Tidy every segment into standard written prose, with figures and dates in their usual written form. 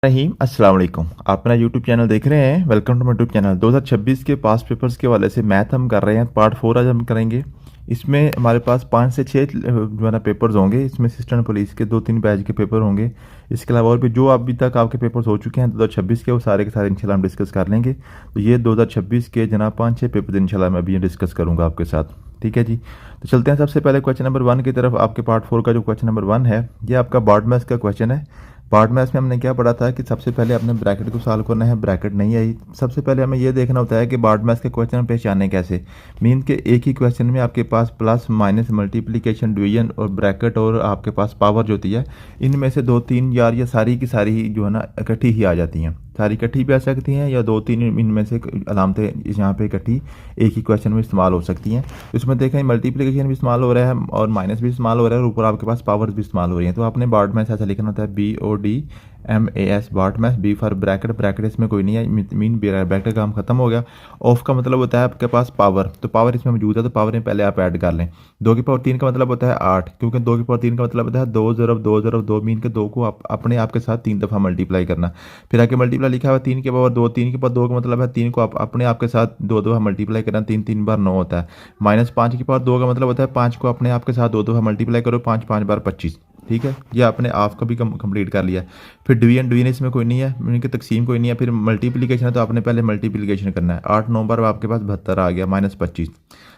रहीम अस्सलाम वालेकुम। आप मेरा यूट्यूब चैनल देख रहे हैं। Welcome to my YouTube channel. 2026 के पास पेपर्स के वाले से मैथ हम कर रहे हैं। पार्ट 4 आज हम करेंगे। इसमें हमारे पास 5 से 6 जो है ना पेपर्स होंगे। इसमें असिस्टेंट पुलिस के 2-3 बैच के पेपर होंगे। इसके अलावा और भी जो अभी तक आपके पेपर्स हो चुके हैं 2026 के, वो सारे के सारे इंशाल्लाह हम डिस्कस कर लेंगे। तो ये 2026 के जनाब 5-6 पेपर इंशाल्लाह मैं अभी डिस्कस करूँगा आपके साथ। ठीक है जी। तो चलते हैं सबसे पहले क्वेश्चन नंबर 1 की तरफ। आपके पार्ट 4 का जो क्वेश्चन नंबर 1 है, ये आपका बार्ड मैथ्स का क्वेश्चन है। पार्ट मैथ्स में हमने क्या पढ़ा था कि सबसे पहले अपने ब्रैकेट को सॉल्व करना है। ब्रैकेट नहीं आई, सबसे पहले हमें ये देखना होता है कि बार्ड मैथ्स के क्वेश्चन पहचाने कैसे। मीन के एक ही क्वेश्चन में आपके पास प्लस माइनस मल्टीप्लिकेशन डिवीजन और ब्रैकेट और आपके पास पावर जो होती है, इनमें से 2-3 यार या सारी की सारी ही जो है ना इकट्ठी ही आ जाती हैं। सारी इकट्ठी भी आ सकती हैं या 2-3 इनमें से अलामतें यहाँ पे इकट्ठी एक ही क्वेश्चन में इस्तेमाल हो सकती हैं। तो इसमें देखें मल्टीप्लिकेशन भी इस्तेमाल हो रहा है और माइनस भी इस्तेमाल हो रहा है और ऊपर आपके पास पावर भी इस्तेमाल हो रही है। तो आपने बार्ड मैथ्स ऐसा लिखना होता है BODMAS बार्ड maths. B for bracket, bracket इसमें कोई नहीं है, मीन ब्रैकेट का काम खत्म हो गया। ऑफ का मतलब होता है आपके पास पावर, तो पावर इसमें मौजूद है तो पावर में पहले आप ऐड कर लें। 2 की पावर 3 का मतलब होता है 8, क्योंकि 2 की पावर 3 का मतलब होता है 2 ज़रब 2 ज़रब 2, मीन के 2 को आप अपने आप के साथ 3 दफ़ा मल्टीप्लाई करना। फिर आके मल्टीप्लाई लिखा हुआ 3 के पावर 2, 3 के पावर 2 का मतलब है 3 को आप अपने आप के साथ 2 दफ़ा मल्टीप्लाई करना। 3 3 बार 9 होता है। माइनस 5 की पावर 2 का मतलब होता है 5 को अपने आप के साथ 2 दफ़ा मल्टीप्लाई करो। 5 5 बार 25। ठीक है, ये आपने हाफ का भी कंप्लीट कर लिया। फिर डिवीजन इसमें कोई नहीं है, इनकी तकसीम कोई नहीं है। फिर मल्टीप्लिकेशन है तो आपने पहले मल्टीप्लिकेशन करना है। 8 9 बार आपके पास 72 आ गया माइनस 25।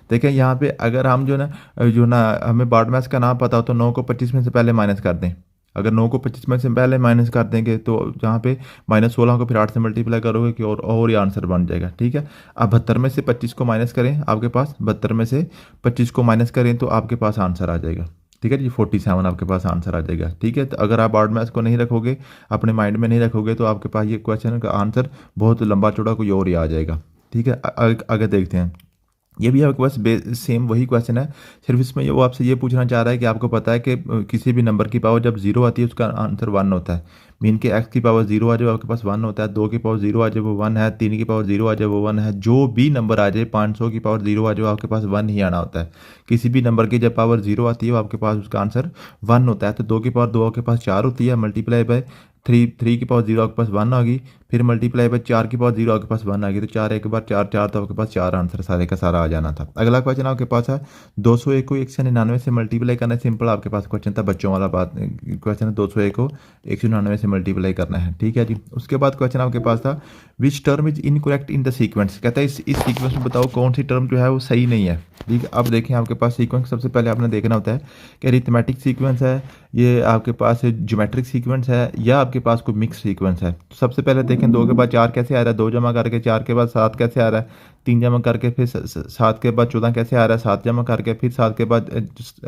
देखें यहाँ पे अगर हम जो ना हमें बार्ड मैथ्स का नाम पता हो तो 9 को 25 में से पहले माइनस कर दें। अगर 9 को 25 में से पहले माइनस कर देंगे तो जहाँ पे माइनस 16 को फिर 8 से मल्टीप्लाई करोगे कि और ये आंसर बन जाएगा। ठीक है, अब 72 में से 25 को माइनस करें, आपके पास 72 में से 25 को माइनस करें तो आपके पास आंसर आ जाएगा। ठीक है जी, 47 आपके पास आंसर आ जाएगा। ठीक है, तो अगर आप बार्ड मैथ्स को नहीं रखोगे, अपने माइंड में नहीं रखोगे, तो आपके पास ये क्वेश्चन का आंसर बहुत लंबा चौड़ा कोई और ही आ जाएगा। ठीक है, आगे देखते हैं। ये भी आपके पास सेम वही क्वेश्चन है, सिर्फ इसमें वो आपसे ये पूछना चाह रहा है कि आपको पता है कि किसी भी नंबर की पावर जब 0 आती है उसका आंसर 1 होता है। मीन के x की पावर 0 आ जाए आपके पास 1 होता है। 2 की पावर 0 आ जाए वो 1 है। 3 की पावर 0 आ जाए वो 1 है। जो भी नंबर आ जाए 500 की पावर 0 आ जाए आपके पास 1 ही आना होता है। किसी भी नंबर की जब पावर 0 आती है वो आपके पास उसका आंसर 1 होता है। तो 2 की पावर 2 आपके पास 4 होती है, मल्टीप्लाई बाय 3 की पावर 0 आपके पास 1 आ गई। फिर मल्टीप्लाई बाय 4 की पावर 0 आपके पास 1 आ गई। तो 4 एक बार 4 4 तो आपके पास 4 आंसर सारे का सारा आ जाना था। अगला क्वेश्चन आपके पास है 201 को 199 से मल्टीप्लाई करना है। सिंपल आपके पास क्वेश्चन था, बच्चों वाला बात क्वेश्चन है। 201 को 199 से मल्टीप्लाई करना है। ठीक है जी। उसके बाद क्वेश्चन आपके पास था which term is incorrect in the sequence. कहता है इस सीक्वेंस में बताओ कौन सी टर्म जो है वो सही नहीं है। ठीक है, अब देखें आपके पास सीक्वेंस सबसे पहले आपने देखना होता है कि अरिथमेटिक सीक्वेंस है, ये आपके पास ज्योमेट्रिक सीक्वेंस है, या आपके पास कोई मिक्स सीक्वेंस है। तो सबसे पहले देखें 2 के बाद 4 कैसे आ रहा है, 2 जमा करके 4 के बाद 7 कैसे आ रहा है, 3 जमा करके फिर 7 के बाद 14 कैसे आ रहा है, 7 जमा करके फिर 7 के बाद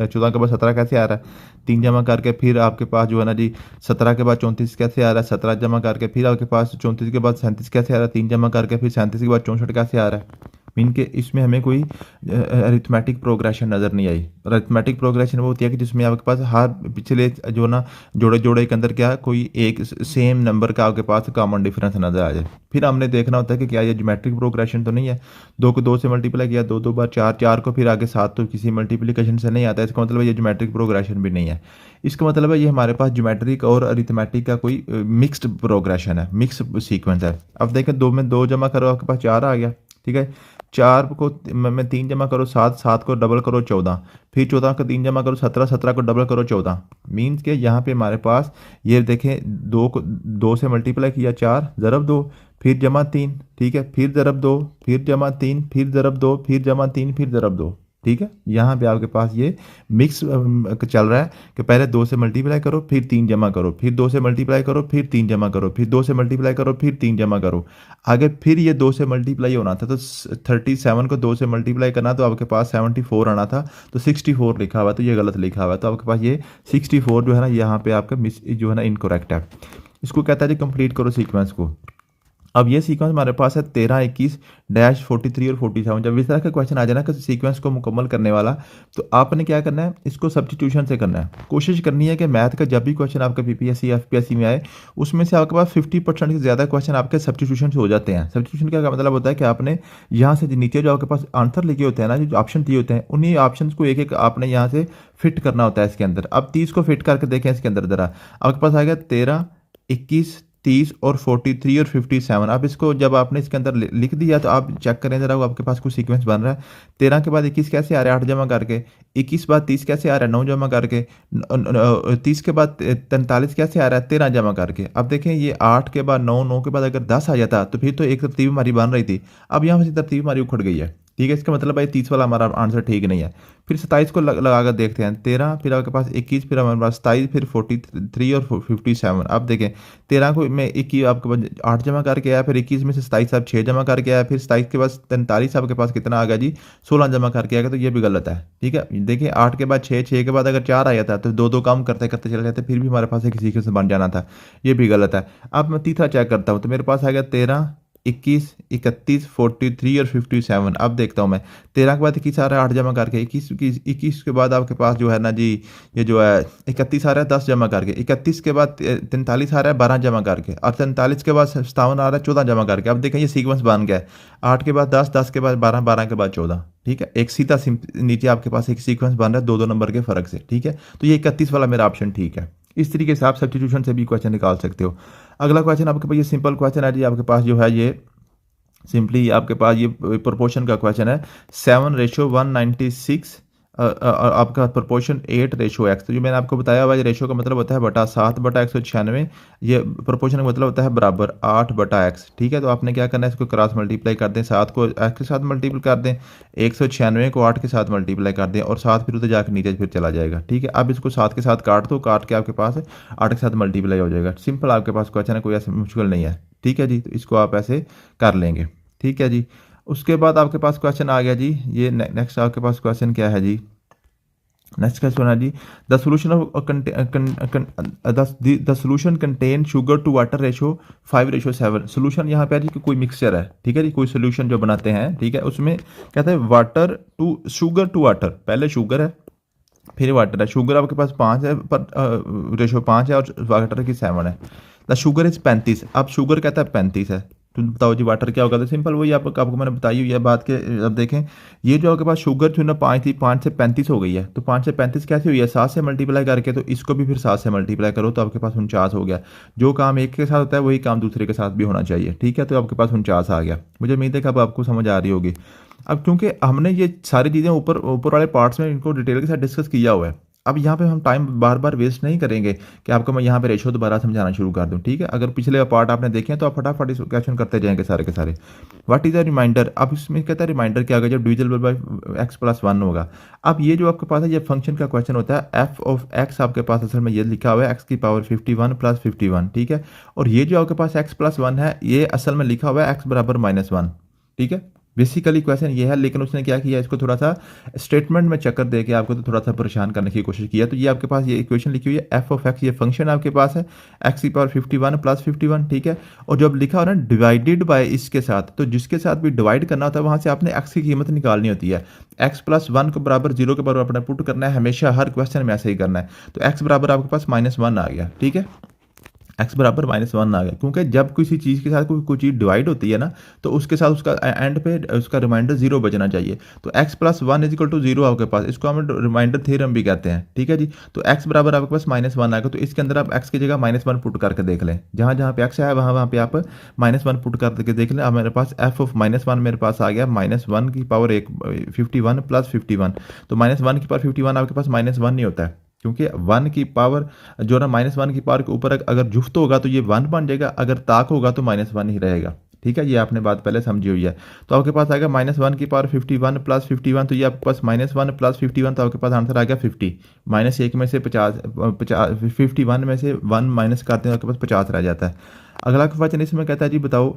14 के बाद 17 कैसे आ रहा है, 3 जमा करके फिर आपके पास जो है ना जी 17 के बाद 34 कैसे आ रहा है, 17 जमा करके फिर आपके पास 34 के बाद 37 कैसे आ रहा है, 3 जमा करके फिर 37 के बाद 64 कैसे आ रहा है। मीन के इसमें हमें कोई अरिथमेटिक प्रोग्रेशन नज़र नहीं आई। अरिथमेटिक प्रोग्रेशन वो होती है कि जिसमें आपके पास हर पिछले जो ना जोड़े जोड़े के अंदर क्या कोई एक सेम नंबर का आपके पास कॉमन डिफरेंस नज़र आ जाए। फिर हमने देखना होता है कि क्या ये ज्योमेट्रिक प्रोग्रेशन तो नहीं है। 2 को 2 से मल्टीप्लाई किया, 2 2 बार 4, 4 को फिर आगे 7 तो किसी मल्टीप्लिकेशन से नहीं आता। इसका मतलब ये ज्योमेट्रिक प्रोग्रेशन भी नहीं है। इसका मतलब है ये हमारे पास ज्योमेट्रिक और अरिथमेटिक का कोई मिक्स्ड प्रोग्रेशन है, मिक्स सीक्वेंस है। अब देखें 2 में 2 जमा करो आपके पास 4 आ गया। ठीक है, 4 को मैं 3 जमा करो 7, 7 को डबल करो 14, फिर 14 को 3 जमा करो 17, 17 को डबल करो 14। मीन्स के यहाँ पे हमारे पास ये देखें 2 को 2 से मल्टीप्लाई किया 4 ज़रब 2 फिर जमा 3। ठीक है, फिर ज़रब 2 फिर जमा 3 फिर ज़रब 2 फिर जमा 3 फिर ज़रब 2। ठीक है, यहाँ पे आपके पास ये मिक्स चल रहा है कि पहले 2 से मल्टीप्लाई करो फिर 3 जमा करो, फिर 2 से मल्टीप्लाई करो फिर 3 जमा करो, फिर 2 से मल्टीप्लाई करो फिर 3 जमा करो। आगे फिर ये 2 से मल्टीप्लाई होना था तो 37 को 2 से मल्टीप्लाई करना तो आपके पास 74 आना था, तो 64 लिखा हुआ है, तो ये गलत लिखा हुआ है। तो आपके पास ये 64 जो है ना यहाँ पे आपका मिस जो है ना इनकरेक्ट है। इसको कहता है जी कंप्लीट करो सीक्वेंस को। अब ये सीक्वेंस हमारे पास है 13 21 डैश 43 और 47। जब इस तरह का क्वेश्चन आ जाए ना कि सीक्वेंस को मुकम्मल करने वाला, तो आपने क्या करना है, इसको सब्स्टिट्यूशन से करना है। कोशिश करनी है कि मैथ का जब भी क्वेश्चन आपका पीपीएससी या एफपीएससी में आए उसमें से आपके पास 50% से ज़्यादा क्वेश्चन आपके सब्स्टिट्यूशन से हो जाते हैं। सब्स्टिट्यूशन का मतलब होता है कि आपने यहाँ से नीचे जो आपके पास आंसर लिखे होते हैं ना, जो ऑप्शन दिए होते हैं, उन्हीं ऑप्शन को एक एक आपने यहाँ से फिट करना होता है इसके अंदर। अब 30 को फिट करके देखें इसके अंदर ज़रा, आपके पास आ गया 13 21 30 और 43 और 57। अब इसको जब आपने इसके अंदर लिख दिया तो आप चेक करें ज़रा, वो आपके पास कुछ सीक्वेंस बन रहा है। 13 के बाद 21 कैसे आ रहा है 8 जमा करके, 21 बाद 30 कैसे आ रहा है 9 जमा करके, 30 के बाद 43 कैसे आ रहा है 13 जमा करके। अब देखें ये 8 के बाद 9, 9 के बाद अगर 10 आ जाता तो फिर तो एक तरतीब हमारी बन रही थी, अब यहाँ से तरतीब हमारी उखड़ गई है। ठीक है, इसका मतलब भाई 30 वाला हमारा आंसर ठीक नहीं है। फिर 27 को लगा कर देखते हैं, 13 फिर आपके पास 21 फिर हमारे पास 27 फिर 43 और 57। अब देखें 13 को मैं 21 आपके पास 8 जमा करके आया, फिर 21 में से 27 आप 6 जमा करके आया, फिर 27 के बाद 43 आपके पास कितना आ गया जी 16 जमा करके आएगा, तो ये भी गलत है। ठीक है, देखिए 8 के बाद 6, 6 के बाद अगर 4 आ जाता तो दो दो काम करते करते चले जाते, फिर भी हमारे पास एक सीक्वेंस बन जाना था, ये भी गलत है। अब मैं तीसरा चेक करता हूँ, तो मेरे पास आ गया 13, 21, 31, 43 और 57। अब देखता हूँ मैं 13 के बाद 21 आ रहा है 8 जमा करके, 21 के बाद आपके पास जो है ना जी ये जो है 31 आ रहा है 10 जमा करके, 31 के बाद 43 आ रहा है 12 जमा करके, और 43 के बाद 57 आ रहा है 14 जमा करके। अब देखें ये सीक्वेंस बन गया है, 8 के बाद 10, 10 के बाद 12, 12 के बाद 14। ठीक है, एक सीधा नीचे आपके पास एक सीक्वेंस बन रहा है दो नंबर के फर्क से। ठीक है, तो ये 31 वाला मेरा ऑप्शन ठीक है। इस तरीके से आप सब्स्टिट्यूशन से भी क्वेश्चन निकाल सकते हो। अगला क्वेश्चन आपके पास ये सिंपल क्वेश्चन है जी, आपके पास जो है ये सिंपली आपके पास ये प्रोपोर्शन का क्वेश्चन है, 7:196 और आपका प्रोपोर्शन 8:x। तो जो मैंने आपको बताया हुआ, ये रेशो का मतलब होता है बटा 7/196, ये प्रोपोर्शन का मतलब होता है बराबर 8/x। ठीक है, तो आपने क्या करना है, इसको क्रॉस मल्टीप्लाई कर दें, 7 को x के साथ मल्टीप्लाई कर दें, 196 को 8 के साथ मल्टीप्लाई कर दें, और 7 फिर उधर जाकर नीचे फिर चला जाएगा। ठीक है, अब इसको 7 के साथ काट दो, काट के आपके पास 8 के साथ मल्टीप्लाई हो जाएगा। सिंपल आपके पास क्वेश्चन है, कोई ऐसा मुश्किल नहीं है। ठीक है जी, तो इसको आप ऐसे कर लेंगे। ठीक है जी, उसके बाद आपके पास क्वेश्चन आ गया जी, ये नेक्स्ट आपके पास क्वेश्चन क्या है जी, नेक्स्ट क्वेश्चन है जी, the solution of the solution contain sugar to water ratio 5:7। Solution यहाँ पे है जी कि कोई मिक्सचर है। ठीक है जी, कोई सोल्यूशन जो बनाते हैं, ठीक है, उसमें कहते हैं water to sugar to water, पहले शुगर है फिर वाटर है। शुगर आपके पास 5 है पर रेशो 5 है, और वाटर की 7 है। The sugar is 35। अब शुगर कहता है 35 है, तो बताओ जी वाटर क्या होगा। तो सिंपल वही आपको मैंने बताई हुई है बात के। अब देखें ये जो आपके पास शुगर थी ना 5 थी, 5 से 35 हो गई है, तो 5 से 35 कैसे हुई है, 7 से मल्टीप्लाई करके, तो इसको भी फिर 7 से मल्टीप्लाई करो तो आपके पास 49 हो गया। जो काम एक के साथ होता है वही काम दूसरे के साथ भी होना चाहिए। ठीक है, तो आपके पास 49 आ गया। मुझे उम्मीद है कि अब आपको समझ आ रही होगी। अब क्योंकि हमने ये सारी चीज़ें ऊपर वाले पार्ट्स में इनको डिटेल के साथ डिस्कस किया हुआ है, अब यहाँ पे हम टाइम बार बार वेस्ट नहीं करेंगे कि आपको मैं यहाँ पे रेशो दोबारा समझाना शुरू कर दूँ। ठीक है, अगर पिछले पार्ट आपने देखे हैं तो आप फटाफट इस क्वेश्चन करते जाएंगे सारे के सारे। What is a remainder. अब इसमें कहता है रिमाइंडर क्या होगा जब डिविजिबल बाय x+1 होगा। अब ये जो आपके पास है ये फंक्शन का क्वेश्चन होता है, f ऑफ x आपके पास असल में ये लिखा हुआ है x की पावर 51 + 51। ठीक है, और ये जो आपके पास x+1 है ये असल में लिखा हुआ है x = -1। ठीक है, बेसिकली क्वेश्चन ये है, लेकिन उसने क्या किया, इसको थोड़ा सा स्टेटमेंट में चक्कर दे के आपको तो थोड़ा सा परेशान करने की कोशिश किया। तो ये आपके पास ये इक्वेशन लिखी हुई है f ऑफ x, ये फंक्शन आपके पास है x की पावर 51 + 51। ठीक है, और जब लिखा हो ना डिवाइडेड बाय इसके साथ, तो जिसके साथ भी डिवाइड करना होता है वहां से आपने x की कीमत निकालनी होती है। x+1 को बराबर 0 के बराबर अपना पुट करना है, हमेशा हर क्वेश्चन में ऐसे ही करना है। तो x बराबर आपके पास -1 आ गया। ठीक है, x बराबर -1 आ गया, क्योंकि जब किसी चीज़ के साथ कोई चीज़ डिवाइड होती है ना तो उसके साथ उसका एंड पे उसका रिमाइंडर 0 बचना चाहिए। तो x+1 = 0 आपके पास, इसको हम रिमाइंडर थ्योरम भी कहते हैं। ठीक है जी, तो x बराबर आपके पास -1 आएगा, तो इसके अंदर आप x की जगह -1 पुट करके देख लें, जहाँ जहाँ पे x है वहाँ पे आप -1 पुट करके देख लें। अब मेरे पास f ऑफ -1 मेरे पास आ गया -1 की पावर 51 + 51। तो -1 की पावर 51 आपके पास -1 नहीं होता है, क्योंकि 1 की पावर जो ना -1 की पावर के ऊपर अगर जुफ्त होगा तो ये 1 बन जाएगा, अगर ताक होगा तो -1 ही रहेगा। ठीक है, ये आपने बात पहले समझी हुई है। तो आपके पास आएगा -1 की पावर 51 + 51, तो ये आपके पास -1 + 51, तो आपके पास आंसर आ गया 50। -1 में से 51 में से 1 माइनस करते हैं, आपके पास 50 रह जाता है। अगला क्वेश्चन इसमें कहता है जी बताओ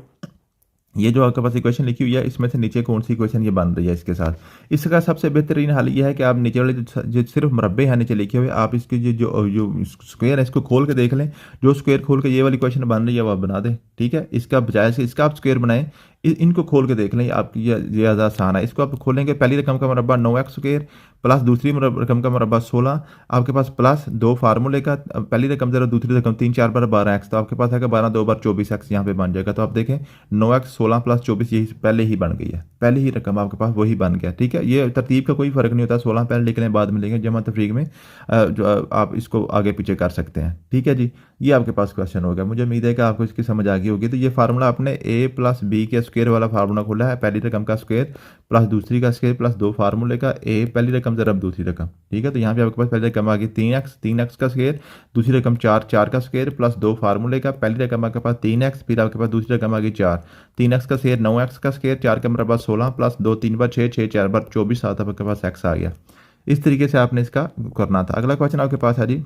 ये जो आपके पास इक्वेशन लिखी हुई है इसमें से नीचे कौन सी इक्वेशन ये बन रही है इसके साथ। इसका सबसे बेहतरीन हल ये है कि आप नीचे वाले जो सिर्फ मरबे हैं नीचे लिखे हुए, आप इसकी जो स्क्वायर है इसको खोल के देख लें। जो स्क्वायर खोल के ये वाली इक्वेशन बन रही है वो आप बना दें। ठीक है, इसका बजाय से इसका आप स्क्वायर बनाएं, इनको खोल के देख लें, आपकी ये ज़्यादा आसान है। इसको आप खोलेंगे, पहली रकम का मरबा 9x² प्लस दूसरी रकम का मुरब्बा 16 आपके पास प्लस 2 फार्मूले का, पहली रकम 0 दूसरी रकम 3 4 बार 12x, तो आपके पास आएगा 12 2 बार 24x यहाँ पे बन जाएगा। तो आप देखें 9x 16 प्लस 24 यही पहले ही बन गई है, पहले ही रकम आपके पास वही बन गया। ठीक है, ये तरतीब का कोई फर्क नहीं होता, 16 पहले लिख लें बाद में लिखें, जमा तफरीक में जो आप इसको आगे पीछे कर सकते हैं। ठीक है जी, ये आपके पास क्वेश्चन हो गया। मुझे उम्मीद है कि आपको इसकी समझ आ गई होगी। तो ये फार्मूला आपने a प्लस बी के स्क्वायर वाला फार्मूला खोला है, पहली रकम का स्क्वायर प्लस दूसरी का स्क्वायर प्लस 2 फार्मूले का a पहली रकम ज़रब दूसरी रकम। ठीक है, तो यहाँ पे आपके पास पहली रकम आ गई 3x का स्क्वायर, दूसरी रकम 4 का स्क्वायर प्लस 2 फार्मूले का, पहली रकम आपके पास 3x, फिर आपके पास दूसरी रकम आ गई 4, 3x का स्क्वायर 9x का स्क्वायर, 4 का मुरब्बा 16 प्लस 2 3 बार 6 6 4 बार 24, साथ आपके पास x आ गया। इस तरीके से आपने इसका करना था। अगला क्वेश्चन आपके पास है जी,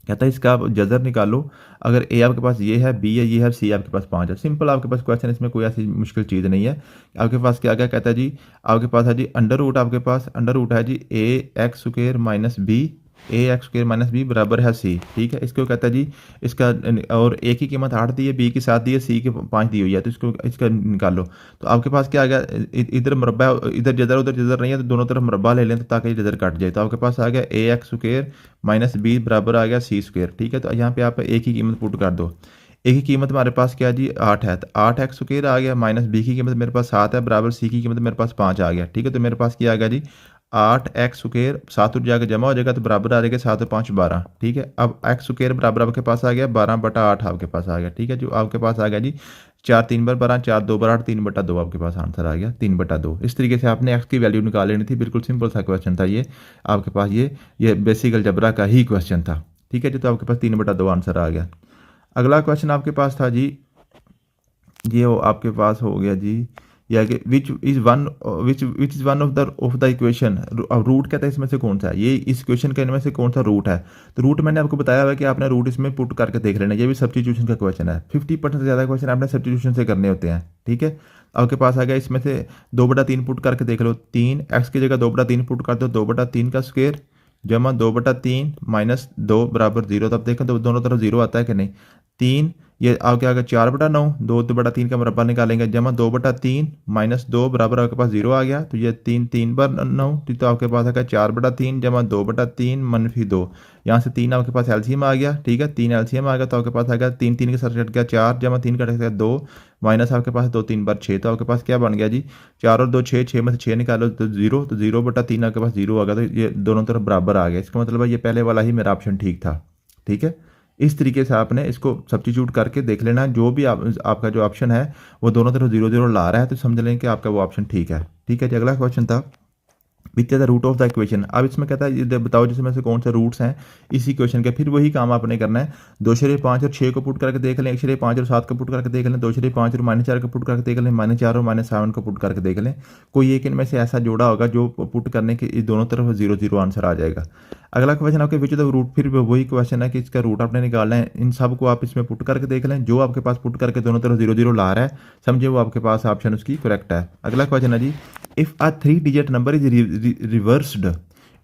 कहता है इसका आप जजर निकालो, अगर ए आपके पास ये है, बी है ये है, सी आपके पास 5 है। सिंपल आपके पास क्वेश्चन, इसमें कोई ऐसी मुश्किल चीज़ नहीं है। आपके पास क्या क्या कहता है जी, आपके पास है जी अंडर रूट, आपके पास अंडर रूट है जी A x square minus B, A x square minus B बराबर है सी। ठीक है, इसको कहता है जी इसका, और ए की कीमत 8 दी है, बी की 7 दी है, सी की 5 दी हुई है, तो इसको इसका निकालो। तो आपके पास क्या आ गया, इधर मुरब्बा इधर जदर उधर जदर नहीं है, तो दोनों तरफ मुरब्बा ले लें तो ताकि जदर कट जाए। तो आपके पास आ गया ए एक्स स्क्वायर माइनस बी बराबर आ गया सी स्क्वायर। ठीक है, तो यहाँ पे आप ए की कीमत पुट कर दो। ए की कीमत हमारे पास क्या जी 8 है, तो 8x स्क्वायर आ गया माइनस बी की कीमत मेरे पास 7 है बराबर सी की कीमत मेरे पास 5 आ गया। ठीक है, तो मेरे पास क्या आ गया जी 8x स्क्वायर 7 उठ जाकर जमा हो जाएगा तो बराबर आ जाएगा 7 और 5 12। ठीक है, अब x स्क्वायर बराबर आपके पास आ गया 12/8 आपके पास आ गया। ठीक है, जो आपके पास आ गया जी 4 3 बार 12, 4 2 बार 8, 3/2 आपके पास आंसर आ गया 3/2। इस तरीके से आपने x की वैल्यू निकाल लेनी थी। बिल्कुल सिंपल सा क्वेश्चन था ये आपके पास, ये बेसिक अलजबरा का ही क्वेश्चन था। ठीक है जी, तो आपके पास 3/2 आंसर आ गया। अगला क्वेश्चन आपके पास था जी, ये वो आपके पास हो गया जी, या कि which is one of the equation, root कहता है इसमें से कौन सा है, ये इस इक्वेशन के इनमें से कौन सा रूट है। तो रूट मैंने आपको बताया हुआ है कि आपने रूट इसमें पुट करके देख लेना। ये भी सब्स्टिट्यूशन का क्वेश्चन है, 50% से ज़्यादा क्वेश्चन आपने सब्स्टिट्यूशन से करने होते हैं। ठीक है, आपके पास आ गया इसमें से 2/3 पुट करके देख लो, 3 एक्स की जगह 2/3 पुट कर दो, 2/3 का स्क्वायर जमा 2/3 माइनस 2 बराबर 0। तो अब देखें तो दोनों तरफ 0 आता है कि नहीं। 3 ये आगे आगे 4/9, 2/3 का मुरब्बा निकालेंगे जमा 2/3 माइनस 2 बराबर आपके पास 0 आ गया। तो ये 3 3 बार 9, तो आपके पास आएगा 4/3 जमा 2/3 मनफी 2, यहाँ से 3 आपके पास एलसीएम आ गया। ठीक है, 3 एलसीएम आ गया तो आपके पास आएगा 3 3 के साथ कट गया 4 जमा 3 कट गया 2 माइनस आपके पास 2 3 बार 6। तो आपके पास क्या बन गया जी 4 और 2 6, 6 में से 6 निकालो तो 0, तो 0/3 आपके पास 0 आ गया। तो ये दोनों तरफ बराबर आ गया, इसका मतलब है ये पहले वाला ही मेरा ऑप्शन ठीक था। ठीक है, इस तरीके से आपने इसको सब्स्टिट्यूट करके देख लेना, जो भी आपका जो ऑप्शन है वो दोनों तरफ 0 0 ला रहा है तो समझ लें कि आपका वो ऑप्शन ठीक है। ठीक है जी, अगला क्वेश्चन था which is the root of the equation. अब इसमें कहता है ये बताओ जिसमें से कौन से रूट्स हैं इस इक्वेशन के। फिर वही काम आपने करना है, 2/5 और 6 को पुट करके देख लें, 1/5 और 7 को पुट करके देख लें, 2/5 और -4 को पुट करके देख लें, -4 और -7 को पुट करके देख लें। कोई एक इनमें से ऐसा जोड़ा होगा जो पुट करने के दोनों तरफ 0 0 आंसर आ जाएगा। अगला क्वेश्चन आपके विच द रूट, फिर वही क्वेश्चन है कि इसका रूट आपने निकालना है। इन सब को आप इसमें पुट करके देख लें, जो आपके पास पुट करके दोनों तरफ 0 0 ला रहा है समझे वो आपके पास ऑप्शन उसकी करेक्ट है। अगला क्वेश्चन है जी, if a 3 digit number is reversed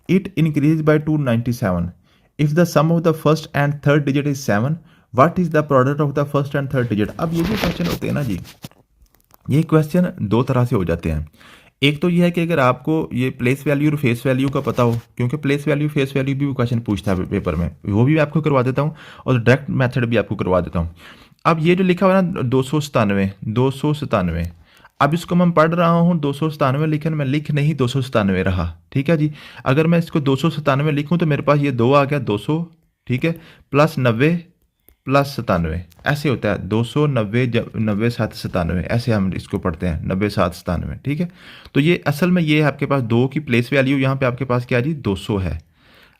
it increase by 297, if the sum of the first and third digit is 7, what is the product of the first and third digit. अब ये जो question होते हैं ना जी, ये question दो तरह से हो जाते हैं। एक तो ये है कि अगर आपको ये प्लेस वैल्यू और फेस वैल्यू का पता हो, क्योंकि प्लेस वैल्यू फेस वैल्यू भी क्वेश्चन पूछता है पेपर में, वो भी आपको करवा देता हूँ और डायरेक्ट मेथड भी आपको करवा देता हूँ। अब ये जो लिखा हुआ है ना 297, अब इसको मैं पढ़ रहा हूँ 297, लेकिन मैं लिख नहीं 297 रहा। ठीक है जी, अगर मैं इसको 297 लिखूँ तो मेरे पास ये 2 आ गया 200, ठीक है, प्लस 90 प्लस 97 ऐसे होता है, 290 90 7 97 ऐसे हम इसको पढ़ते हैं, 90 7 97। ठीक है, तो ये असल में ये है आपके पास 2 की प्लेस वैल्यू यहाँ पे आपके पास क्या जी 200 है,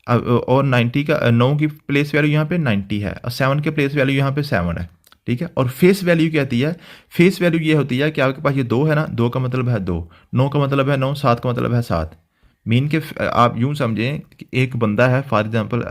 और 90 का 9 की प्लेस वैल्यू यहाँ पे 90 है, और 7 के प्लेस वैल्यू यहाँ पे 7 है। ठीक है, और फेस वैल्यू क्या होती है, फेस वैल्यू ये होती है कि आपके पास ये 2 है ना, 2 का मतलब है 2, 9 का मतलब है 9, 7 का मतलब है 7। मीन के आप यूँ समझें कि एक बंदा है, फॉर एग्जांपल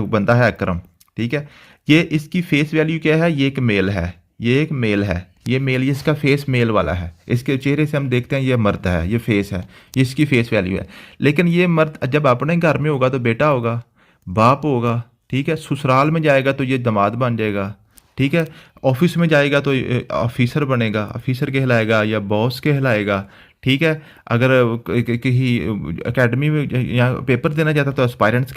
बंदा है अकरम। ठीक है, ये इसकी फेस वैल्यू क्या है, ये एक मेल है, ये एक मेल है, ये मेल, ये इसका फेस मेल वाला है, इसके चेहरे से हम देखते हैं ये मर्द है, ये फेस है, ये इसकी फेस वैल्यू है। लेकिन ये मर्द जब अपने घर में होगा तो बेटा होगा, बाप होगा, ठीक है, ससुराल में जाएगा तो ये दामाद बन जाएगा, ठीक है, ऑफिस में जाएगा तो ऑफिसर बनेगा, ऑफिसर कहलाएगा या बॉस कहलाएगा। ठीक है। अगर कहीं एकेडमी में या पेपर देना चाहता तो एस्पायरेंट्स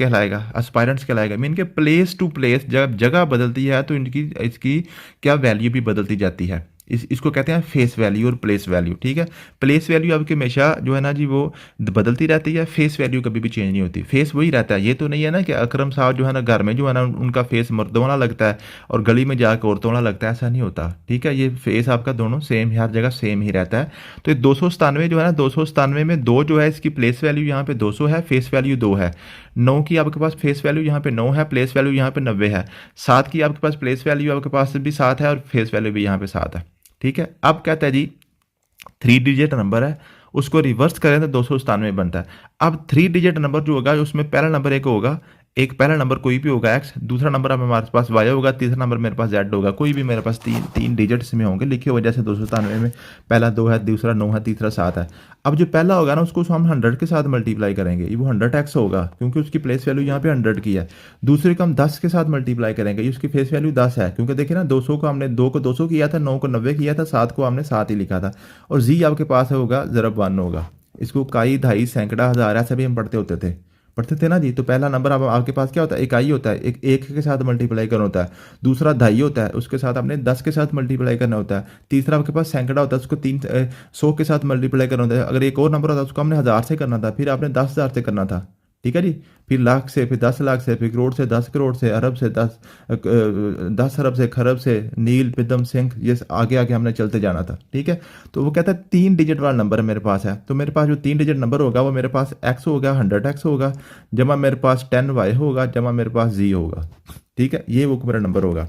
कहलाएगा। मीन के प्लेस टू प्लेस जब जगह बदलती है तो इनकी इसकी क्या वैल्यू भी बदलती जाती है। इसको कहते हैं फेस वैल्यू और प्लेस वैल्यू। ठीक है। प्लेस वैल्यू आपकी हमेशा जो है ना जी वो बदलती रहती है, फेस वैल्यू कभी भी चेंज नहीं होती। फेस वही रहता है। ये तो नहीं है ना कि अकरम साहब जो है ना घर में जो है ना उनका फेस मर्दों वाला लगता है और गली में जाकर औरतों वाला लगता है, ऐसा नहीं होता। ठीक है। ये फेस आपका दोनों सेम, हर जगह सेम ही रहता है। तो ये 297 जो है ना, 297 में 2 जो है इसकी प्लेस वैल्यू यहाँ पे 200 है, फेस वैल्यू 2 है। 9 की आपके पास फेस वैल्यू यहाँ पे 9 है, प्लेस वैल्यू यहाँ पे 90 है। 7 की आपके पास प्लेस वैल्यू आपके पास भी 7 है और फेस वैल्यू भी यहाँ पे 7 है। ठीक है। अब कहता है जी 3 डिजिट नंबर है, उसको रिवर्स करें तो 297 बनता है। अब 3 डिजिट नंबर जो होगा उसमें पहला नंबर एक होगा, एक पहला नंबर कोई भी होगा एक्स, दूसरा नंबर हमारे पास वाई होगा, तीसरा नंबर मेरे पास जेड होगा। कोई भी मेरे पास तीन डिजिट्स में होंगे लिखे हुए, जैसे 297 में पहला 2 है, दूसरा 9 है, तीसरा 7 है। अब जो पहला होगा ना उसको हम 100 के साथ मल्टीप्लाई करेंगे, वो 100x होगा क्योंकि उसकी प्लेस वैल्यू यहाँ पे 100 की है। दूसरे को हम 10 के साथ मल्टीप्लाई करेंगे, उसकी फेस वैल्यू 10 है क्योंकि देखिए ना 200 को हमने 2 को 200 किया था, 9 को 90 किया था, 7 को हमने 7 ही लिखा था। और जी आपके पास होगा ज़रब 1 होगा। इसको काई, दहाई, सैकड़ा, हज़ार ऐसे भी हम पढ़ते थे ना जी। तो पहला नंबर अब आपके पास क्या होता है, इकाई होता है, एक के साथ मल्टीप्लाई करना होता है। दूसरा दहाई होता है, उसके साथ आपने 10 के साथ मल्टीप्लाई करना होता है। तीसरा आपके पास सैकड़ा होता है, उसको 100 के साथ मल्टीप्लाई करना होता है। अगर एक और नंबर होता है उसको हमने 1000 से करना था, फिर आपने 10,000 से करना था। ठीक है जी। फिर लाख से, फिर 10 लाख से, फिर करोड़ से, 10 करोड़ से, अरब से, 10 अरब से, खरब से, नील, पिदम, सिंह, ये आगे आगे हमने चलते जाना था। ठीक है। तो वो कहता है 3 डिजिट वाला नंबर मेरे पास है, तो मेरे पास जो 3 डिजिट नंबर होगा वो मेरे पास एक्स होगा, 100x होगा, जमा मेरे पास 10y होगा, जमा मेरे पास जी होगा। ठीक है। ये वो मेरा नंबर होगा।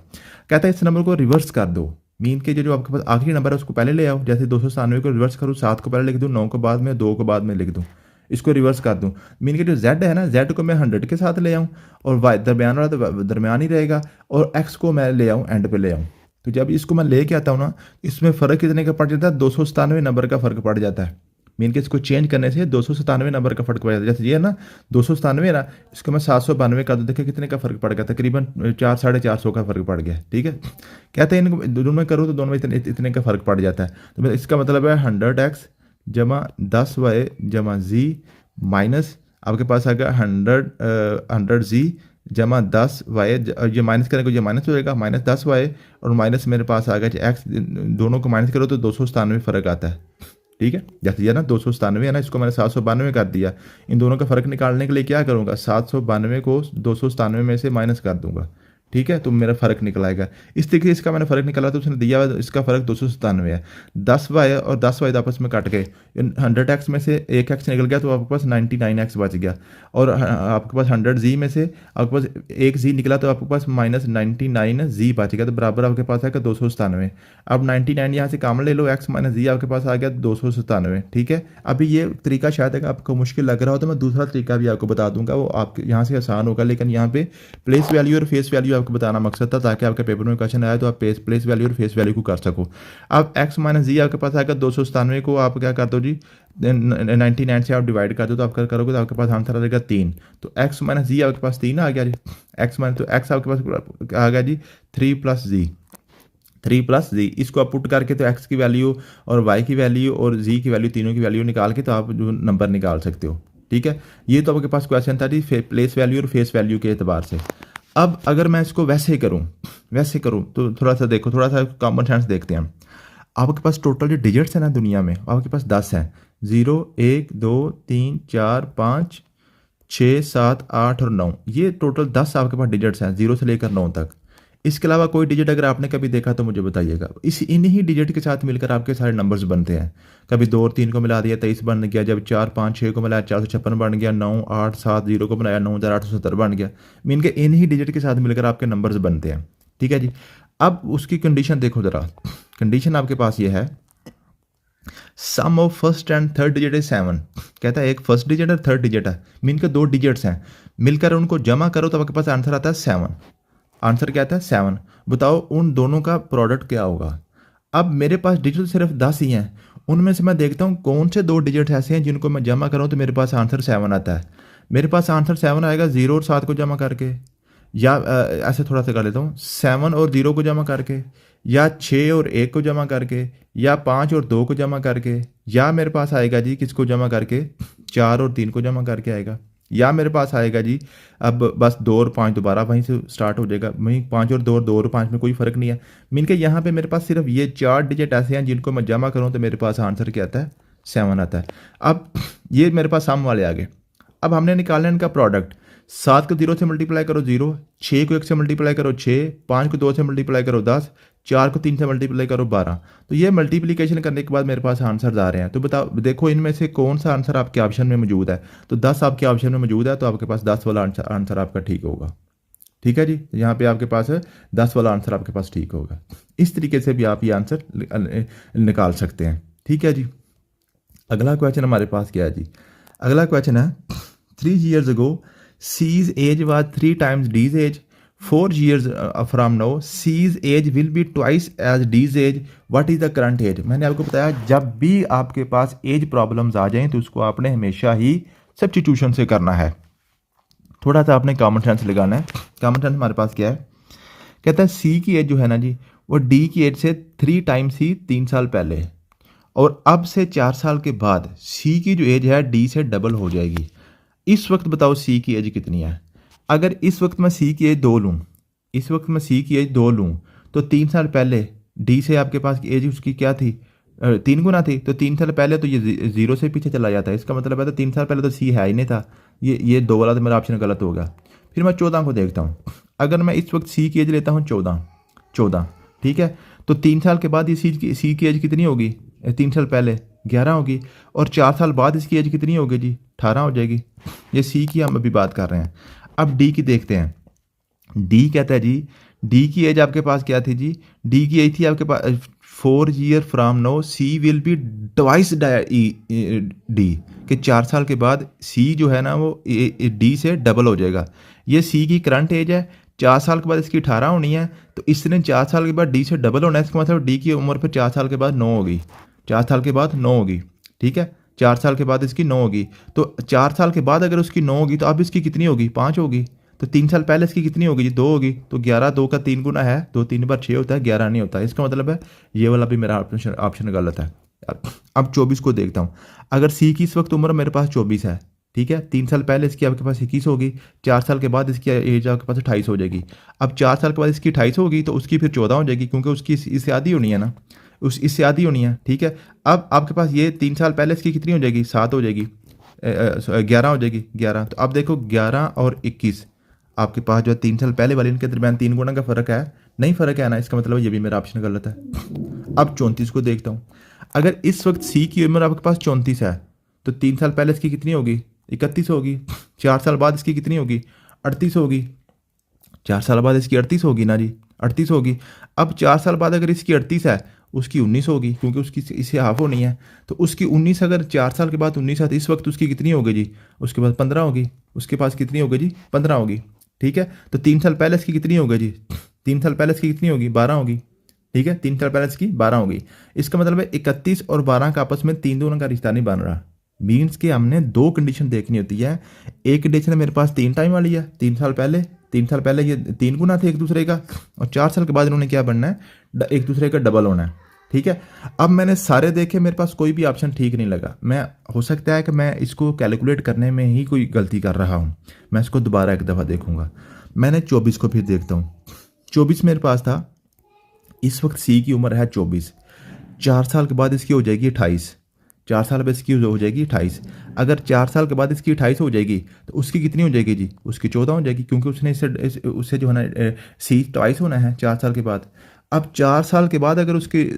कहता है इस नंबर को रिवर्स कर दो। मीन के जो आपके पास आखिरी नंबर है उसको पहले ले आओ, जैसे 297 को रिवर्स करूँ, 7 को पहले लिख दूँ, 9 को बाद में, 2 को बाद में लिख दूँ, इसको रिवर्स कर दूं। मीन के जो z है ना, z को मैं 100 के साथ ले आऊं और y दरमियान वाला तो दरमियान ही रहेगा, और x को मैं ले आऊं एंड पे ले आऊं। तो जब इसको मैं लेके आता हूं ना, इसमें फ़र्क कितने का पड़ जाता है, 297 नंबर का फ़र्क पड़ जाता है। मीन के इसको चेंज करने से 297 नंबर का फ़र्क पड़ जाता है। जैसे ये है ना 297 है ना, इसको मैं 792 कर दूँ, देखिए कितने का फ़र्क पड़ गया, तकरीबन 400-450 का फ़र्क पड़ गया। ठीक है। कहते हैं इनको दोनों में करूँ तो दोनों में इतने का फ़र्क पड़ जाता है। तो इसका मतलब है 100x जमा 10y जमा जी माइनस आपके पास आ गया 100 जी जमा 10y, ये माइनस करने को ये माइनस हो जाएगा, माइनस 10y, और माइनस मेरे पास आ गया एक्स, दोनों को माइनस करो तो 297 फ़र्क आता है। ठीक है। जैसे ये ना 297 है ना, इसको मैंने 792 कर दिया। इन दोनों का फ़र्क निकालने के लिए क्या करूँगा, 792 को 297 में से माइनस कर दूंगा। ठीक है। तो मेरा फ़र्क निकल आएगा। इस तरीके से इसका मैंने फ़र्क निकाला तो उसने दिया हुआ इसका फ़र्क 297 है। 10y और 10y आपस में कट गए, 100x में से एक x निकल गया तो आपके पास 99x बच गया, और आपके पास 100g में से आपके पास एक z निकला तो आपके पास माइनस 99z बच गया, तो बराबर आपके पास आएगा 297। अब 99 यहाँ से कॉमन ले लो, x माइनस जी आपके पास आ गया 297। ठीक है। अभी ये तरीका शायद अगर आपको मुश्किल लग रहा हो तो मैं दूसरा तरीका भी आपको बता दूंगा, वो आपके यहाँ से आसान होगा, लेकिन यहाँ पे प्लेस वैल्यू और फेस वैल्यू आपको बताना मकसद था ताकि आपके पेपर में क्वेश्चन आया तो आप प्लेस वैल्यू और फेस वैल्यू को कर सको। अब x माइनस जी आपके पास आएगा 297 को आप क्या कर दो जी 99 से आप डिवाइड कर दो, तो आप करोगे तो आपके पास आंसर आ जाएगा 3। तो x माइनस जी आपके पास 3 आ गया जी। x माइनस तो x आपके पास आ गया जी 3 प्लस जी। इसको आप पुट करके तो x की वैल्यू और y की वैल्यू और z की वैल्यू, तीनों की वैल्यू निकाल के तो आप जो नंबर निकाल सकते हो। ठीक है। ये तो आपके पास क्वेश्चन था जी प्लेस वैल्यू और फेस वैल्यू के एतबार से। अब अगर मैं इसको वैसे करूँ तो थोड़ा सा देखो, थोड़ा सा कॉमन सेंस देखते हैं। आपके पास टोटल जो डिजिट्स हैं ना दुनिया में, आपके पास 10 हैं, 0 1 2 3 4 5 6 7 8 और 9, ये टोटल 10 आपके पास डिजिट्स हैं 0 से लेकर 9 तक। इसके अलावा कोई डिजिट अगर आपने कभी देखा तो मुझे बताइएगा। इन्हीं डिजिट के साथ मिलकर आपके सारे नंबर्स बनते हैं। कभी 2 और 3 को मिला दिया 23 बन गया, जब 4 5 6 को मिलाया 456 बन गया, 9 8 7 0 को बनाया 9870 बन गया। मीन के इन्हीं डिजिट के साथ मिलकर आपके नंबर्स बनते हैं। ठीक है जी। अब उसकी कंडीशन देखो ज़रा, कंडीशन आपके पास ये है, sum of first and third digit is 7। कहता है एक फर्स्ट डिजिट और थर्ड डिजिट है, मीन के 2 डिजिट्स हैं, मिलकर उनको जमा करो तो आपके पास आंसर आता है 7। आंसर क्या आता है 7। बताओ उन दोनों का प्रोडक्ट क्या होगा। अब मेरे पास डिजिट सिर्फ 10 ही हैं, उनमें से मैं देखता हूँ कौन से 2 डिजिट ऐसे हैं जिनको मैं जमा करूँ तो मेरे पास आंसर 7 आता है। मेरे पास आंसर 7 आएगा 0 और 7 को जमा करके, या ऐसे थोड़ा सा कर लेता हूँ 7 और 0 को जमा करके, या 6 और 1 को जमा करके, या 5 और 2 को जमा करके, या मेरे पास आएगा जी किसको जमा करके, 4 और 3 को जमा करके आएगा, या मेरे पास आएगा जी अब बस 2 और 5 दोबारा वहीं से स्टार्ट हो जाएगा, वहीं 5 और 2 और 2 और 5 में कोई फ़र्क नहीं है। मीन के यहाँ पे मेरे पास सिर्फ ये 4 डिजिट ऐसे हैं जिनको मैं जमा करूँ तो मेरे पास आंसर क्या आता है, 7 आता है। अब ये मेरे पास सम वाले आ गए। अब हमने निकालना है इनका प्रोडक्ट। 7 को 0 से मल्टीप्लाई करो 0, 6 को 1 से मल्टीप्लाई करो 6, 5 को 2 से मल्टीप्लाई करो 10, 4 को 3 से मल्टीप्लाई करो 12। तो ये मल्टीप्लिकेशन करने के बाद मेरे पास आंसर आ रहे हैं। तो बताओ, देखो इनमें से कौन सा आंसर आपके ऑप्शन में मौजूद है। तो 10 आपके ऑप्शन में मौजूद है, तो आपके पास 10 वाला आंसर आपका ठीक होगा। ठीक है जी, यहाँ पे आपके पास 10 वाला आंसर आपके पास ठीक होगा। इस तरीके से भी आप ये आंसर निकाल सकते हैं। ठीक है जी। अगला क्वेश्चन हमारे पास क्या है जी। अगला क्वेश्चन है 3 years ago C's age was 3 times D's age. 4 years from now C's age will be twice as D's age. What is the current age? मैंने आपको बताया जब भी आपके पास एज प्रॉब्लम्स आ जाएं तो उसको आपने हमेशा ही सब्स्टिट्यूशन से करना है। थोड़ा सा आपने कॉमन सेंस लगाना है। कॉमन सेंस हमारे पास क्या है, कहता है सी की एज जो है ना जी वो डी की एज से 3 टाइम्स ही 3 साल पहले, और अब से 4 साल के बाद सी की जो एज है डी से डबल हो जाएगी। इस वक्त बताओ सी की एज कितनी है। अगर इस वक्त मैं सी की एज 2 लूँ, इस वक्त मैं सी की एज 2 लूँ तो 3 साल पहले डी से आपके पास एज उसकी क्या थी, 3 गुना थी। तो 3 साल पहले तो ये 0 से पीछे चला जाता है। इसका मतलब है तो 3 साल पहले तो सी है ही नहीं था। ये 2 वाला तो मेरा ऑप्शन गलत हो गया। फिर मैं 14 को देखता हूँ। अगर मैं इस वक्त सी की एज लेता हूँ 14, ठीक है, तो 3 साल के बाद ये सी की एज कितनी होगी, 3 साल पहले 11 होगी, और 4 साल बाद इसकी एज कितनी होगी जी, 18 हो जाएगी। ये सी की हम अभी बात कर रहे हैं। अब डी की देखते हैं। डी कहता है जी डी की एज आपके पास क्या थी जी, डी की एज थी आपके पास 4 year from now C will be twice D, कि 4 साल के बाद सी जो है ना वो डी से डबल हो जाएगा। ये सी की करंट एज है, 4 साल के बाद इसकी 18 होनी है, तो इसने 4 साल के बाद डी से डबल होना है। इसका मतलब डी की उम्र फिर 4 साल के बाद 9 होगी, 4 साल के बाद 9 होगी। ठीक है, 4 साल के बाद इसकी 9 होगी। तो 4 साल के बाद अगर उसकी 9 होगी तो अब इसकी कितनी होगी, 5 होगी। तो 3 साल पहले इसकी कितनी होगी जी, 2 होगी। तो 11, 2 का 3 गुना है, 2 3 बार 6 होता है, 11 नहीं होता। इसका मतलब है ये वाला भी मेरा ऑप्शन गलत है। अब 24 को देखता हूँ। अगर सी की इस वक्त उम्र मेरे पास 24 है, ठीक है, 3 साल पहले इसकी आपके पास 21 होगी, 4 साल के बाद इसकी एज आपके पास 28 हो जाएगी। अब 4 साल के बाद इसकी 28 होगी तो उसकी फिर 14 हो जाएगी, क्योंकि उसकी इससे आधी होनी है ना, इससे आधी होनी है। ठीक है, अब आपके पास ये 3 साल पहले इसकी कितनी हो जाएगी, 7 हो जाएगी, 11 हो जाएगी, 11। तो अब देखो 11 और 21 आपके पास जो है 3 साल पहले वाले इनके दरमियान 3 गुना का फ़र्क है, नहीं फ़र्क है ना। इसका मतलब ये भी मेरा ऑप्शन गलत है। अब 34 को देखता हूँ। अगर इस वक्त सी की उम्र आपके पास 34 है तो 3 साल पहले इसकी कितनी होगी, 31 होगी। 4 साल बाद इसकी कितनी होगी, 38 होगी। 4 साल बाद इसकी 38 होगी ना जी, 38 होगी। अब 4 साल बाद अगर इसकी 38 है उसकी 19 होगी, क्योंकि उसकी इसे हाफ होनी है। तो उसकी 19 अगर 4 साल के बाद 19 है तो इस वक्त उसकी कितनी होगी जी, उसके बाद 15 होगी। उसके पास कितनी होगी जी, 15 होगी। ठीक है, तो 3 साल पहले इसकी कितनी होगी जी, 3 साल पहले इसकी कितनी होगी, 12 होगी। ठीक है, 3 साल पहले इसकी 12 होगी। इसका मतलब है 31 और 12 का आपस में 3 2 का रिश्ता नहीं बन रहा। मीन्स कि हमने 2 कंडीशन देखनी होती है। एक कंडीशन मेरे पास 3 टाइम वाली है, 3 साल पहले ये 3 गुना थे एक दूसरे का, और 4 साल के बाद इन्होंने क्या बनना है, एक दूसरे का डबल होना है। ठीक है, अब मैंने सारे देखे, मेरे पास कोई भी ऑप्शन ठीक नहीं लगा। मैं हो सकता है कि मैं इसको कैलकुलेट करने में ही कोई गलती कर रहा हूँ। मैं इसको दोबारा एक दफ़ा देखूंगा। मैंने 24 को फिर देखता हूँ। 24 मेरे पास था, इस वक्त सी की उम्र है 24, 4 साल के बाद इसकी हो जाएगी 28, 4 साल बाद इसकी हो जाएगी 28। अगर 4 साल के बाद इसकी 28 हो जाएगी तो उसकी कितनी हो जाएगी जी, उसकी 14 हो जाएगी, क्योंकि उससे जो है ना सी 22 होना है 4 साल के बाद। अब 4 साल के बाद अगर उसके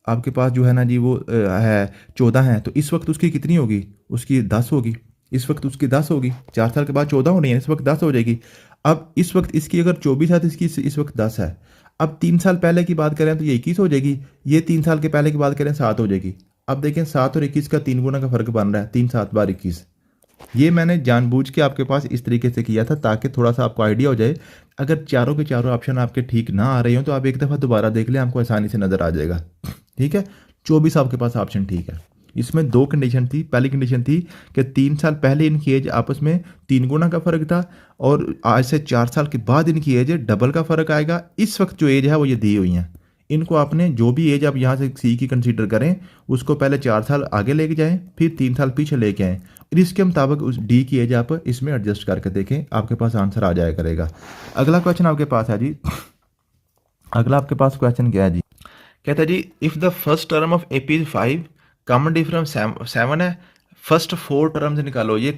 आपके पास जो है ना जी वो है 14 है, तो इस वक्त उसकी कितनी होगी, उसकी 10 होगी। इस वक्त उसकी 10 होगी, 4 साल के बाद 14 होनी है, इस वक्त 10 हो जाएगी। अब इस वक्त इसकी अगर 24 है तो इसकी इस वक्त 10 है। अब 3 साल पहले की बात करें तो ये 21 हो जाएगी, ये 3 साल के पहले की बात करें 7 हो जाएगी। अब देखें 7 और 21 का 3 गुना का फ़र्क बन रहा है, 3 7 बार 21। ये मैंने जानबूझ के आपके पास इस तरीके से किया था ताकि थोड़ा सा आपको आइडिया हो जाए। अगर चारों के चारों ऑप्शन आपके ठीक ना आ रहे हो तो आप एक दफ़ा दोबारा देख लें, आपको आसानी से नज़र आ जाएगा। ठीक है, 24 आपके पास ऑप्शन ठीक है। इसमें 2 कंडीशन थी। पहली कंडीशन थी कि 3 साल पहले इनकी एज आपस में 3 गुना का फ़र्क था, और आज से 4 साल के बाद इनकी एज डबल का फ़र्क आएगा। इस वक्त जो एज है वो ये दी हुई है, इनको आपने जो भी एज आप यहाँ से सी की कंसीडर करें उसको पहले 4 साल आगे लेके जाएं, फिर 3 साल पीछे लेके आएँ, और इसके मुताबिक उस डी की एज आप इसमें एडजस्ट करके देखें, आपके पास आंसर आ जाया करेगा। अगला क्वेश्चन आपके पास है जी, अगला आपके पास क्वेश्चन क्या है जी, कहता है जी if the first term of AP is 5, common difference 7 है, फर्स्ट 4 टर्म्स निकालो। ये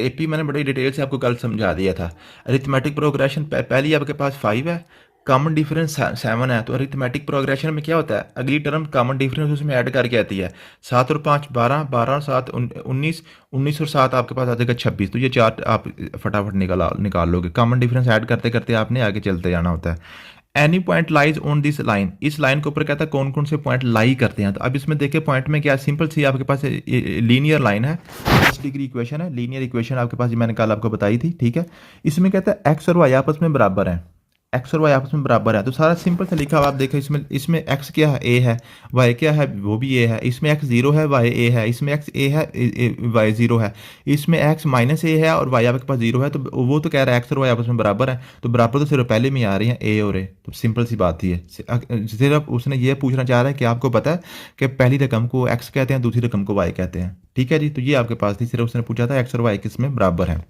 AP मैंने बड़ी डिटेल से आपको कल समझा दिया था। अरिथमेटिक प्रोग्रेशन पहली आपके पास 5 है, कॉमन डिफरेंस 7 है, तो अरिथमेटिक प्रोग्रेशन में क्या होता है, अगली टर्म कॉमन डिफरेंस उसमें ऐड करके आती है। 7 और 5 12, 12 और 7 19, 19 और 7 आपके पास आ जाएगा 26। तो ये चार आप फटाफट निकाल लोगे। कॉमन डिफरेंस ऐड करते करते आपने आगे चलते जाना होता है। Any point lies on this line, इस लाइन के ऊपर कहता है कौन कौन से पॉइंट लाई करते हैं। तो अब इसमें देखिए पॉइंट में क्या, सिंपल सी आपके पास लीनियर लाइन है, 10 डिग्री इक्वेशन है, लीनियर इक्वेशन आपके पास, मैंने कल आपको बताई थी, ठीक है। इसमें कहता है एक्स और वाई आपस में बराबर हैं, एक्स और वाई आपस में बराबर है, तो सारा सिंपल सा लिखा हुआ आप देखो। इसमें एक्स क्या है, ए है, वाई क्या है, वो भी ए है, इसमें एक्स 0 है, वाई ए है, इसमें एक्स ए है, वाई 0 है, इसमें एक्स माइनस ए है और वाई आपके पास 0 है। तो वो तो कह रहा है एक्स और वाई आपस में बराबर है, तो बराबर तो सिर्फ पहले में आ रही हैं ए और ए, तो सिंपल सी बात ही है। सिर्फ उसने ये पूछना चाह रहा है कि आपको पता है कि पहली रकम को एक्स कहते हैं, दूसरी रकम को वाई कहते हैं, ठीक है जी। तो ये आपके पास थी, सिर्फ उसने पूछा था एक्स और वाई किस में बराबर है।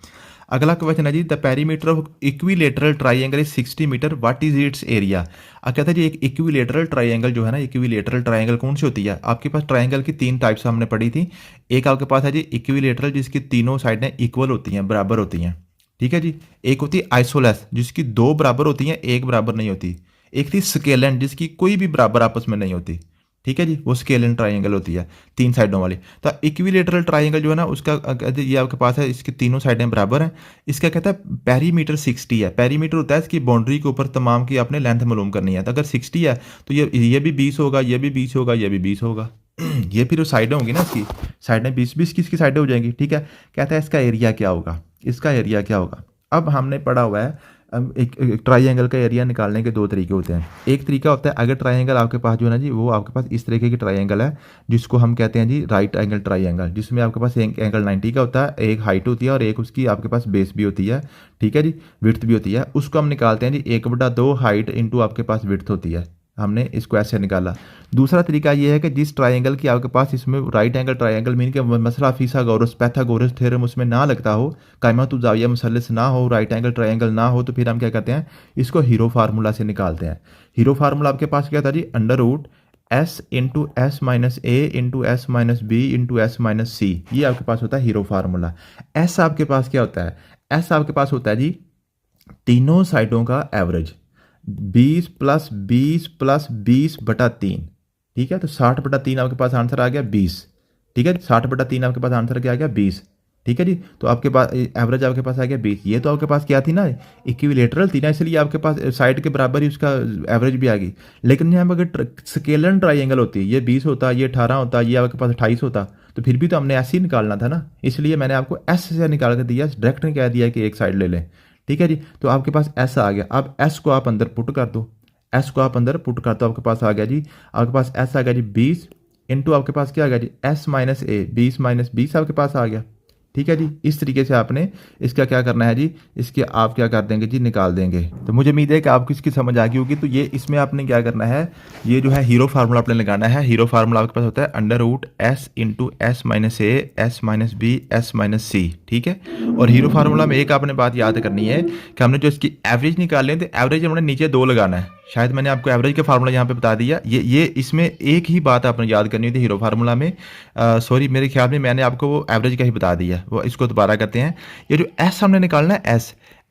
अगला क्वेश्चन है जी, the perimeter of equilateral triangle is 60 metre, what is its area. कहता है जी एक इक्विलेटरल ट्राइंगल जो है ना, इक्विलेटरल ट्राइंगल कौन सी होती है, आपके पास ट्राइंगल की 3 टाइप्स हमने पढ़ी थी। एक आपके पास है जी इक्विलेटरल जिसकी तीनों साइडें इक्वल होती हैं, बराबर होती हैं, ठीक है जी। एक होती है आइसोलेस जिसकी 2 बराबर होती हैं, 1 बराबर नहीं होती। एक थी स्केलेंट जिसकी कोई भी बराबर आपस में नहीं होती, ठीक है जी, वो स्केलेंट ट्राइंगल होती है 3 साइडों वाली। तो इक्विलेटरल ट्राइंगल जो है ना उसका ये आपके पास है, इसकी तीनों साइडें बराबर हैं। इसका कहता है पेरीमीटर 60 है, पेरीमीटर होता है इसकी बाउंड्री के ऊपर तमाम की आपने लेंथ मालूम करनी है। तो अगर 60 है तो ये भी 20 होगा, ये भी 20 होगा, ये भी 20 होगा। ये फिर साइडें होंगी ना, इसकी साइडें 20 की इसकी साइडें हो जाएंगी, ठीक है। कहता है इसका एरिया क्या होगा, इसका एरिया क्या होगा। अब हमने पढ़ा हुआ है, अब एक ट्राइंगल का एरिया निकालने के 2 तरीके होते हैं। एक तरीका होता है अगर ट्राइंगल आपके पास जो है ना जी, वो आपके पास इस तरीके की ट्राइंगल है जिसको हम कहते हैं जी राइट एंगल ट्राइंगल, जिसमें आपके पास एक एंगल 90 का होता है, एक हाइट होती है और एक उसकी आपके पास बेस भी होती है, ठीक है जी, विड्थ भी होती है। उसको हम निकालते हैं जी 1/2 हाइट इंटू आपके पास विड्थ होती है, हमने इसको ऐसे निकाला। दूसरा तरीका ये है कि जिस ट्राइंगल की आपके पास इसमें राइट एंगल ट्राइंगल मीन के मसला फिसागोरस पैथागोरस थ्योरम उसमें ना लगता हो, कायमतु जाविया मुसल्लस ना हो, राइट एंगल ट्राइंगल ना हो, तो फिर हम क्या करते हैं, इसको हीरो फार्मूला से निकालते हैं। हीरो फार्मूला आपके पास क्या था जी, under root S into S minus A into S minus B into S minus C, ये आपके पास होता है हीरो फार्मूला। एस आपके पास क्या होता है, एस आपके पास होता है जी तीनों साइडों का एवरेज, 20 प्लस 20 प्लस 20/3, ठीक है। तो 60/3 आपके पास आंसर आ गया 20, ठीक है। 60/3 आपके पास आंसर क्या आ गया 20, ठीक है जी। तो आपके पास एवरेज आपके पास आ गया 20। ये तो आपके पास क्या थी ना, इक्विलेटरल थी ना, इसलिए आपके पास साइड के बराबर ही उसका एवरेज भी आ गई। लेकिन यहाँ पर अगर स्केलर ट्राइंगल होती, ये 20 होता, ये 18 होता, ये आपके पास 28 होता, तो फिर भी तो हमने ऐसे ही निकालना था ना, इसलिए मैंने आपको एस से निकाल कर दिया, डायरेक्ट नहीं कह दिया कि एक साइड ले लें, ठीक है जी। तो आपके पास एस आ गया, अब एस को आप अंदर पुट कर दो, एस को आप अंदर पुट कर दो, आपके पास आ गया जी, आपके पास एस आ गया जी 20 इंटू आपके पास क्या आ गया जी एस माइनस ए, 20 माइनस 20 आपके पास आ गया, ठीक है जी। इस तरीके से आपने इसका क्या करना है जी, इसके आप क्या कर देंगे जी, निकाल देंगे। तो मुझे उम्मीद है कि आपको इसकी समझ आ गई होगी। तो ये इसमें आपने क्या करना है, ये जो है हीरो फार्मूला आपने लगाना है। हीरो फार्मूला आपके पास होता है under root S into S minus A, S minus B, S minus C, ठीक है। और हीरो फार्मूला में एक आपने बात याद करनी है कि हमने जो इसकी एवरेज निकाले तो एवरेज हमने नीचे 2 लगाना है। शायद मैंने आपको एवरेज का फार्मूला यहाँ पे बता दिया। ये इसमें एक ही बात आपने याद करनी थी हीरो फार्मूला में, सॉरी मेरे ख्याल में मैंने आपको वो एवरेज का ही बता दिया, वो इसको दोबारा करते हैं। ये जो एस हमने निकालना है,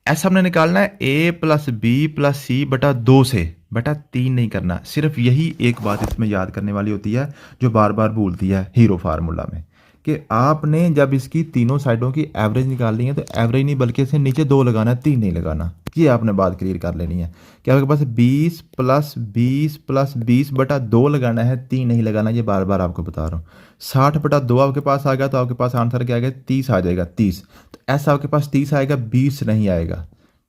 एस हमने निकालना है ए प्लस बी प्लस सी बटा 2 से, बटा 3 नहीं करना। सिर्फ यही एक बात इसमें याद करने वाली होती है जो बार बार भूलती है हीरो फार्मूला में, कि आपने जब इसकी तीनों साइडों की एवरेज निकालनी है तो एवरेज नहीं बल्कि इसे नीचे 2 लगाना है, 3 नहीं लगाना। ये आपने बात क्लियर कर लेनी है कि आपके पास 20 प्लस 20 प्लस 20/2 लगाना है, 3 नहीं लगाना। ये बार बार आपको बता रहा हूँ। 60/2 आपके पास आ गया तो आपके पास आंसर क्या आएगा, 30 आ जाएगा, 30। तो ऐसा आपके पास 30 आएगा, 20 नहीं आएगा,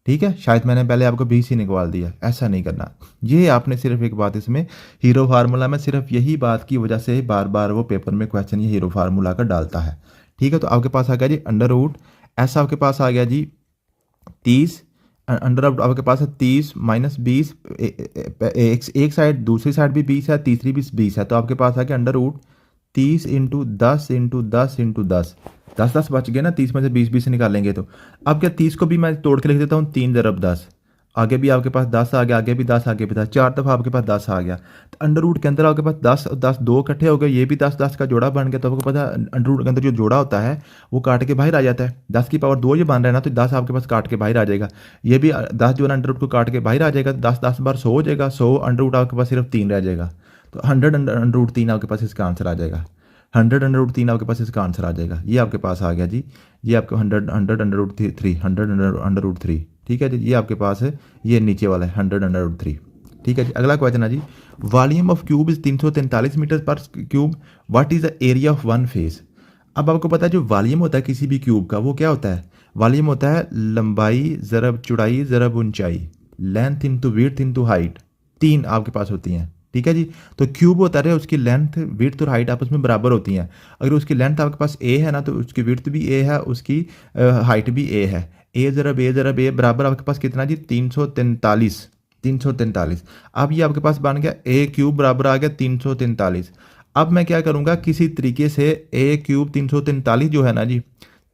ठीक है। शायद मैंने पहले आपको 20 ही निकाल दिया, ऐसा नहीं करना। ये आपने सिर्फ एक बात इसमें हीरो फार्मूला में सिर्फ यही बात की वजह से बार बार वो पेपर में क्वेश्चन ये हीरो फार्मूला का डालता है, ठीक है। तो आपके पास आ गया जी अंडर रूट एस, आपके पास आ गया जी 30 अंडर रूट आपके पास है 30 माइनस 20, एक साइड दूसरी साइड भी 20 है, तीसरी भी 20 है, तो आपके पास आ गया under root 30 into 10 into 10 into 10, 10 बच गए ना, 30 में से 20 निकालेंगे तो अब क्या 30 को भी मैं तोड़ के लिख देता हूँ 3 ज़रब 10, आगे भी आपके पास 10 आ गया, आगे भी 10, आगे भी 10, 4 दफ़ा आपके पास 10 आ गया। तो अंडर रूट के अंदर आपके पास 10 और 10 दो इकट्ठे हो गए, ये भी 10 10 का जोड़ा बन गया, तो आपको पता है अंडर रूट के अंदर जो जोड़ा होता है वो काट के बाहर आ जाता है। 10 की पावर 2 ये बन रहा है ना, तो 10 आपके पास काट के बाहर आ जाएगा, ये भी 10 जो है अंडर रूट को काट के बाहर आ जाएगा, 10 10 बार 100 हो जाएगा, 100 अंडर रूट आपके पास सिर्फ 3 रह जाएगा, तो 100 अंडर रूट 3 आपके पास इसका आंसर आ जाएगा। 100 अंडर रूट 3 आपके पास इसका आंसर आ जाएगा, ये आपके पास आ गया जी, ये आपको 100 अंडर रूट 3, 100 अंडर रूट 3, ठीक है जी, ये आपके पास है, ये नीचे वाला है 100 अंडर रूट 3, ठीक है जी। अगला क्वेश्चन है जी, volume of cube is 343 metre per cube, what is the area of one face. अब आपको पता है जो वॉल्यूम होता है किसी भी क्यूब का वो क्या होता है, वॉल्यूम होता है लंबाई ज़रब चौड़ाई ज़रब ऊंचाई, length into width into height, 3 आपके पास होती हैं, ठीक है जी। तो क्यूब होता है उसकी लेंथ विड्थ और हाइट आपस में बराबर होती हैं, अगर उसकी लेंथ आपके पास ए है ना तो उसकी विड्थ भी ए है, उसकी हाइट भी ए है, ए ज़रब ए बराबर आपके पास कितना जी 343, 343। अब ये आपके पास बन गया ए क्यूब बराबर आ गया 343। अब मैं क्या करूँगा किसी तरीके से ए क्यूब 343 जो है ना जी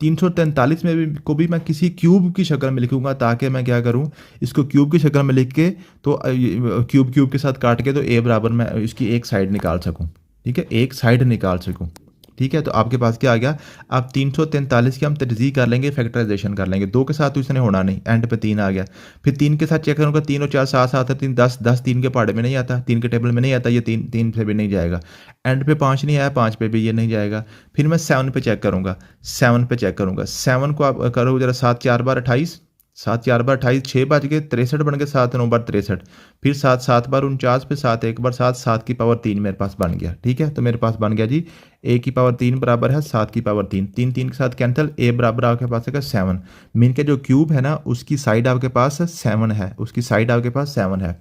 343 में भी को भी मैं किसी क्यूब की शक्ल में लिखूंगा, ताकि मैं क्या करूं इसको क्यूब की शक्ल में लिख के तो क्यूब के साथ काट के तो ए बराबर मैं इसकी एक साइड निकाल सकूं, ठीक है, एक साइड निकाल सकूं, ठीक है। तो आपके पास क्या आ गया, अब 343 की हम तजज़ीह कर लेंगे, फैक्टराइजेशन कर लेंगे, 2 के साथ तो इसने होना नहीं, एंड पे 3 आ गया, फिर 3 के साथ चेक करूँगा 3 और 4 7 7 3 10 10 3 के पहाड़े में नहीं आता, 3 के टेबल में नहीं आता, ये 3 से भी नहीं जाएगा, एंड पे 5 नहीं आया, 5 पे भी ये नहीं जाएगा, फिर मैं 7 पे चेक करूँगा, 7 पे चेक करूँगा, 7 को आप करो जरा 7 4 बार 28, 7 4 बार 28, 6 बज गए 63 बन गए, 7 9 बार 63, फिर 7 7 बार 49 पे 7 1 बार 7, 7 की पावर 3 मेरे पास बन गया, ठीक है। तो मेरे पास बन गया जी ए की पावर 3 बराबर है 7 की पावर 3, 3 3 के साथ कैंसिल, ए बराबर आपके पास है 7, मीन के जो क्यूब है ना उसकी साइड आपके पास 7 है, उसकी साइड आपके पास 7 है।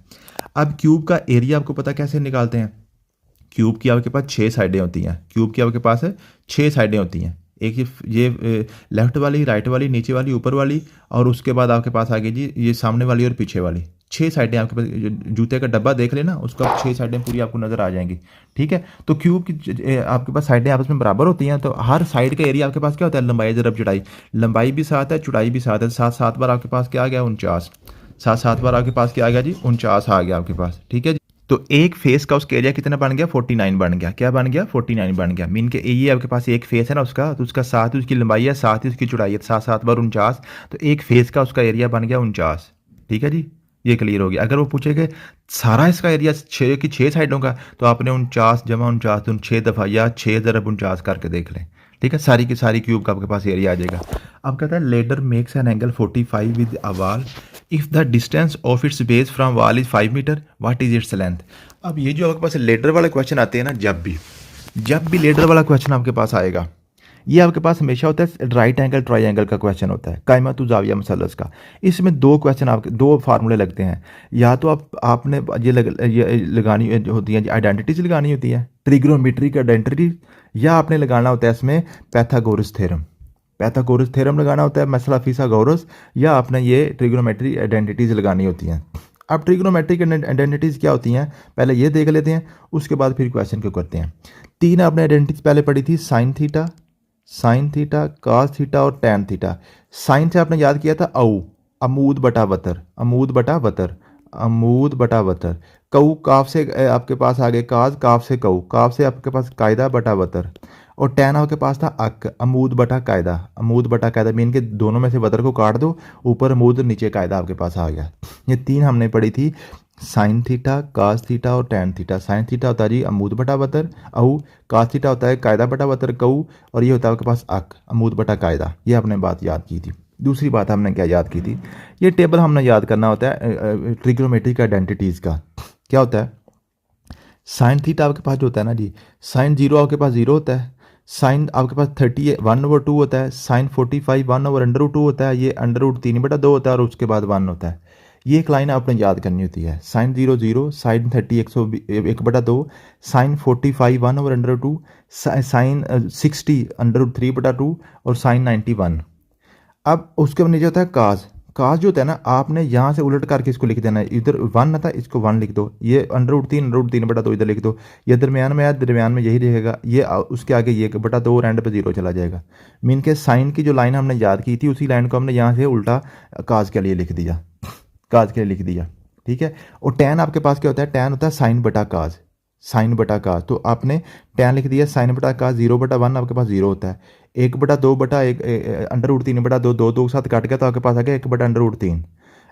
अब क्यूब का एरिया आपको पता कैसे निकालते हैं, क्यूब की आपके पास 6 साइडें होती हैं, क्यूब की आपके पास 6 साइडें होती हैं, एक ये लेफ्ट वाली, राइट वाली, नीचे वाली, ऊपर वाली, और उसके बाद आपके पास आ गई जी ये सामने वाली और पीछे वाली, 6 साइडें आपके पास, जूते का डब्बा देख लेना उसका 6 साइडें पूरी आपको नज़र आ जाएंगी, ठीक है। तो क्यूब की आपके पास साइडें आपस में बराबर होती हैं, तो हर साइड का एरिया आपके पास क्या होता है, लंबाई ज़रब चौड़ाई, लंबाई भी 7 है चौड़ाई भी 7 है, 7 7 बार आपके पास क्या आ गया 49, 7 7 बार आपके पास क्या आ गया जी 49 आ गया आपके पास, ठीक है जी। तो एक फेस का उसका एरिया कितना बन गया 49 बन गया, क्या बन गया 49 बन गया, मीन के ये आपके पास एक फेस है ना उसका, तो उसका 7 उसकी लंबाई है, 7 ही उसकी चौड़ाई है, 7 7 बार 49, तो एक फेस का उसका एरिया बन गया 49, ठीक है जी, ये क्लियर हो गया। अगर वो पूछेगा सारा इसका एरिया 6 की 6 साइडों का, तो आपने 49 जमा 49 तो 6 दफ़ा या 6 ज़रब 49 करके देख लें, ठीक है, सारी की सारी क्यूब का आपके पास एरिया आ जाएगा। अब कहता है ladder makes an angle 45 with a wall if the distance of its base from wall is 5 metre, what is its length. अब ये जो आपके पास लेडर वाले क्वेश्चन आते हैं ना, जब भी लेडर वाला क्वेश्चन आपके पास आएगा, ये आपके पास हमेशा होता है राइट एंगल ट्राइंगल का क्वेश्चन होता है, कायमतु जाविया मसलस का। इसमें 2 क्वेश्चन आपके 2 फार्मूले लगते हैं, या तो आपने ये लगानी होती है आइडेंटिटीज लगानी होती है, ट्रिग्नोमेट्रिक आइडेंटिटी, या आपने लगाना होता है इसमें पैथागोरस थ्योरम, पैथागोरस थ्योरम लगाना होता है, मसला फिसागोरस, या आपने ये ट्रिग्नोमेट्रिक आइडेंटिटीज लगानी होती हैं। अब ट्रिग्नोमेट्रिक आइडेंटिटीज़ क्या होती हैं पहले ये देख लेते हैं, उसके बाद फिर क्वेश्चन को करते हैं। 3 आपने आइडेंटिटीज पहले पढ़ी थी, साइन थीटा, कास थीटा और टैन थीटा। साइन से आपने याद किया था अमूद बटा वतर, कऊ काफ से आपके पास आ गए काज, काफ से कऊ, काफ से आपके पास कायदा बटा वतर, और टैन आपके पास था अमूद बटा कायदा, मीन के दोनों में से वतर को काट दो, ऊपर अमूद नीचे कायदा आपके पास आ गया। ये 3 हमने पढ़ी थी, साइन थीटा, कास थीटा और टैन थीटा। साइन थीटा होता है जी अमूद बटा वतर कास थीटा होता है कायदा बटा वतर कऊ, और ये होता है आपके पास अमूद बटा कायदा। ये आपने बात याद की थी। दूसरी बात हमने क्या याद की थी, ये टेबल हमने याद करना होता है ट्रिग्नोमेट्रिक आइडेंटिटीज़ का। क्या होता है, साइन थीटा आपके पास जो होता है ना जी, साइन 0 आपके पास 0 होता है, साइन आपके पास 30 1/2 होता है, साइन 45 1/√2 होता है, ये √3/2 होता है, और उसके बाद 1 होता है। ये एक लाइन आपने याद करनी होती है, साइन 0 0, साइन 30 1/2, साइन 45 1/2, साइन 60 √3/2 और साइन 90 1। अब उसके नीचे होता है काज, काज जो होता है ना, आपने यहाँ से उलट करके इसको लिख देना है। इधर 1 था, इसको 1 लिख दो, ये √3 इधर लिख दो, ये दरमियान में है, दरमियान में यही रहेगा, ये उसके आगे ये बटा 2 और एंड पे 0 चला जाएगा। मीन के साइन की जो लाइन हमने याद की थी उसी लाइन को हमने यहाँ से उल्टा काज के लिए लिख दिया, काज के लिए लिख दिया, ठीक है। और टैन आपके पास क्या होता है, टैन होता है साइन बटा काज, साइन बटा काज। तो आपने टैन लिख दिया साइन बटा काज, 0/1 आपके पास 0 होता है, 1/2 बटा 1 √3/2, 2 के साथ काट गया तो आपके पास आ गया 1/√3,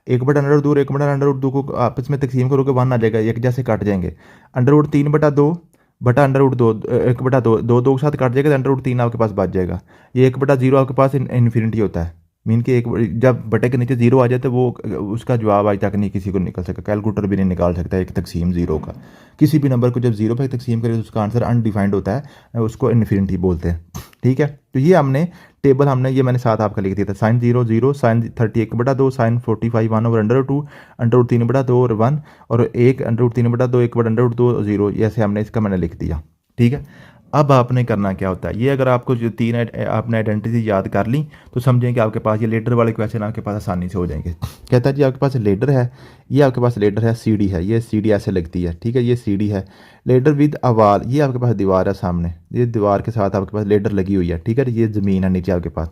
1/√2 1/√2 को आपस में तकसीम करोगे 1 आ जाएगा, एक जैसे काट जाएंगे। √3/2 बटा √2, 1/2, 2 के साथ काट जाएगा तो √3 आपके पास बच जाएगा। ये 1/0 आपके पास इन्फिनिटी होता है। मीन के एक जब बटे के नीचे 0 आ जाए तो वो उसका जवाब आज तक नहीं किसी को निकल सका, कैलकुलेटर भी नहीं निकाल सकता एक तकसीम 0 का। किसी भी नंबर को जब 0 पे तकसीम करें तो उसका आंसर अनडिफाइंड होता है, उसको इन्फिनिटी बोलते हैं, ठीक है। तो ये हमने टेबल ये मैंने साथ आपका लिख दिया था, साइन 0 0, साइन 30 1/2, साइन 45 1 ओवर √2, √3/2 और 1 और 1 √3/2 1/2 0, ऐसे हमने इसका मैंने लिख दिया, ठीक है। अब आपने करना क्या होता है, ये अगर आपको जो 3 आपने आइडेंटिटी याद कर ली तो समझें कि आपके पास ये लेडर वाले क्वेश्चन आपके पास आसानी से हो जाएंगे। कहता है जी आपके पास लेडर है, ये आपके पास लेडर है, सीडी है, ये सीडी ऐसे लगती है, ठीक है, ये सीडी है। लेडर विद अवाल, ये आपके पास दीवार है सामने, ये दीवार के साथ आपके पास लेडर लगी हुई है, ठीक है, ये ज़मीन है नीचे आपके पास।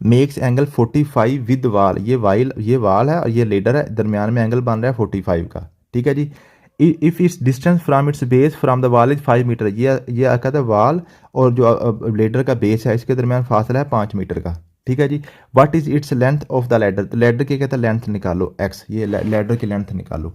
मेक्स एंगल 45 विद वाल, ये वाल है और ये लेडर है, दरमियान में एंगल बन रहा है 45 का, ठीक है जी। If its distance from its base from the wall is 5 metre, ये कहता है वाल और जो लेडर का बेस है इसके दरमियान फासला है 5 मीटर का, ठीक है जी। What is its length of the ladder, तो लेडर की कहता है लेंथ निकालो x, ये लेडर की लेंथ निकालो।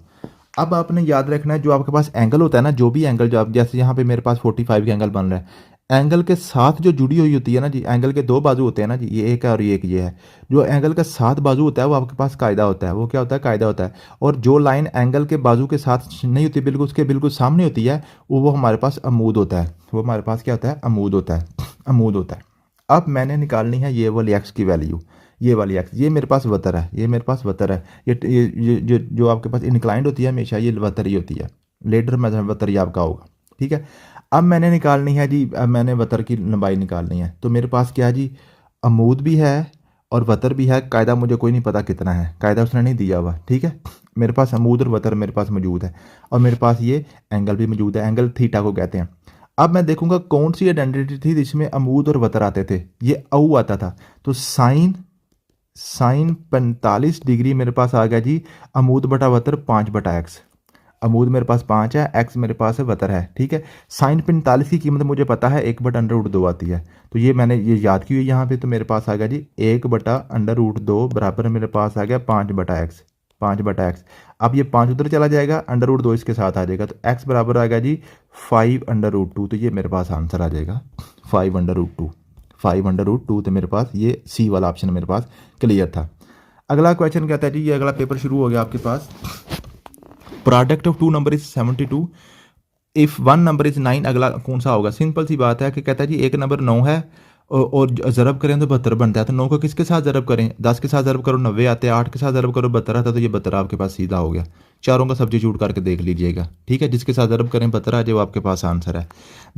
अब आपने याद रखना है जो आपके पास एंगल होता है ना, जो भी एंगल जो आप जैसे यहाँ पे मेरे पास 45 का एंगल बन रहा है, एंगल के साथ जो जुड़ी हुई होती है ना जी, एंगल के 2 बाजू होते हैं ना जी, ये एक है और ये एक ये है। जो एंगल का 7 बाजू होता है वो आपके पास कायदा होता है, वो क्या होता है, कायदा होता है। और जो लाइन एंगल के बाजू के साथ नहीं होती, बिल्कुल उसके बिल्कुल सामने होती है, वो हमारे पास अमूद होता है, वो हमारे पास क्या होता है, अमूद होता है, अमूद होता है। अब मैंने निकालनी है ये वाली एक्स की वैल्यू, ये वाली एक्स, ये मेरे पास वतर है, ये मेरे पास वतर है, ये जो आपके पास इंक्लाइंड होती है हमेशा ये वतर ही होती है, लेडर में वतर ही आपका होगा, ठीक है। अब मैंने निकालनी है जी, अब मैंने वतर की लंबाई निकालनी है, तो मेरे पास क्या है जी, अमूद भी है और वतर भी है। कायदा मुझे कोई नहीं पता कितना है, कायदा उसने नहीं दिया हुआ, ठीक है। मेरे पास अमूद और वतर मेरे पास मौजूद है और मेरे पास ये एंगल भी मौजूद है, एंगल थीटा को कहते हैं। अब मैं देखूंगा कौन सी आइडेंटिटी थी जिसमें अमूद और वतर आते थे, ये औ आता था, तो साइन 45 डिग्री मेरे पास आ गया जी, अमूद बटा वतर 5/x, अमूद मेरे पास 5 है, एक्स मेरे पास है, वतर है, ठीक है। साइन 45 की कीमत मुझे पता है 1/√2 आती है, तो ये मैंने ये याद की हुई यहाँ पे, तो मेरे पास आ गया जी 1/√2 बराबर मेरे पास आ गया 5/x, 5/x। अब ये 5 उधर चला जाएगा, √2 इसके साथ आ जाएगा, तो x बराबर आ गया जी 5/√2, तो ये मेरे पास आंसर आ जाएगा 5/√2, 5/√2। तो मेरे पास ये सी वाला ऑप्शन मेरे पास क्लियर था। अगला क्वेश्चन कहता है जी, ये अगला पेपर शुरू हो गया आपके पास। Product of 2 number is 72 if 1 number is 9, अगला कौन सा होगा। सिंपल सी बात है कि कहता है जी एक नंबर 9 है और ज़रब करें तो 72 बनता है, तो 9 को किसके साथ ज़रब करें, 10 के साथ ज़रब करो 90 आते हैं, 8 के साथ ज़रब करो 72 आता है, तो ये 72 आपके पास सीधा हो गया। चारों का सब्स्टिट्यूट करके देख लीजिएगा, ठीक है, जिसके साथ ज़रब करें 72 आ जाए वो आपके पास आंसर है।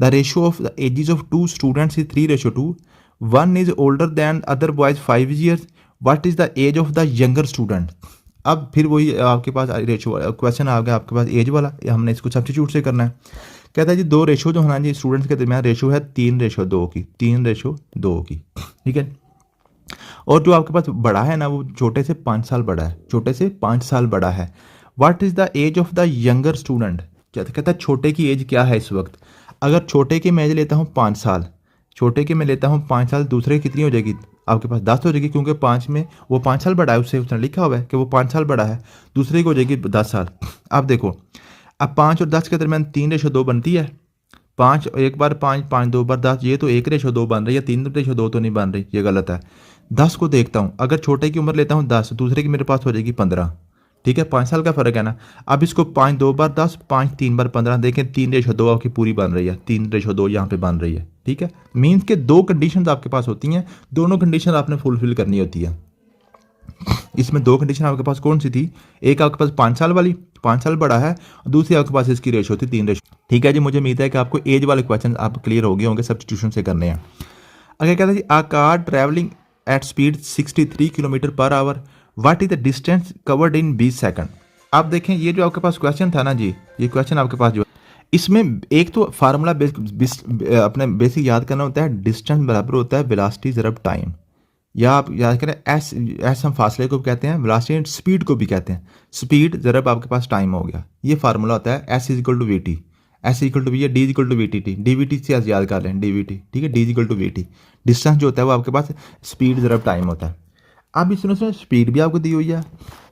The ratio of the ages of 2 students is 3:2, 1 is older than other boys 5 years, what is the age of the younger student. अब फिर वही आपके पास रेशियो क्वेश्चन आ गया आपके पास एज वाला, हमने इसको सब्स्टिट्यूट से करना है। कहता है जी 2 रेशो जो होना चाहिए स्टूडेंट्स के दरमियान रेशो है 3:2 की, 3:2 की, ठीक है। और जो आपके पास बड़ा है ना वो छोटे से 5 साल बड़ा है, छोटे से 5 साल बड़ा है। What is the age of the younger student, कहता है छोटे की एज क्या है इस वक्त। अगर छोटे की मैं लेता हूँ 5 साल, छोटे की मैं लेता हूँ 5 साल, दूसरे कितनी हो जाएगी आपके पास 10 हो जाएगी, क्योंकि 5 में वो 5 साल बड़ा है, उससे उसने लिखा हुआ है कि वो 5 साल बड़ा है, दूसरे की हो जाएगी 10 साल। अब देखो, अब 5 और 10 के दरमियान 3:2 बनती है, 5 एक बार 5, 5 2 बार 10, ये तो 1:2 बन रही है, 3:2 तो नहीं बन रही, ये गलत है। 10 को देखता हूँ, अगर छोटे की उम्र लेता हूँ 10, दूसरे की मेरे पास हो जाएगी 15, ठीक है, 5 साल का फ़र्क है ना। अब इसको 5 2 बार 10, 5 3 बार 15, देखें 3:2 आपकी पूरी बन रही है, 3:2 यहाँ पे बन रही है, ठीक है। मीन्स के 2 कंडीशन आपके पास होती हैं, दोनों कंडीशन आपने फुलफिल करनी होती है। इसमें 2 कंडीशन आपके पास कौन सी थी, एक आपके पास 5 साल वाली, 5 साल बड़ा है, और दूसरी आपके पास इसकी रेशो थी 3:2, ठीक है जी। मुझे उम्मीद है कि आपको एज वाले क्वेश्चन आप क्लियर हो गए होंगे, सब्स्टिट्यूशन से करने हैं। अगर कहता है जी a car travelling at speed 63 kilometre per hour what is the distance covered in 20 second. आप देखें ये जो आपके पास क्वेश्चन था ना जी, ये क्वेश्चन आपके पास जो इसमें एक तो फार्मूला अपने बेसिक याद करना होता है, डिस्टेंस बराबर होता है वेलोसिटी ज़रब टाइम, या आप याद करें एस हम फासले को भी कहते हैं, वेलोसिटी स्पीड को भी कहते हैं, स्पीड ज़रब आपके पास टाइम हो गया। ये फार्मूला होता है S is equal to V T, S equal to V है, D is equal to V T T, D V T से याद कर लें डी वी टी, ठीक है, D is equal to V T. Distance जो होता है वो आपके पास स्पीड ज़रब टाइम होता है। अब इसमें स्पीड भी आपको दी हुई है,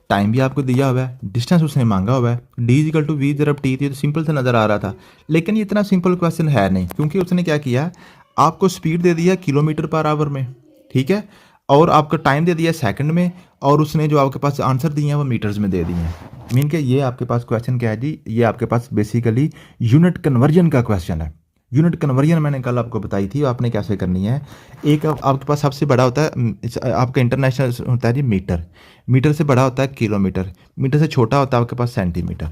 टाइम भी आपको दिया हुआ है, डिस्टेंस उसने मांगा हुआ है, डी इजिकल टू वी ज़रब टी थी, तो सिंपल से नज़र आ रहा था। लेकिन ये इतना सिंपल क्वेश्चन है नहीं, क्योंकि उसने क्या किया, आपको स्पीड दे दिया किलोमीटर पर आवर में, ठीक है, और आपका टाइम दे दिया सेकंड में, और उसने जो आपके पास आंसर दिए हैं वो मीटर्स में दे दिए हैं। मीन के ये आपके पास क्वेश्चन क्या है जी, ये आपके पास बेसिकली यूनिट कन्वर्जन का क्वेश्चन है। यूनिट कन्वर्जन मैंने कल आपको बताई थी, आपने कैसे करनी है। एक आपके पास सबसे बड़ा होता है आपका इंटरनेशनल होता है जी मीटर, मीटर से बड़ा होता है किलोमीटर, मीटर से छोटा होता है आपके पास सेंटीमीटर।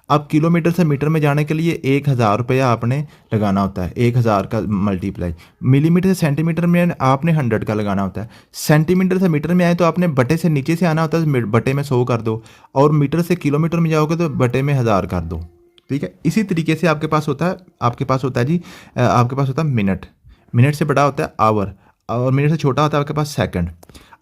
अब किलोमीटर से मीटर में जाने के लिए 1000 रुपया आपने लगाना होता है, 1000 का मल्टीप्लाई, मिलीमीटर से सेंटीमीटर में आपने 100 का लगाना होता है, सेंटीमीटर से मीटर में आए तो आपने बटे से नीचे से आना होता है, बटे में 100 कर दो, और मीटर से किलोमीटर में जाओगे तो बटे में 1000 कर दो, ठीक है। इसी तरीके से आपके पास होता है जी आपके पास होता है मिनट, मिनट से बड़ा होता है आवर, और मिनट से छोटा होता है आपके पास सेकंड।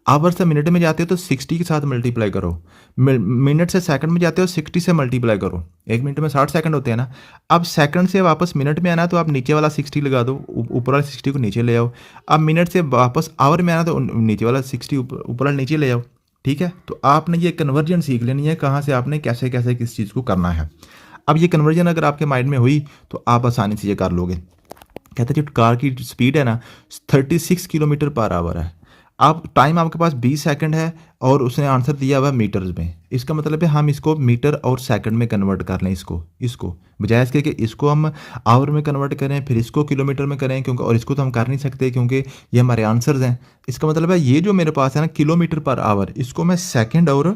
आवर से मिनट में जाते हो तो 60 के साथ मल्टीप्लाई करो, मिनट से सेकंड में जाते हो 60 से मल्टीप्लाई करो, एक मिनट में 60 सेकंड होते हैं ना। अब सेकंड से वापस मिनट में आना तो आप नीचे वाला 60 लगा दो, ऊपर वाला 60 को नीचे ले आओ। अब मिनट से वापस आवर में आना तो नीचे वाला 60 ऊपर वाला नीचे ले आओ, ठीक है। तो आपने ये कन्वर्जन सीख लेनी है, कहाँ से आपने कैसे कैसे किस चीज़ को करना है। अब ये कन्वर्जन अगर आपके माइंड में हुई तो आप आसानी से ये कर लोगे। कहते हैं जो कार की स्पीड है ना 36 किलोमीटर पर आवर है, आप टाइम आपके पास 20 सेकंड है, और उसने आंसर दिया हुआ मीटर्स में। इसका मतलब है हम इसको मीटर और सेकंड में कन्वर्ट कर लें, इसको बजाय इसके कि इसको हम आवर में कन्वर्ट करें फिर इसको किलोमीटर में करें, क्योंकि और इसको तो हम कर नहीं सकते क्योंकि ये हमारे आंसर्स हैं। इसका मतलब है ये जो मेरे पास है ना किलोमीटर पर आवर, इसको मैं सेकेंड और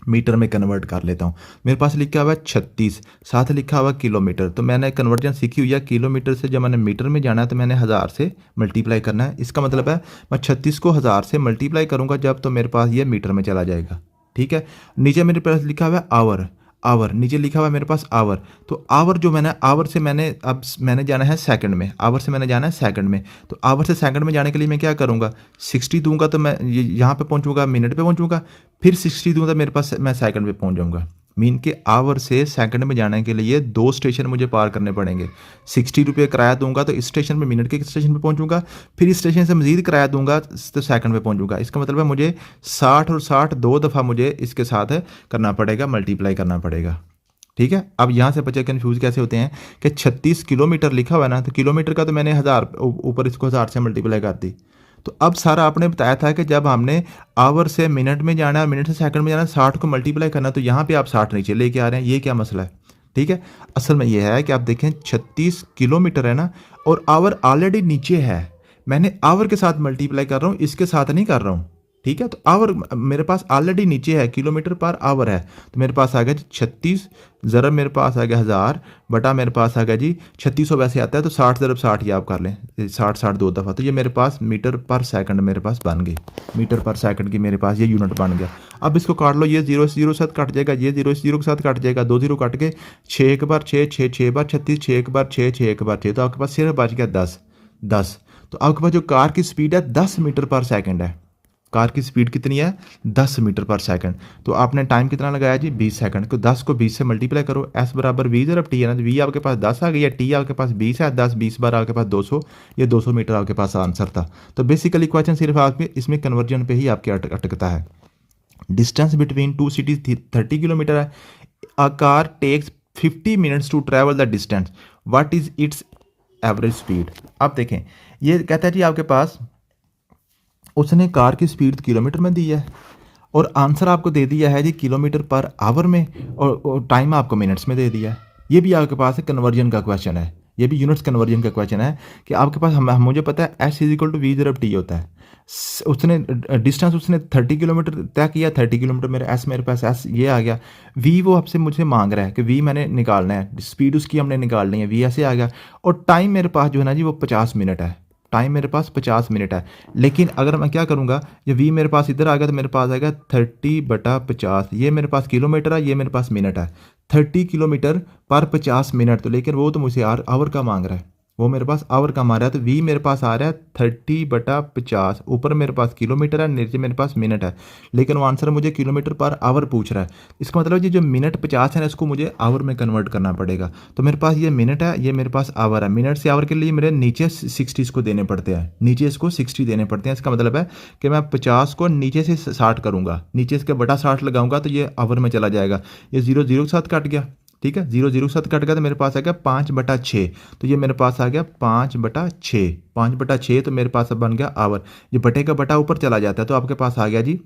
मीटर में कन्वर्ट कर लेता हूँ। मेरे पास लिखा हुआ है 36, साथ लिखा हुआ किलोमीटर, तो मैंने कन्वर्जन सीखी हुई है। किलोमीटर से जब मैंने मीटर में जाना है तो मैंने 1000 से मल्टीप्लाई करना है। इसका मतलब है मैं 36 को 1000 से मल्टीप्लाई करूँगा जब, तो मेरे पास ये मीटर में चला जाएगा, ठीक है। नीचे मेरे पास लिखा हुआ है आवर, आवर नीचे लिखा हुआ है मेरे पास आवर, तो आवर जो मैंने आवर से मैंने जाना है सेकंड में, आवर से मैंने जाना है सेकंड में, तो आवर से सेकंड में जाने के लिए मैं क्या करूँगा 60 दूंगा तो मैं यहाँ पे पहुँचूँगा, मिनट पे पहुँचूँगा, फिर 60 दूंगा मेरे पास मैं सेकंड पे पहुँच जाऊँगा। मीन के आवर से सेकंड में जाने के लिए 2 स्टेशन मुझे पार करने पड़ेंगे। 60 रुपये किराया दूंगा तो इस स्टेशन पे मिनट के स्टेशन पे पहुंचूंगा, फिर इस स्टेशन से मजीद किराया दूंगा तो सेकंड पे पहुंचूंगा। इसका मतलब है मुझे 60 और 60 2 दफ़ा मुझे इसके साथ करना पड़ेगा, मल्टीप्लाई करना पड़ेगा, ठीक है। अब यहाँ से बच्चे कन्फ्यूज़ कैसे होते हैं कि 36 किलोमीटर लिखा हुआ है ना, तो किलोमीटर का तो मैंने 1000 ऊपर इसको 1000 से मल्टीप्लाई कर दी। तो अब सारा आपने बताया था कि जब हमने आवर से मिनट में जाना है, मिनट से सेकंड में जाना है, 60 को मल्टीप्लाई करना, तो यहाँ पे आप 60 नीचे लेके आ रहे हैं, ये क्या मसला है, ठीक है। असल में ये है कि आप देखें 36 किलोमीटर है ना, और आवर ऑलरेडी नीचे है, मैंने आवर के साथ मल्टीप्लाई कर रहा हूँ, इसके साथ नहीं कर रहा हूँ, ठीक है। तो आवर मेरे पास ऑलरेडी नीचे है, किलोमीटर पर आवर है, तो मेरे पास आ गया 36 ज़रब मेरे पास आ गया 1000 बटा मेरे पास आ गया जी 3600 वैसे आता है, तो 60 ज़रब 60 ही आप कर लें, 60 2 दफ़ा, तो ये मेरे पास मीटर पर सेकंड मेरे पास बन गई, मीटर पर सेकंड की मेरे पास ये यूनिट बन गया। अब इसको काट लो, ये 0 से 0 के साथ कट जाएगा, ये 0 से 0 के साथ कट जाएगा, 2 0 कट के 6 एक बार 6 6 6 बार 36, 6 एक बार 6 6 एक बार 6, तो आपके पास सिर्फ बच गया 10। तो आपके पास जो कार की स्पीड है 10 मीटर पर सेकंड है, कार की स्पीड कितनी है 10 मीटर पर सेकंड। तो आपने टाइम कितना लगाया जी 20 सेकंड, तो 10 को 20 से मल्टीप्लाई करो, एस बराबर वी ज़रब टी है ना, तो वी आपके पास 10 आ गई है, टी आपके पास 20 है, 10 20 बार आपके पास 200, ये 200 मीटर आपके पास आंसर था। तो बेसिकली क्वेश्चन सिर्फ आपके इसमें कन्वर्जन पे ही आपके अटकता है। डिस्टेंस बिटवीन 2 सिटीज 30 किलोमीटर है, a car takes 50 minutes to travel the distance, what is its average speed. आप देखें ये कहता है जी आपके पास उसने कार की स्पीड किलोमीटर में दी है, और आंसर आपको दे दिया है जी किलोमीटर पर आवर में, और टाइम आपको मिनट्स में दे दिया है। ये भी आपके पास कन्वर्जन का क्वेश्चन है, ये भी यूनिट्स कन्वर्जन का क्वेश्चन है कि आपके पास मुझे पता है S is equal to V ज़रब टी होता है। उसने डिस्टेंस उसने 30 किलोमीटर तय किया, 30 किलोमीटर मेरे पास एस ये आ गया, वी वो आपसे मुझे मांग रहा है कि वी मैंने निकालना है, स्पीड उसकी हमने निकालनी है, वी ऐसे आ गया, और टाइम मेरे पास जो है ना जी वो 50 मिनट है, टाइम मेरे पास 50 मिनट है। लेकिन अगर मैं क्या करूँगा, ये v मेरे पास इधर आ गया तो मेरे पास आएगा 30/50। ये मेरे पास किलोमीटर है, ये मेरे पास मिनट है। 30 किलोमीटर पर 50 मिनट। तो लेकिन वो तो मुझे आवर का मांग रहा है, वो मेरे पास आवर का मार रहा है। तो v मेरे पास आ रहा है 30/50। ऊपर मेरे पास किलोमीटर है, नीचे मेरे पास मिनट है। लेकिन वो आंसर मुझे किलोमीटर पर आवर पूछ रहा है। इसका मतलब ये जो मिनट 50 है ना, इसको मुझे आवर में कन्वर्ट करना पड़ेगा। तो मेरे पास ये मिनट है, ये मेरे पास आवर है। मिनट से आवर के लिए मेरे नीचे 60 इसको देने पड़ते हैं, नीचे इसको 60 देने पड़ते हैं। इसका मतलब है कि मैं 50 को नीचे से 60 करूँगा, नीचे इसके बटा 60 लगाऊंगा तो ये आवर में चला जाएगा। ये 0 0 के साथ कट गया, ठीक है, 0 0 के साथ कट गया तो मेरे पास आ गया 5/6। तो ये मेरे पास आ गया 5/6। 5/6 तो मेरे पास अब बन गया आवर। ये बटे का बटा ऊपर चला जाता है तो आपके पास आ गया जी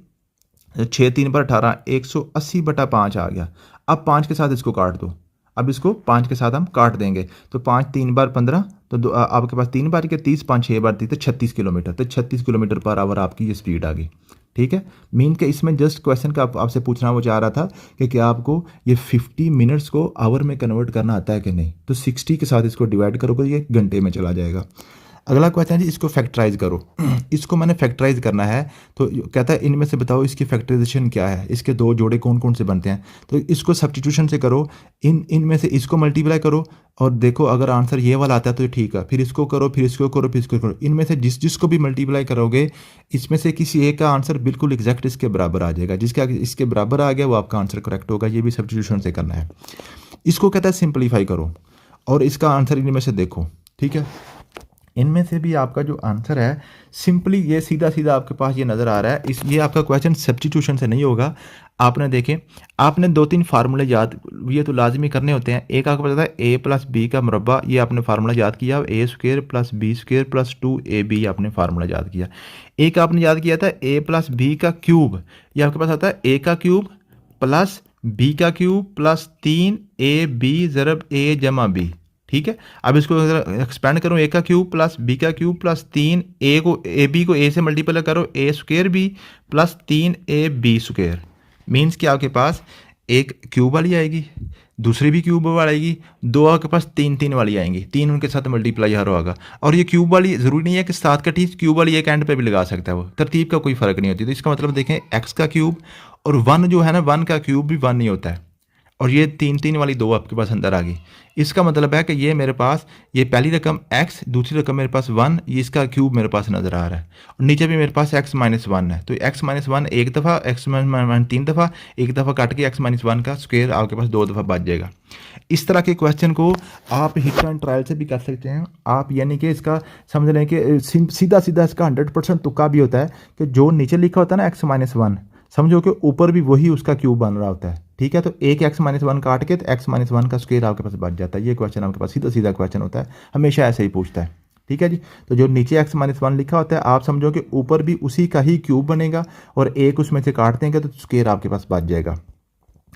6 3 पर 18, 180/5 आ गया। अब 5 के साथ इसको काट दो, अब इसको 5 के साथ हम काट देंगे तो 5 3 बार 15, तो आपके पास 3 बार के 30, 5 6 बार 30 तो 36 किलोमीटर। तो 36 किलोमीटर पर आवर आपकी ये स्पीड आ गई, ठीक है। मीन के इसमें जस्ट क्वेश्चन का आपसे पूछना वो चाह रहा था कि क्या आपको ये 50 मिनट्स को आवर में कन्वर्ट करना आता है कि नहीं। तो 60 के साथ इसको डिवाइड करोगे ये घंटे में चला जाएगा। अगला क्वेश्चन है जी, इसको फैक्टराइज करो। इसको मैंने फैक्टराइज करना है तो कहता है इनमें से बताओ इसकी फैक्टराइजेशन क्या है, इसके दो जोड़े कौन कौन से बनते हैं। तो इसको सब्स्टिट्यूशन से करो, इनमें से इसको मल्टीप्लाई करो और देखो अगर आंसर ये वाला आता है तो ठीक है, फिर इसको करो, फिर इसको करो, फिर इसको करो। इनमें से जिसको भी मल्टीप्लाई करोगे इसमें से किसी एक का आंसर बिल्कुल एग्जैक्ट इसके बराबर आ जाएगा। जिसका इसके बराबर आ गया वो आपका आंसर करेक्ट होगा। ये भी सब्स्टिट्यूशन से करना है। इसको कहता है सिंप्लीफाई करो और इसका आंसर इनमें से देखो, ठीक है। इनमें से भी आपका जो आंसर है सिंपली ये सीधा सीधा आपके पास ये नज़र आ रहा है। ये आपका क्वेश्चन सब्स्टिट्यूशन से नहीं होगा। आपने देखें, आपने 2-3 फार्मूले याद, ये तो लाजमी करने होते हैं। एक आपको पता है a प्लस बी का मुरब्बा, ये आपने फार्मूला याद किया। a² plus b² plus 2ab आपने फार्मूला याद किया। एक आपने याद किया था a प्लस बी का क्यूब, ये आपके पास आता है a का क्यूब प्लस b का क्यूब प्लस 3ab ज़रब a जमा b, ठीक है। अब इसको एक्सपेंड करो, a का क्यूब प्लस b का क्यूब प्लस 3a को ab को a से मल्टीप्लाई करो a² प्लस 3ab²। मीन्स कि आपके पास एक क्यूब वाली आएगी, दूसरी भी क्यूब वाली आएगी, दो आपके पास 3 वाली आएंगी, 3 उनके साथ मल्टीप्लाई हर होगा। और ये क्यूब वाली ज़रूरी नहीं है कि साथ का ठीक क्यूब वाली एक एंड पे भी लगा सकता है, वो तरतीब का कोई फ़र्क नहीं होती। तो इसका मतलब देखें x का क्यूब और 1 जो है ना, 1 का क्यूब भी 1 नहीं होता है। और ये 3 वाली 2 आपके पास अंदर आ गई। इसका मतलब है कि ये मेरे पास ये पहली रकम x, दूसरी रकम मेरे पास 1, ये इसका क्यूब मेरे पास नज़र आ रहा है। और नीचे भी मेरे पास x माइनस 1 है। तो x माइनस 1 एक दफ़ा, x माइनस 3 दफ़ा, एक दफ़ा काट के x माइनस 1 का स्क्वायर आपके पास 2 दफ़ा बच जाएगा। इस तरह के क्वेश्चन को आप हिट एंड ट्रायल से भी कर सकते हैं आप, यानी कि इसका समझ लें कि सीधा सीधा इसका 100% तुक्का भी होता है कि जो नीचे लिखा होता है ना x माइनस 1, समझो कि ऊपर भी वही उसका क्यूब बन रहा होता है, ठीक है। तो एक x माइनस 1 काट के तो x माइनस 1 का स्क्वायर आपके पास बच जाता है। ये क्वेश्चन आपके पास सीधा सीधा क्वेश्चन होता है, हमेशा ऐसे ही पूछता है, ठीक है जी। तो जो नीचे x माइनस 1 लिखा होता है आप समझो कि ऊपर भी उसी का ही क्यूब बनेगा और एक उसमें से काट देंगे तो स्क्वायर आपके पास बच जाएगा।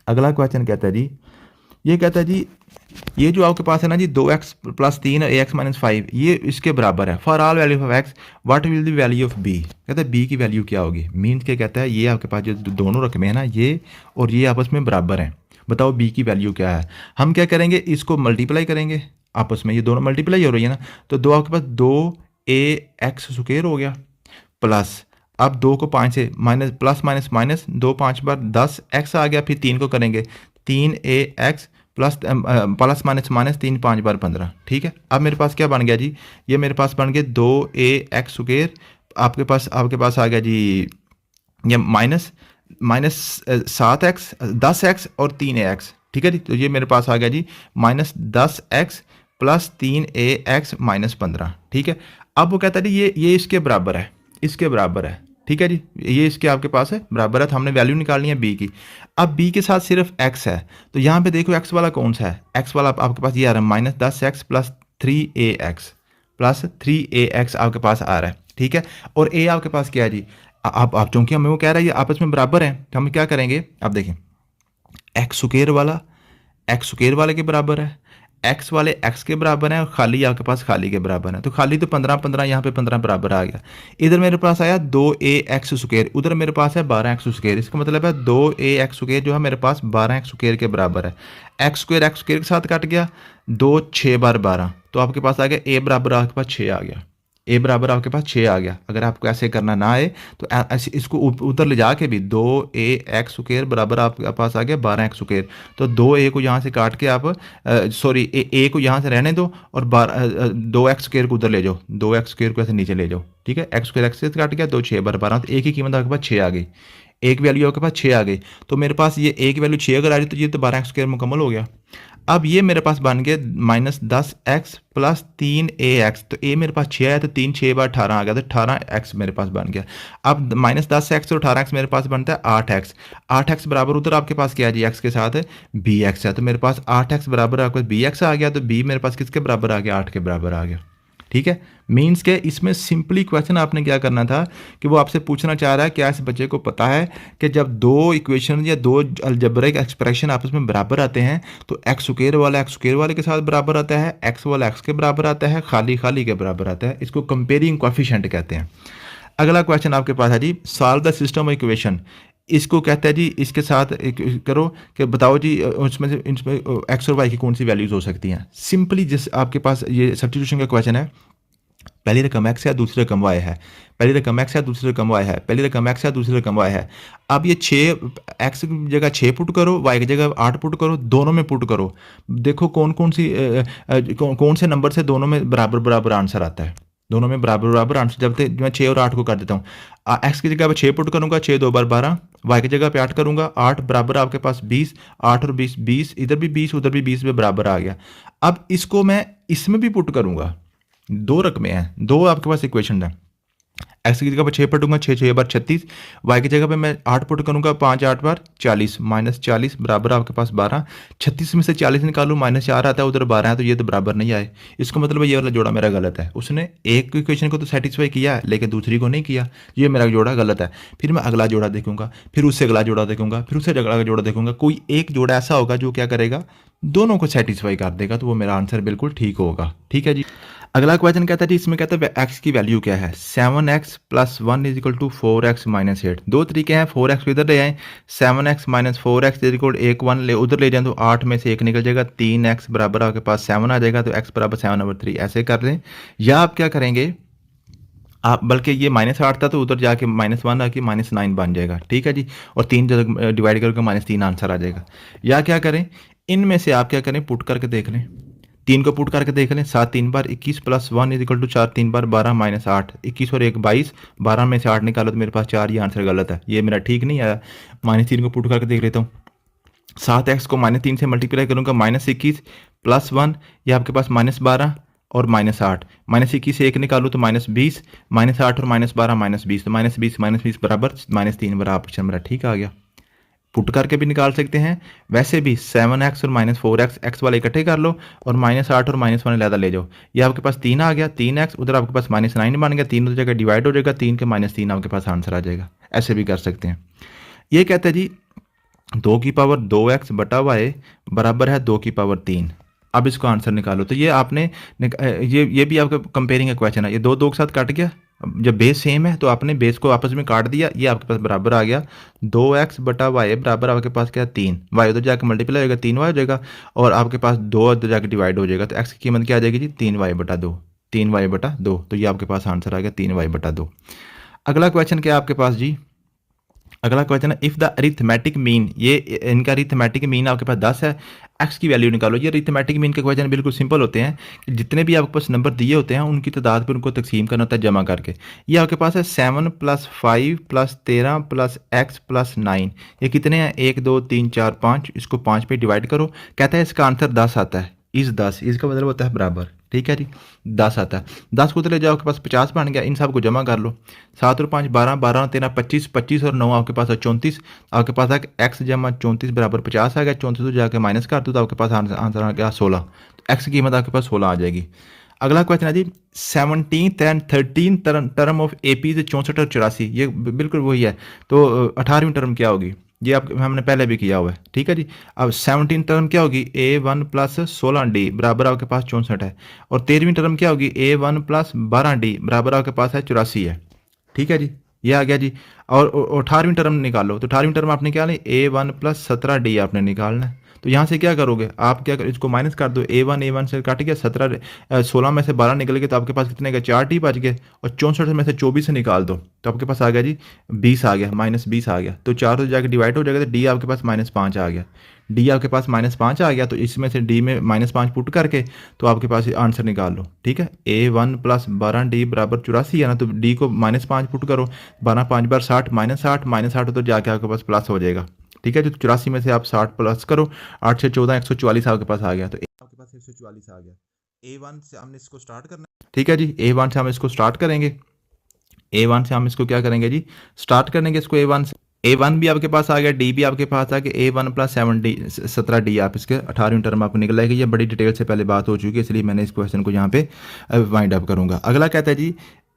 अगला क्वेश्चन कहता है जी, ये कहता है जी ये जो आपके पास है ना जी 2x प्लस 3 ax माइनस 5 ये इसके बराबर है। For all value of x what will the value of b, कहता है b की वैल्यू क्या होगी। मीन्स के कहता है ये आपके पास जो दोनों रकमें हैं ना, ये और ये आपस में बराबर हैं, बताओ b की वैल्यू क्या है। हम क्या करेंगे, इसको मल्टीप्लाई करेंगे आपस में, ये दोनों मल्टीप्लाई हो रही है ना, तो दो आपके पास 2ax² हो गया प्लस, अब 2 को 5 से माइनस प्लस माइनस माइनस 2 5 बार 10x आ गया, फिर 3 को करेंगे 3ax plus plus minus minus 3 5 बार 15, ठीक है। अब मेरे पास क्या बन गया जी, ये मेरे पास बन गया 2ax², आपके पास आ गया जी ये माइनस 7x 10x और 3ax, ठीक है जी। तो ये मेरे पास आ गया जी minus 10x plus 3ax minus 15, ठीक है। अब वो कहता है जी ये इसके बराबर है, इसके बराबर है, ठीक है जी, ये इसके आपके पास है बराबर है। तो हमने वैल्यू निकालनी है b की। अब b के साथ सिर्फ x है, तो यहाँ पे देखो x वाला कौन सा है, x वाला आपके पास ये आ रहा है माइनस 10x प्लस 3ax आपके पास आ रहा है, ठीक है। और a आपके पास क्या है जी, आप चूंकि हमें वो कह रहा है ये आपस में बराबर है तो हम क्या करेंगे, अब देखें x² वाला x² वाले के बराबर है, x वाले x के बराबर है और खाली आपके पास खाली के बराबर है। तो खाली तो 15 यहाँ पे 15 बराबर आ गया। इधर मेरे पास आया 2ax², उधर मेरे पास है 12x²। इसका मतलब है 2ax² जो है मेरे पास 12x² के बराबर है। x² के साथ कट गया, 2 6 बार 12, तो आपके पास आ गया a बराबर आपके पास 6 आ गया, ए बराबर आपके पास 6 आ गया। अगर आपको ऐसे करना ना आए तो ऐसे इसको उधर ले जाके भी 2a एक्स स्क्वायर बराबर आपके पास आ गया 12 एक्स स्क्वायर। तो 2a को यहाँ से काट के आप सॉरी ए को यहाँ से रहने दो और 2x स्क्वायर को उधर ले जाओ, 2x स्क्वायर को ऐसे नीचे ले जाओ, ठीक है। एक्स स्क्वायर एक्स से काट गया, 2 6 बार 12, तो ए की कीमत आपके पास 6 आ गई। एक वैल्यू आपके पास 6 आ गई। तो मेरे पास ये एक वैल्यू 6 अगर आ रही तो ये तो 12 एक्स स्क्वायर मुकम्मल हो गया। अब ये मेरे पास बन गया -10x प्लस 3ax। तो ए मेरे पास 6 आया तो 3 6 बार 18 आ गया, तो 18x मेरे पास बन गया। अब -10x और 18x मेरे पास बनता है 8x। 8x बराबर उधर आपके पास क्या है जी, x के साथ bx है। तो मेरे पास 8x बराबर आपके पास bx आ गया, तो b मेरे पास किसके बराबर आ गया, 8 के बराबर आ गया, ठीक है। मीन्स के इसमें सिंपली क्वेश्चन आपने क्या करना था कि वो आपसे पूछना चाह रहा है क्या इस बच्चे को पता है कि जब दो इक्वेशन या दो अलजेब्रिक एक्सप्रेशन आपस में बराबर आते हैं तो एक्स स्क्वायर वाला एक्स स्क्वायर वाले के साथ बराबर आता है, एक्स वाला एक्स के बराबर आता है, खाली खाली के बराबर आता है। इसको कंपेयरिंग कोएफिशिएंट कहते हैं। अगला क्वेश्चन आपके पास है जी, solve the system of equation. इसको कहता है जी, इसके साथ करो कि बताओ जी उसमें से इसमें एक्स और वाई की कौन सी वैल्यूज हो सकती हैं। सिंपली जिस आपके पास ये सब्स्टिट्यूशन का क्वेश्चन है, पहली रकम x है, दूसरी रकम y है, पहली रकम x है, दूसरी रकम y है, पहली रकम x है, दूसरी रकम y है। अब ये 6 x की जगह 6 पुट करो, y की जगह 8 पुट करो, दोनों में पुट करो। देखो कौन कौन सी कौन से नंबर से दोनों में बराबर बराबर आंसर आता है। दोनों में बराबर बराबर आंसर जब तक मैं 6 और 8 को कर देता हूँ, x की जगह पे 6 पुट करूँगा, 6 2 बार 12, y की जगह पे 8 करूँगा, 8 बराबर आपके पास 20, 8 और 20 20, इधर भी 20 उधर भी 20 में बराबर आ गया। अब इसको मैं इसमें भी पुट करूँगा, दो रकमें हैं, दो आपके पास इक्वेशन है। एक्स की जगह पर 6 पुट दूंगा, 6 6 बार 36, वाई की जगह पे मैं 8 पुट करूंगा, 5 8 बार 40, -40 बराबर आपके पास 12। 36 में से 40 निकालूं, -4 आता है, उधर 12 है, तो ये तो बराबर नहीं आए। इसका मतलब ये वाला जोड़ा मेरा गलत है। उसने एक इक्वेशन को तो सेटिस्फाई किया है लेकिन दूसरी को नहीं किया, ये मेरा जोड़ा गलत है। फिर मैं अगला जोड़ा देखूंगा, फिर उससे अगला जोड़ा देखूंगा, फिर उससे अगला जोड़ा देखूंगा, कोई एक जोड़ा ऐसा होगा जो क्या करेगा, दोनों को सेटिस्फाई कर देगा, तो वो मेरा आंसर बिल्कुल ठीक होगा, ठीक है जी। अगला क्वेश्चन कहता है जी, इसमें कहता है एक्स की वैल्यू क्या है। 7x + 1 = 4x - 8। दो तरीके हैं, 4x को इधर ले आएँ, 7x - 4x = 1 1 ले उधर ले जाएं तो 8 में से 1 निकल जाएगा, 3x बराबर आपके पास 7 आ जाएगा, तो x बराबर 7/3 ऐसे कर लें। या आप क्या करेंगे, आप बल्कि ये -8 था तो उधर जाके -1 आके -9 बन जाएगा, ठीक है जी। और 3 जब डिवाइड करके -3 आंसर आ जाएगा। या क्या करें, इनमें से आप क्या करें, पुट करके देख लें, 3 को पुट करके देख लें। 7 3 बार 21 + 1 = 4, 3 बार 12 -8, 21 और 1 22, 12 में से 8 निकालो तो मेरे पास 4, ये आंसर गलत है, ये मेरा ठीक नहीं आया। -3 को पुट करके देख लेता हूँ। 7x को -3 से मल्टीप्लाई करूँगा, -21 + 1, ये आपके पास -12 और -8, -21 से 1 निकालूँ तो -20, -8 और -12 -20, तो -20 बराबर -3 बराबर ऑप्शन मेरा ठीक आ गया। पुट करके भी निकाल सकते हैं, वैसे भी 7x और -4x, एक्स वाले इकट्ठे कर लो और -8 और -1 अलग ले जाओ। ये आपके पास 3 आ गया, 3x उधर आपके पास -9 बन गया, 3 उधर जगह डिवाइड हो जाएगा, 3 के -3 आपके पास आंसर आ जाएगा। ऐसे भी कर सकते हैं। ये कहते हैं जी 2 की पावर 2x बटा y बराबर है 2 की पावर 3। अब इसको आंसर निकालो। तो ये आपने ये भी आपका कंपेयरिंग का क्वेश्चन है। ये दो के साथ कट गया, जब बेस सेम है तो आपने बेस को आपस में काट दिया, ये आपके पास बराबर आ गया 2x बटा वाई बराबर आपके पास क्या 3, वाई उधर जाकर मल्टीप्लाई हो जाएगा, 3y हो जाएगा, और आपके पास 2 उधर जाकर डिवाइड हो जाएगा, तो x की कीमत क्या आ जाएगी जी 3y/2, 3y/2। तो ये आपके पास आंसर आ गया 3y/2। अगला क्वेश्चन क्या है आपके पास जी, अगला क्वेश्चन है इफ़ द अरिथमेटिक मीन, ये इनका अरिथमेटिक मीन आपके पास 10 है, एक्स की वैल्यू निकालो। ये अरिथमेटिक मीन के क्वेश्चन बिल्कुल सिंपल होते हैं कि जितने भी आपके पास नंबर दिए होते हैं उनकी तादाद पर उनको तकसीम करना होता है जमा करके। ये आपके पास है 7 + 5 + 13 + x + 9, ये कितने हैं 1 2 3 4 5, इसको 5 पे डिवाइड करो। कहता है इसका आंसर 10 आता है, इस 10 इसका मतलब होता है बराबर, ठीक है जी 10 आता है। 10 को उधर ले जाओ, आपके पास 50 बन गया, इन सब को जमा कर लो। 7 और 5 12, 12 और 13 25, 25 और 9 आपके पास है 34, आपके पास है x जमा 34 बराबर 50 आ गया। 34 तो जाके माइनस कर दो तो आपके पास आंसर आ गया 16, तो x की कीमत आपके पास 16 आ जाएगी। अगला क्वेश्चन है जी 17th and 13th term of AP से 64 और 84, ये बिल्कुल वही है। तो 18वीं टर्म क्या होगी, ये आप हमने पहले भी किया हुआ है, ठीक है जी। अब 17 टर्म क्या होगी A1 + 16D बराबर आपके पास 64 है, और 13वीं टर्म क्या होगी A1 + 12D बराबर आपके पास है 84 है, ठीक है जी। ये आ गया जी। और 18वीं टर्म निकालो, तो 18वीं टर्म आपने क्या लें A1 + 17D आपने निकालना है। तो यहाँ से क्या करोगे आप, क्या इसको माइनस कर दो, A1 से कट गया, 16 में से 12 निकल गए तो आपके पास कितने का 4 डी बच गए, और 64 में से 24 से निकाल दो तो आपके पास आ गया जी 20 आ गया, -20 आ गया। तो 4 तो जाके डिवाइड हो जाएगा, तो डी आपके पास -5 आ गया, डी आपके पास -5 आ गया। तो इसमें से डी में -5 पुट करके तो आपके पास आंसर निकाल लो, ठीक है। A1 + 12D = 84 है ना, तो डी को -5 पुट करो, 12 5 बार 60 -60 -60 तो जाके आपके पास प्लस हो जाएगा, ठीक है। जो 84 में से आप 60 प्लस करो, 8 से 14 144 आपके पास आ गया, तो आपके पास 144 आ गया। A1 से हमने इसको स्टार्ट करना है, ठीक है जी। A1 से हम इसको स्टार्ट करेंगे, A1 से हम इसको क्या करेंगे जी, स्टार्ट करेंगे इसको A1 से। A1 भी आपके पास आ गया, डी भी आपके पास आ गया, A1 + 7D 17D आप इसके 18वीं टर्म आपको निकल आएगी। ये बड़ी डिटेल से पहले बात हो चुकी है, इसलिए मैंने इस क्वेश्चन को यहाँ पे वाइंड अप करूँगा। अगला कहता है जी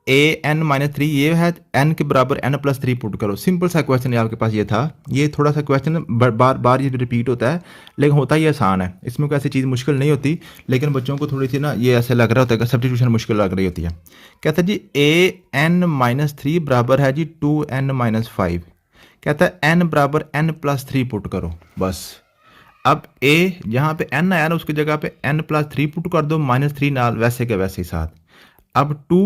AN-3 ये है, n के बराबर n+3 पुट करो। सिंपल सा क्वेश्चन ये आपके पास ये था। ये थोड़ा सा क्वेश्चन बार बार ये रिपीट होता है, लेकिन होता ही आसान है, इसमें कोई ऐसी चीज़ मुश्किल नहीं होती, लेकिन बच्चों को थोड़ी सी ना ये ऐसे लग रहा होता है कि सब्स्टिट्यूशन मुश्किल लग रही होती है। कहता है जी AN-3 बराबर है जी 2n-5। कहता है n बराबर n+3 पुट करो बस। अब a जहाँ पे n आया ना उसकी जगह पे n+3 पुट कर दो, -3 नाल वैसे के वैसे ही साथ। अब 2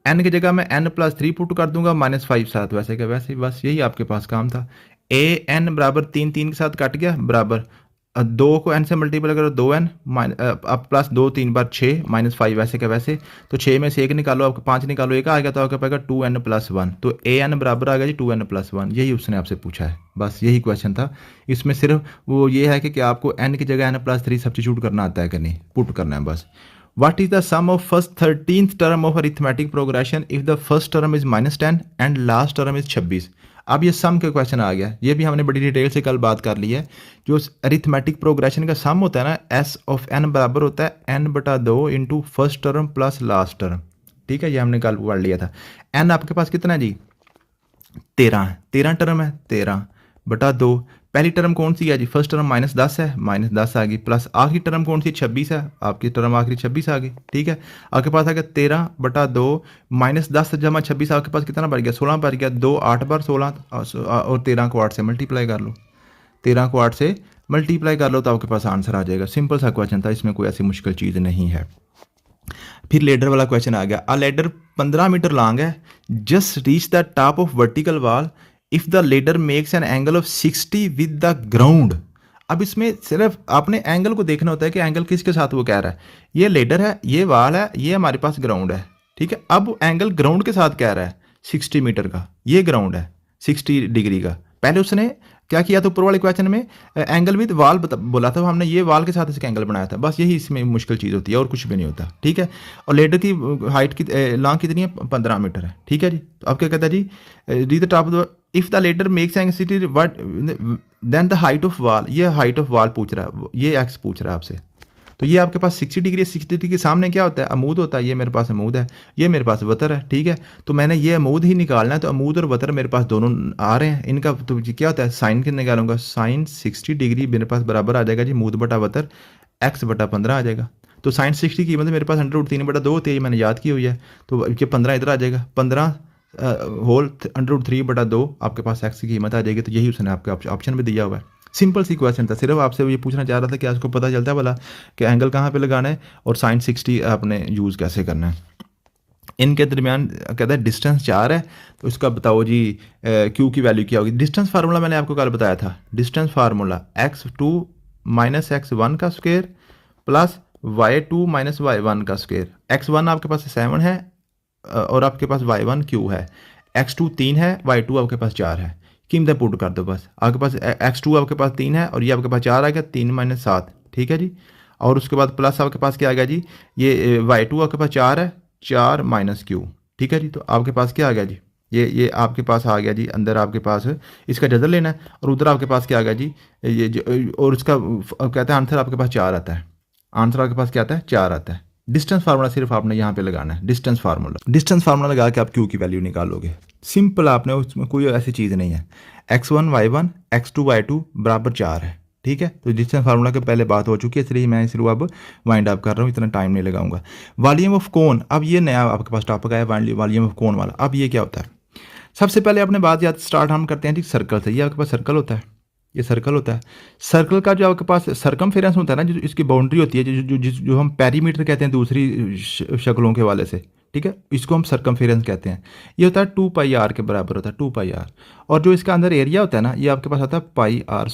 n की जगह मैं n+3 पुट कर दूंगा, -5 साथ वैसे के वैसे ही, बस यही आपके पास काम था। an बराबर 3 3 के साथ कट गया, बराबर 2 को n से मल्टीप्लाई करो 2n, अब प्लस 2 3 बार 6 -5 वैसे के वैसे, तो 6 में से 1 निकालो, आपको 5 निकालो, 1 आ गया तो आपको पाएगा 2n+1। तो an बराबर आ गया जी 2n+1, यही उसने आपसे पूछा है, बस यही क्वेश्चन था। इसमें सिर्फ वो ये है कि आपको n की जगह n+3 सब्स्टिट्यूट करना आता है कि नहीं, पुट करना है बस। What is the sum of first 13th term of arithmetic progression if the first term is -10 and last term is 26? अब ये सम का क्वेश्चन आ गया, ये भी हमने बड़ी डिटेल से कल बात कर ली है। जो अरिथमेटिक प्रोग्रेशन का सम होता है ना, S of n बराबर होता है n/2 into first term plus last term, ठीक है। ये हमने कल पढ़ लिया था। n आपके पास कितना है जी 13 है, 13 टर्म है, 13/2। पहली टर्म कौन सी है जी, फर्स्ट टर्म -10 है, -10 आ गई, प्लस आखिरी टर्म कौन सी 26 है, आपकी टर्म आखिरी 26 आ गई, ठीक है। आपके पास आ गया 13/2 -10 जमा 26, आपके पास कितना बढ़ गया 16 बढ़ गया, 2 8 बार 16 और 13 को 8 से मल्टीप्लाई कर लो, 13 को 8 से मल्टीप्लाई कर लो तो आपके पास आंसर आ जाएगा। सिंपल सा क्वेश्चन था, इसमें कोई ऐसी मुश्किल चीज़ नहीं है। फिर लेडर वाला क्वेश्चन आ गया। अ लेडर 15 मीटर लॉन्ग है, just reach the top of vertical wall if the ladder makes an angle of 60 with the ground. अब इसमें सिर्फ आपने एंगल को देखना होता है कि एंगल किसके साथ वो कह रहा है। ये लेडर है, ये वाल है, ये हमारे पास ग्राउंड है, ठीक है। अब एंगल ग्राउंड के साथ कह रहा है 60 मीटर का, ये ग्राउंड है 60 डिग्री का। पहले उसने क्या किया था, ऊपर वाले क्वेश्चन में एंगल विद वाल बोला था, हमने ये वाल के साथ इसका एंगल बनाया था, बस यही इसमें मुश्किल चीज़ होती है और कुछ भी नहीं होता, ठीक है। और लेडर की हाइट की लॉन्ग कितनी है 15 मीटर है, ठीक है जी। तो अब क्या कहता है जी, reach the top of if the ladder makes angle 60 what then the height of wall, ये हाइट ऑफ वाल पूछ रहा है, ये एक्स पूछ रहा है आपसे। तो ये आपके पास 60 डिग्री, 60 डिग्री के सामने क्या होता है, अमूद होता है। ये मेरे पास अमूद है, ये मेरे पास वतर है, ठीक है। तो मैंने ये अमूद ही निकालना है, तो अमूद और वतर मेरे पास दोनों आ रहे हैं, इनका तो क्या होता है साइन कितने निकालूंगा, साइन 60 डिग्री मेरे पास बराबर आ जाएगा जी मूद बटा वतर x/15 आ जाएगा। तो साइन 60 की मतलब मेरे पास 3/2 होती है, मैंने याद की हुई है, तो ये 15 इधर आ जाएगा, 15 होल 3/2 आपके पास x की कीमत आ जाएगी। तो यही उसने आपके ऑप्शन में दिया हुआ है। सिंपल सी क्वेश्चन था, सिर्फ आपसे ये पूछना चाह रहा था कि आपको पता चलता है वाला कि एंगल कहाँ पे लगाना है और साइन 60 आपने यूज़ कैसे करना है। इनके दरमियान कहता है डिस्टेंस 4 है, तो इसका बताओ जी क्यू की वैल्यू क्या होगी। डिस्टेंस फार्मूला मैंने आपको कल बताया था, डिस्टेंस फार्मूला x2 - x1 का स्क्वायर प्लस y2 - y1 का स्क्वायर। x1 आपके पास 7 है और आपके पास y1 क्यू है, x2 3 है, y2 आपके पास 4 है। कीमतें पुट कर दो बस, आपके पास x2 आपके पास 3 है और ये आपके पास 4 आ गया, 3 - 7, ठीक है जी। और उसके बाद प्लस आपके पास क्या आ गया जी, ये y2 आपके पास 4 है, 4 - क्यू, ठीक है जी। तो आपके पास क्या आ गया जी, ये आपके पास आ गया जी, अंदर आपके पास इसका जजर लेना है और उधर आपके पास क्या आ गया जी, ये और इसका कहता है आंसर आपके पास 4 आता है, आंसर आपके पास क्या आता है 4 आता है। डिस्टेंस फार्मूला सिर्फ आपने यहाँ पे लगाना है, डिस्टेंस फार्मूला लगा के आप क्यू की वैल्यू निकालोगे। सिंपल, आपने उसमें कोई ऐसी चीज़ नहीं है। x1 y1 x2 y2 बराबर 4 है, ठीक है। तो डिस्टेंस फार्मूला के पहले बात हो चुकी है, इसलिए मैं इसलिए अब वाइंड अप कर रहा हूँ, इतना टाइम नहीं लगाऊंगा। वॉल्यूम ऑफ कोन, अब ये नया आपके पास टॉपिक आया वॉल्यूम ऑफ कोन वाला। अब ये क्या होता है, सबसे पहले अपने बात याद स्टार्ट हम करते हैं ठीक सर्कल से। ये आपके पास सर्कल होता है, ये सर्कल होता है। सर्कल का जो आपके पास सरकमफेरेंस होता है ना, जो इसकी बाउंड्री होती है, जो हम पेरीमीटर कहते हैं दूसरी शक्लों के हवाले से, ठीक है, इसको हम सरकमफेरेंस कहते हैं। ये होता है 2 पाई आर के बराबर होता है, 2 पाई आर। और जो इसका अंदर एरिया होता है ना, ये आपके पास आता है पाई आर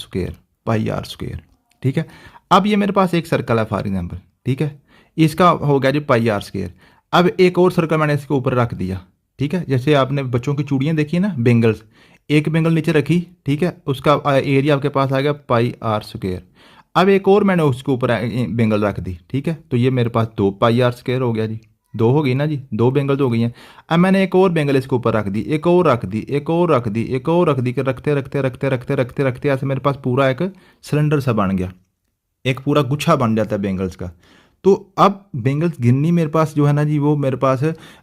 स्क्वेयर, ठीक है। अब ये मेरे पास एक सर्कल है फॉर एग्जाम्पल, ठीक है, इसका हो गया जी पाई आर स्क्वेयर। अब एक और सर्कल मैंने इसके ऊपर रख दिया, ठीक है, जैसे आपने बच्चों की चूड़ियाँ देखी है ना, बेंगल्स, एक बेंगल नीचे रखी, ठीक है, उसका एरिया आपके पास आ गया पाई आर स्क्वेयर। अब एक और मैंने उसके ऊपर बेंगल रख दी, ठीक है, तो ये मेरे पास 2 पाई आर स्क्वेयर हो गया जी, दो हो गई ना जी, दो बेंगल तो हो गई हैं। अब मैंने एक और बेंगल इसके ऊपर रख दी, एक और रख दी, एक और रख दी, एक और रख दी, कि रखते रखते रखते रखते रखते रखते ऐसे मेरे पास पूरा एक सिलेंडर सा बन गया, एक पूरा गुच्छा बन जाता है बेंगल्स का। तो अब बेंगल्स गिननी मेरे पास जो है ना जी, वो मेरे पास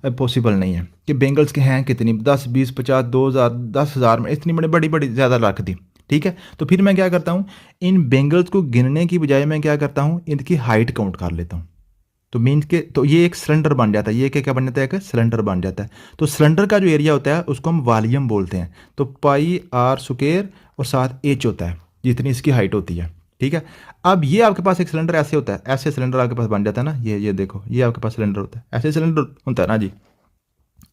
पॉसिबल नहीं है कि बेंगल्स के हैं कितनी, 10 20 50 2000 10,000 में इतनी बड़ी बड़ी बड़ी ज़्यादा रख दी, ठीक है। तो फिर मैं क्या करता हूँ, इन बेंगल्स को गिनने की बजाय मैं क्या करता हूँ, इनकी हाइट काउंट कर लेता हूँ। तो मीन्स के तो ये एक सिलेंडर बन जाता है, ये क्या क्या बन जाता है, एक सिलेंडर बन जाता है। तो सिलेंडर का जो एरिया होता है उसको हम वॉल्यूम बोलते हैं। तो पाई आर स्क्वायर और साथ एच होता है, जितनी इसकी हाइट होती है, ठीक है। अब ये आपके पास एक सिलेंडर ऐसे होता है, ऐसे सिलेंडर आपके पास बन जाता है ना, ये देखो, ये आपके पास सिलेंडर होता है, ऐसे सिलेंडर होता है ना जी।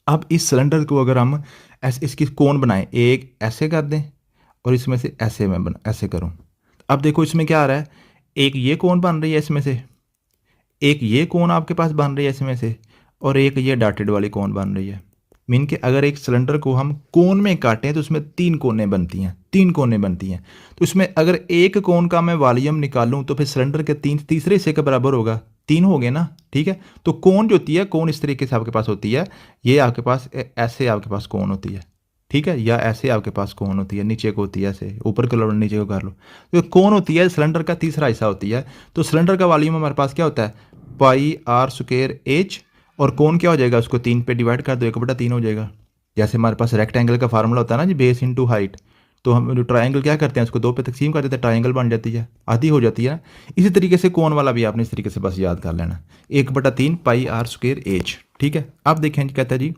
अब इस सिलेंडर को अगर हम ऐसे इसकी कोण बनाएं, एक ऐसे कर दें और इसमें से ऐसे मैं ऐसे करूं, अब देखो इसमें क्या आ रहा है, एक ये कोण बन रही है इसमें से, एक ये कोण आपके पास बन रही है इसमें से, और एक ये डॉटेड वाली कोण बन रही है। मीन कि अगर एक सिलेंडर को हम कोण में काटें तो उसमें 3 कोनें बनती हैं, 3 कोनें बनती हैं। तो इसमें अगर एक कोण का मैं वॉल्यूम निकालूं तो फिर सिलेंडर के तीसरे हिस्से के बराबर होगा, 3 हो गए ना, ठीक है। तो कोण जो होती है, कोण इस तरीके से आपके पास होती है, ये आपके पास ऐसे आपके पास कोण होती है, ठीक है, या ऐसे आपके पास कोण होती है, नीचे को होती है ऐसे, ऊपर कर लो नीचे को कर लो, तो कोण होती है सिलेंडर का तीसरा हिस्सा होती है। तो सिलेंडर का वॉल्यूम हमारे पास क्या होता है, पाई आर स्क्वायर एच, और कोण क्या हो जाएगा, उसको 3 पे डिवाइड कर दो, 1/3 हो जाएगा। जैसे हमारे पास रेक्टेंगल का फार्मूला होता है ना जी, बेस इंटू हाइट, तो हम जो ट्राइंगल क्या करते हैं, उसको 2 पे तकसीम कर देते हैं, ट्राइंगल बन जाती है, आधी हो जाती है ना। इसी तरीके से कोण वाला भी आपने इस तरीके से बस याद कर लेना, 1/3 पाई आर स्क्वायर एच, ठीक है। अब देखें कहता है जी,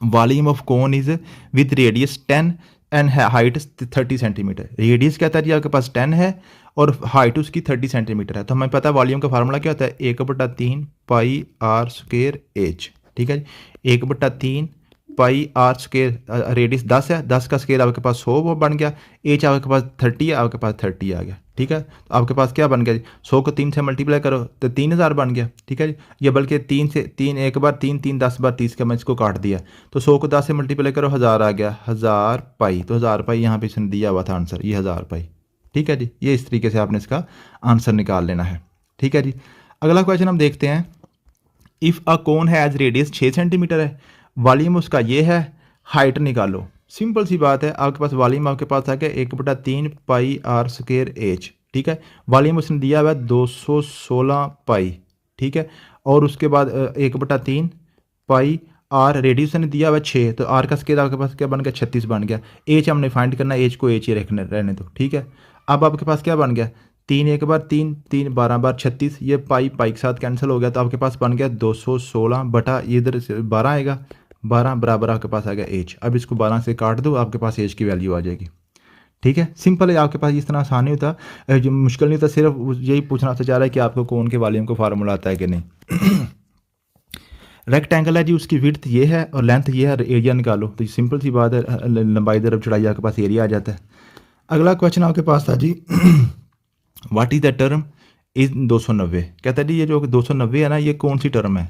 volume of cone is with radius 10 and height 30 centimetre. Radius क्या था जी आपके पास 10 है और हाइट उसकी 30 सेंटीमीटर है। तो हमें पता है वॉल्यूम का फार्मूला क्या होता है, 1/3 पाई आर स्क्वायर एच, ठीक है जी। 1/3 पाई आर स्क्वायर, रेडियस 10 है, 10 का स्केयर आपके पास 100 वो बन गया, एच आपके पास 30 है, आपके पास 30 आ गया, ठीक है। तो आपके पास क्या बन गया जी, 100 को 3 से मल्टीप्लाई करो तो 3000 बन गया, ठीक है जी। ये बल्कि 3 से 3 एक बार 3 3 10 बार 30 का मैं इसको काट दिया, तो 100 को 10 से मल्टीप्लाई करो, 1000 आ गया, 1000 पाई। तो 1000 पाई यहाँ पे इसने दिया हुआ था आंसर, ये 1000 पाई, ठीक है जी। ये इस तरीके से आपने इसका आंसर निकाल लेना है, ठीक है जी। अगला क्वेश्चन हम देखते हैं, if a cone has radius 6 centimetre है, वॉल्यूम उसका ये है, हाइट निकालो। सिंपल सी बात है, आपके पास वॉल्यूम आपके पास आ गया 1/3 पाई आर स्क्वायर एच, ठीक है। वॉल्यूम उसने दिया हुआ है 216 पाई, ठीक है। और उसके बाद 1/3 पाई आर, रेडियस ने दिया हुआ है 6, तो आर का स्केयर आपके पास क्या बन गया, 36 बन गया। एच हमने फाइंड करना, एच को एच ही रहने दो, ठीक है। अब आपके पास क्या बन गया, 3 एक बार 3 3 12 बार 36, ये पाई पाई के साथ कैंसिल हो गया, तो आपके पास बन गया 216 बटा इधर से 12 आएगा, 12 बराबर आपके पास आ गया एच। अब इसको 12 से काट दो, आपके पास एच की वैल्यू आ जाएगी, ठीक है। सिंपल है, आपके पास इस तरह आसान नहीं होता, जो मुश्किल नहीं होता, सिर्फ यही पूछना चाह रहा है कि आपको कौन के वॉल्यूम को फार्मूला आता है कि नहीं। रेक्टेंगल है जी, उसकी विड्थ ये है और लेंथ ये है, एरिया निकालो। तो सिंपल सी बात है, लंबाई दरब चौड़ाई आपके पास एरिया आ जाता है। अगला क्वेश्चन आपके पास था जी, what is the term is 290। कहता है जी, ये जो 290 है ना, ये कौन सी टर्म है,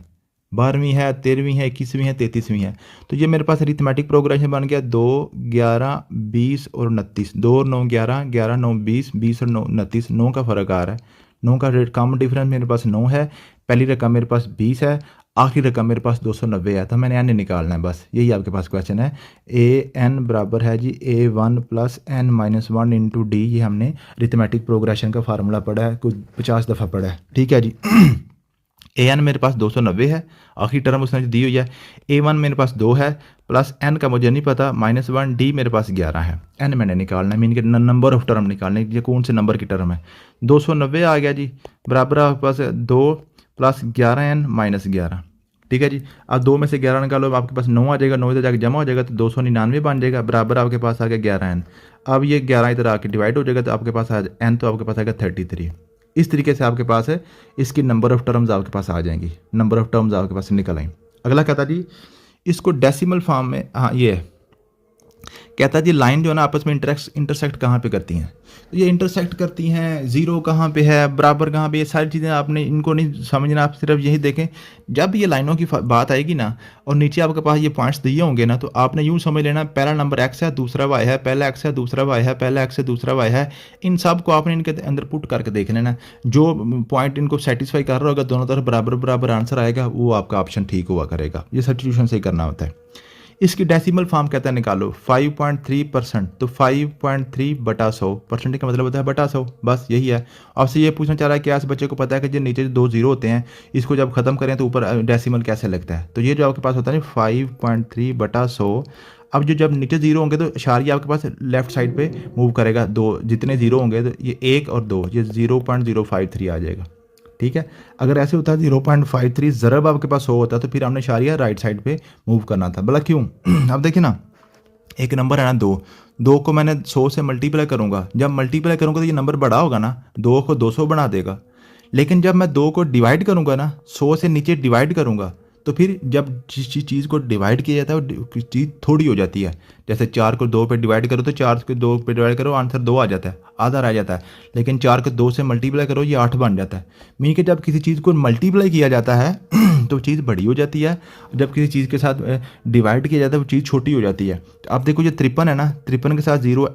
12वीं है, 13वीं है, 21वीं है, 33वीं है। तो ये मेरे पास अरिथमेटिक प्रोग्रेशन बन गया 2 11 20 और 29, 2 9 11 11 9 20 20 और 9 29, 9 का फ़र्क आ रहा है, 9 का रेट कम डिफरेंस मेरे पास 9 है। पहली रकम मेरे पास 20 है, आखिरी रकम मेरे पास 290 है, तो मैंने एन निकालना है, बस यही आपके पास क्वेश्चन है। ए एन बराबर है जी A1 + n-1 इंटू डी, ये हमने अरिथमेटिक प्रोग्रेशन का फार्मूला पढ़ा है, कुछ 50 दफ़ा पढ़ा है, ठीक है जी। एन मेरे पास 290 है, आखिरी टर्म उसने दी हुई है। A1 मेरे पास 2 है, प्लस एन का मुझे नहीं पता, -1, डी मेरे पास 11 है, एन मैंने निकालना है, मीन के नंबर ऑफ टर्म निकालने, ये कौन से नंबर की टर्म है। 290 आ गया जी, बराबर आपके पास 2 + 11n - 11, ठीक है जी। अब 2 में से 11 निकालो, आपके पास 9 आ जाएगा, 9 इधर जाकर जमा हो जाएगा, तो 299 बन जाएगा, बराबर आपके पास आ गया 11n। अब ये 11 इधर आके डिवाइड हो जाएगा तो आपके पास आ n तो आपके पास आएगा 33। इस तरीके से आपके पास है इसकी नंबर ऑफ़ टर्म्स आपके पास आ जाएंगी, नंबर ऑफ़ टर्म्स आपके पास निकल आएंगी। अगला कहता जी इसको डेसिमल फॉर्म में, हाँ ये है, कहता है जी लाइन जो है ना आपस में इंटरसेक्ट कहाँ पे करती हैं, तो ये इंटरसेक्ट करती हैं, ज़ीरो कहाँ पे है, बराबर कहाँ पे, ये सारी चीज़ें आपने इनको नहीं समझना, आप सिर्फ यही देखें। जब ये लाइनों की बात आएगी ना और नीचे आपके पास ये पॉइंट्स दिए होंगे ना, तो आपने यूँ समझ लेना पहला नंबर एक्स है, दूसरा वाई है, पहला एक्स है, दूसरा वाई है, पहला एक्स है, दूसरा वाई है। इन सब को आपने इनके अंदर पुट करके देख लेना, जो पॉइंट इनको सेटिस्फाई कर रहा होगा, दोनों तरफ बराबर बराबर आंसर आएगा, वो आपका ऑप्शन ठीक हुआ करेगा। ये सब्स्टिट्यूशन से ही करना होता है। इसकी डेसिमल फॉर्म कहता है निकालो 5.3%, तो 5.3 बटा 100, परसेंटेज का मतलब होता है बटा 100, बस यही है। आपसे ये पूछना चाह रहा है कि आज बच्चे को पता है कि जो नीचे 2 जीरो होते हैं इसको जब खत्म करें तो ऊपर डेसिमल कैसे लगता है, तो ये जो आपके पास होता है 5.3 बटा 100। अब जो जब नीचे जीरो होंगे तो इशारिया आपके पास लेफ्ट साइड पे मूव करेगा, दो जितने जीरो होंगे तो ये 1 और 2, ये 0.053 आ जाएगा। ठीक है, अगर ऐसे होता है 0.53 ज़रब आपके पास 100 होता तो फिर हमने इशारिया राइट साइड पे मूव करना था। भला क्यों? अब देखिए ना, एक नंबर है ना 2 को मैंने 100 से मल्टीप्लाई करूँगा, जब मल्टीप्लाई करूँगा तो ये नंबर बड़ा होगा ना, 2 को 200 बना देगा। लेकिन जब मैं 2 को डिवाइड करूँगा ना, 100 से नीचे डिवाइड करूँगा, तो फिर जब जिस चीज़ को डिवाइड किया जाता है वो चीज़ थोड़ी हो जाती है। जैसे 4 को 2 पे डिवाइड करो तो 4 को 2 पे डिवाइड करो आंसर 2 आ जाता है, आधा रह जाता है। लेकिन 4 को 2 से मल्टीप्लाई करो ये 8 बन जाता है। मीन कि जब किसी चीज़ को मल्टीप्लाई किया जाता है तो चीज़ बड़ी हो जाती है, जब किसी चीज़ के साथ डिवाइड किया जाता है वो चीज़ छोटी हो जाती है। तो आप देखो ये 53 है ना, 53 के साथ 0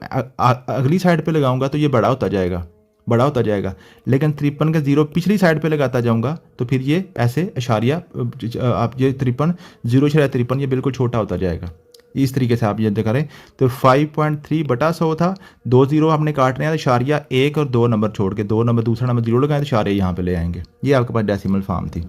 अगली साइड पर लगाऊंगा तो ये बड़ा होता जाएगा, बड़ा होता जाएगा। लेकिन 53 का 0 पिछली साइड पे लगाता जाऊंगा तो फिर ये ऐसे इशारिया आप ये 53 0.53 ये बिल्कुल छोटा होता जाएगा। इस तरीके से आप ये दिखा रहे हैं। तो 5.3 बटा 100 था, 2 जीरो आपने काटने हैं, इशारिया 1 और 2 नंबर छोड़ के 2 नंबर दूसरा नंबर 0 लगाए तो इशारे यहाँ पे ले आएंगे। ये आपके पास डेसिमल फॉर्म थी,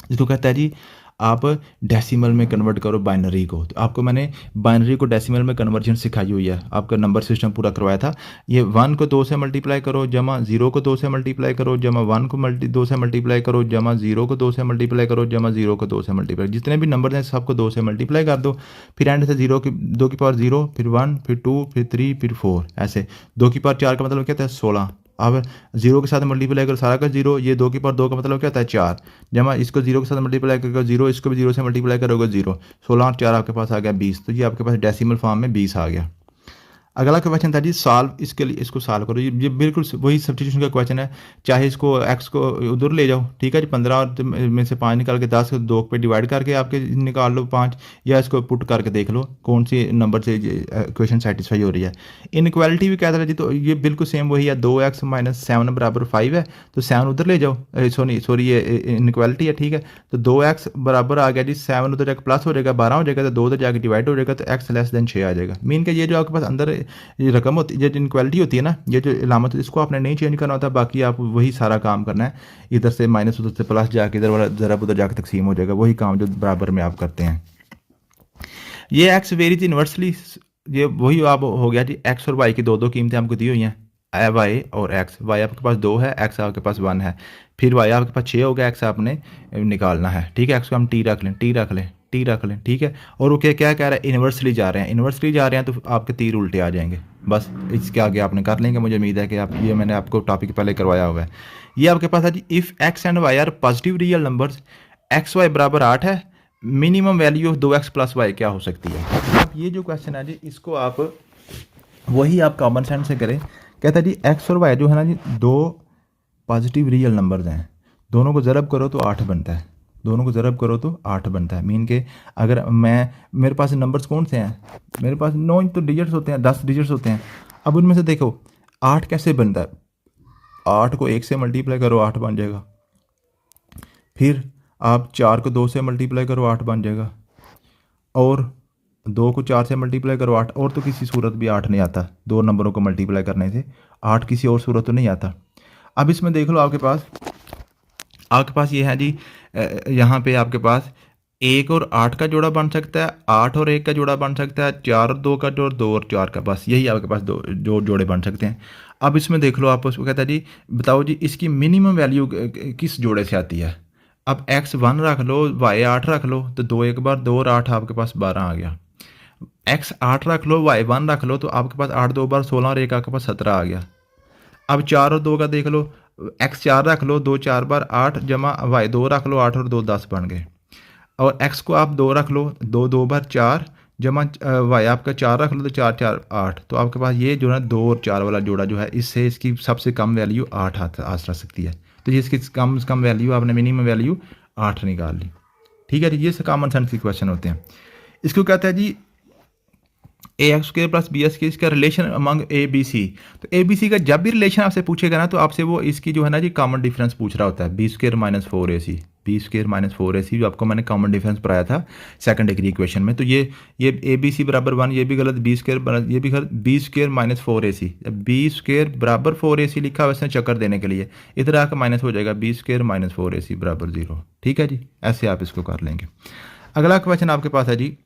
जिसको कहता है जी आप डेसिमल में कन्वर्ट करो बाइनरी को। तो आपको मैंने बाइनरी को डेसिमल में कन्वर्जन सिखाई हुई है, आपका नंबर सिस्टम पूरा करवाया था। ये 1 को 2 से मल्टीप्लाई करो, जमा 0 को 2 से मल्टीप्लाई करो, जमा 1 को 2 से मल्टीप्लाई करो, जमा 0 को 2 से मल्टीप्लाई करो, जमा 0 को 2 से मल्टीप्लाई, जितने भी नंबर हैं सबको 2 से मल्टीप्लाई कर दो। फिर एंड से 2 की पावर 0, फिर 1, फिर 2, फिर 3, फिर 4, ऐसे 2 की पावर 4 का मतलब क्या होता है 16। अब 0 के साथ मल्टीप्लाई करो सारा का 0, ये 2 की पावर 2 का मतलब क्या होता है 4, जमा इसको 0 के साथ मल्टीप्लाई करोगे 0, इसको भी 0 से मल्टीप्लाई करोगे 0, 16 और 4 आपके पास आ गया 20। तो ये आपके पास डेसिमल फॉर्म में 20 आ गया। अगला क्वेश्चन था जी सॉल्व, इसके लिए इसको सॉल्व करो। ये बिल्कुल वही सब्स्टिट्यूशन का क्वेश्चन है, चाहे इसको एक्स को उधर ले जाओ, ठीक है जी, 15 में से 5 निकाल के 10 2 पे डिवाइड करके आपके निकाल लो 5, या इसको पुट करके देख लो कौन सी नंबर से क्वेश्चन सेटिस्फाई हो रही है। इनक्वालिटी भी कहता है जी, तो ये बिल्कुल सेम वही है, 2x - 7 बराबर 5 है, तो 7 उधर ले जाओ, सॉरी ये इनक्वालिटी है, ठीक है। तो 2x बराबर आ गया जी 7 उधर जाकर प्लस हो जाएगा 12 हो जाएगा, तो 2 उधर जाकर डिवाइड हो जाएगा, तो x < 6 आ जाएगा। मीन का ये जो आपके पास अंदर ये रकम होती है, जो इनक्वालिटी होती है ना, ये जो इलामत है, इसको आपने नहीं चेंज करना होता, बाकी आप वही सारा काम करना है, इधर से माइनस उधर से प्लस जाके इधर वाला ज़रा उधर जाकर तकसीम हो जाएगा, वही काम जो बराबर में आप करते हैं। ये एक्स वेरीज इन्वर्सली, ये वही आप हो गया जी, एक्स और वाई की दो कीमतें हमको दी हुई हैं, वाई और एक्स। वाई आपके पास 2 है, एक्स आपके पास 1 है, फिर वाई आपके पास 6 हो गया, एक्स आपने निकालना है, ठीक है। एक्स को हम टी रख लें, टी रख लें, टी रख लें, ठीक है। और वो क्या क्या कह रहा है, इन्वर्सली जा रहे हैं, इन्वर्सली जा रहे हैं, तो आपके तीर उल्टे आ जाएंगे। बस इसके आगे आपने कर लेंगे, मुझे उम्मीद है कि आप, ये मैंने आपको टॉपिक पहले करवाया हुआ है। ये आपके पास है जी, if X and Y are positive real numbers, X Y बराबर 8 है, minimum value of 2x + y क्या हो सकती है। अब ये जो क्वेश्चन है जी, इसको आप वही आप कॉमन सेंस से करें। कहता है जी एक्स और वाई जो है ना जी, 2 पॉजिटिव रियल नंबर्स हैं, दोनों को ज़रब करो तो 8 बनता है, दोनों को ज़रब करो तो 8 बनता है। मीन के अगर मेरे पास नंबर्स कौन से हैं, मेरे पास 9 तो डिजिट्स होते हैं, 10 डिजिट्स होते हैं। अब उनमें से देखो 8 कैसे बनता है, 8 को 1 से मल्टीप्लाई करो 8 बन जाएगा, फिर आप 4 को 2 से मल्टीप्लाई करो 8 बन जाएगा, और 2 को 4 से मल्टीप्लाई करो 8, और तो किसी सूरत भी 8 नहीं आता, 2 नंबरों को मल्टीप्लाई करने से 8 किसी और सूरत तो नहीं आता। अब इसमें देख लो आपके पास ये है जी, यहाँ पे आपके पास 1 और 8 का जोड़ा बन सकता है, 8 और 1 का जोड़ा बन सकता है, 4 और 2 का जोड़, 2 और 4 का, बस यही आपके पास दो जोड़े बन सकते हैं। अब इसमें देख लो आप, उसको कहता है जी बताओ जी इसकी मिनिमम वैल्यू किस जोड़े से आती है। अब x 1 रख लो, y 8 रख लो, तो 2 एक बार 2 और 8 आपके पास 12 आ गया। एक्स 8 रख लो, वाई 1 रख लो, तो आपके पास 8 2 बार 16 और एक आपके पास 17 आ गया। अब 4 और 2 का देख लो, एक्स 4 रख लो, 2 4 बार 8 जमा वाई 2 रख लो, 8 और 2 10 बन गए। और एक्स को आप 2 रख लो, 2 2 बार 4 जमा वाई आपका 4 रख लो, तो 4 4 8। तो आपके पास ये जो है 2 और 4 वाला जोड़ा जो है, इससे इसकी सबसे कम वैल्यू 8 आ सकती है। तो ये इसकी कम से कम वैल्यू आपने मिनिमम वैल्यू 8 निकाल ली। ठीक है जी, ये कॉमन सेंस के क्वेश्चन होते हैं। इसको कहते हैं जी A X square plus B S के, इसका relation among A B C. तो ए बी सी का जब भी रिलेशन आपसे पूछेगा ना, तो आपसे वो इसकी जो है ना जी कॉमन डिफरेंस पूछ रहा होता है। B square minus 4ac, B square minus 4ac जो आपको मैंने कॉमन डिफरेंस पढ़ाया था सेकंड डिग्री इक्वेशन में। तो ये ए बी सी बराबर 1, ये भी गलत, बी स्क्र ये भी गलत, B square minus 4ac। B square बराबर 4ac लिखा हुआ इसने चक्कर देने के लिए, इधर आकर माइनस हो जाएगा, बी स्क्र माइनस 4ac बराबर 0। ठीक है जी, ऐसे आप इसको कर लेंगे। अगला क्वेश्चन आपके पास है जी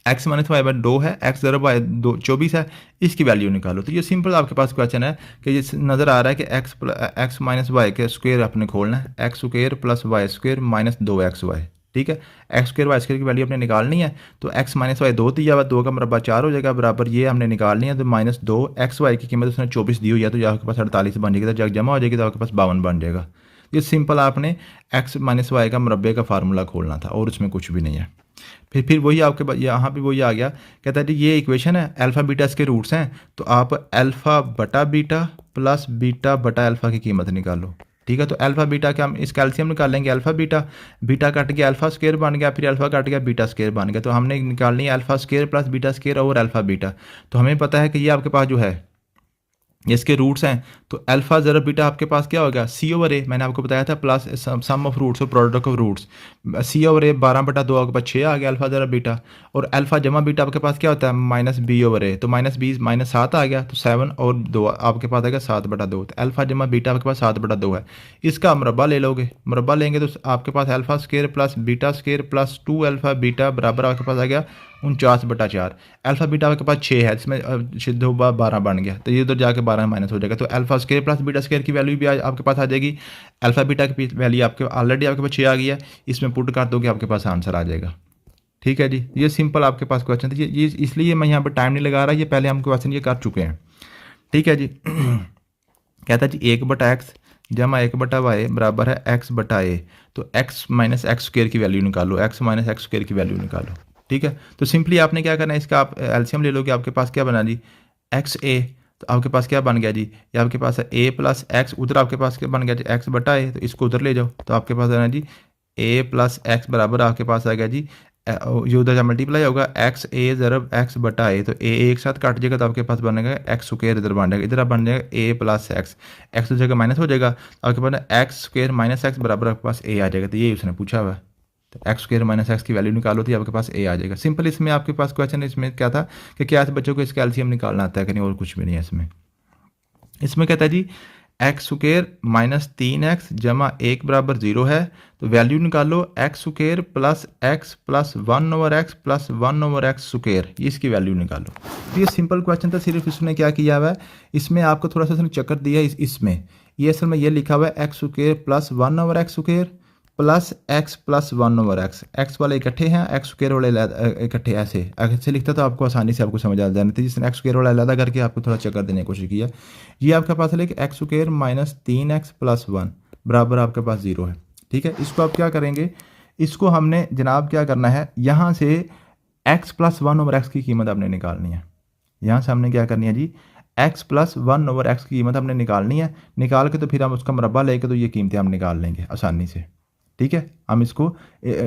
एक्स माइनस वाई बाई 2 है, एक्स ज़रा बाई 2 24 है, इसकी वैल्यू निकालो। तो ये सिंपल आपके पास क्वेश्चन है कि ये नज़र आ रहा है कि एक्स माइनस वाई के स्क्वेयर आपने खोलना है, X square plus Y square minus 2xy। ठीक है, एक्स स्क्वेयर वाई स्क्वेयर की वैल्यू आपने निकालनी है। तो एक्स माइनस वाई 2 दिया हुआ, 2 का मरबा 4 हो जाएगा, बराबर ये हमने निकालनी है। तो माइनस 2 एक्स वाई की कीमत उसने 24 दी हुई है, तो ये आपके पास 48 बन जाएगी। तो जब जमा हो जाएगी तो आपके पास 52 बन जाएगा। ये सिंपल आपने एक्स माइनस वाई का मुरब्बे का फार्मूला खोलना था, और उसमें कुछ भी नहीं है। फिर वही आपके पास यहाँ पे वही आ गया, कहता है जी ये इक्वेशन है, अल्फ़ा बीटा इसके रूट्स हैं, तो आप अल्फ़ा बटा बीटा प्लस बीटा बटा अल्फ़ा की कीमत निकालो। ठीक है, तो अल्फ़ा बीटा का हम इस कैल्शियम निकालेंगे, अल्फ़ा बीटा, बीटा कट गया अल्फ़ा स्क्वायर बन गया, फिर अल्फ़ा कट गया बीटा स्क्वायर बन गया। तो हमने निकालनी है alpha square plus beta square और अल्फ़ा बीटा। तो हमें पता है कि ये आपके पास जो है इसके रूट्स हैं, तो अल्फा ज़रा बीटा आपके पास क्या होगा, सी ओवर ए, मैंने आपको बताया था, प्लस सम ऑफ रूट्स और product of roots. C over A 12 बटा 2 आपके पास 6 आ गया अल्फा ज़रा बीटा, और अल्फा जमा बीटा आपके पास क्या होता है माइनस बी ओवर ए, तो माइनस 20 माइनस 7 आ गया, तो 7 और 2 आपके पास आएगा 7 बटा 2। तो अल्फा जमा बीटा आपके पास 7 बटा 2 है, इसका मुरब्बा ले लोगे, मुरब्बा लेंगे तो आपके पास alpha square plus beta square plus 2 alpha beta बराबर आपके पास आ गया 49 बटा 4। अल्फा बीटा आपके पास 6 है, इसमें 12 बन गया, तो ये उधर जाके 12 माइनस हो जाएगा। तो alpha square plus beta square की वैल्यू भी आपके पास आ जाएगी। अल्फा बीटा की वैल्यू आपके ऑलरेडी आपके पास 6 आ गई है, इसमें पुट कर दोगे आपके पास आंसर आ जाएगा। ठीक है जी, ये सिंपल आपके पास क्वेश्चन था। ये इसलिए मैं यहाँ पर टाइम नहीं लगा रहा, ये पहले हम क्वेश्चन ये कर चुके हैं। ठीक है जी कहता है जी 1 बटा एक्स जमा 1 बटा वाई बराबर है एक्स बटा ए। तो एक्स माइनस एक्स स्क्वेयर की वैल्यू निकालो, एक्स माइनस एक्स स्क्वेयर की वैल्यू निकालो। ठीक है, तो सिंपली आपने क्या करना है, इसका आप एलसीएम ले लोगे, आपके पास क्या बना जी एक्स ए, तो आपके पास क्या बन गया जी, ये आपके पास है ए प्लस एक्स, उधर आपके पास क्या बन गया जी एक्स बटा ए, तो इसको उधर ले जाओ, तो आपके पास है ना जी ए प्लस एक्स बराबर आपके पास आ गया जी ये उधर जब मल्टीप्लाई होगा एक्स ए ज़रब एक्स बटा ए, तो ए एक साथ काट जाएगा, तो आपके पास बनेगा एक्स स्क्वेयर, इधर बन जाएगा, इधर आप बन जाएगा ए प्लस एक्स, एक्स हो जाएगा माइनस हो जाएगा, तो आपके पास एक्स स्क्वेयर माइनस एक्स बराबर आपके पास ए आ जाएगा। तो ये उसने पूछा हुआ है, तो एक्स स्क्वेयर माइनस एक्स की वैल्यू निकालो, तो आपके पास ए आ जाएगा। सिंपल इसमें आपके पास क्वेश्चन इसमें क्या था कि क्या बच्चों को इसका एलसीएम निकालना आता है कि नहीं, और कुछ भी नहीं है इसमें। इसमें कहता है जी एक्स स्क्वेयर माइनस 3x जमा 1 बराबर 0 है, तो वैल्यू निकालो x square plus x plus 1 over x plus 1 over x square, इसकी वैल्यू निकालो। तो ये सिंपल क्वेश्चन था, सिर्फ इसने क्या किया हुआ है, इसमें आपको थोड़ा सा चक्कर दिया है इसमें, ये असल में ये लिखा हुआ है X square plus 1 over x square plus x plus 1 over x, x वाले इकट्ठे हैं, एक्स स्क्वेयर वाले इकट्ठे, ऐसे लिखता तो आपको आसानी से आपको समझ आ जाना था। जिसने एक्स स्क्वेयर वाला अलग करके आपको थोड़ा चक्कर देने की कोशिश किया। ये आपके पास है कि x square minus 3x plus 1 बराबर आपके पास 0 है। ठीक है, इसको आप क्या करेंगे, इसको हमने जनाब क्या करना है, यहाँ से एक्स प्लस 1 ओवर एक्स की कीमत आपने निकालनी है। यहाँ से हमने क्या करनी है जी एक्स प्लस 1 ओवर एक्स की कीमत हमने निकालनी है, निकाल के तो फिर हम उसका मुरब्बा लेके तो ये कीमतें हम निकाल लेंगे आसानी से। ठीक है, हम इसको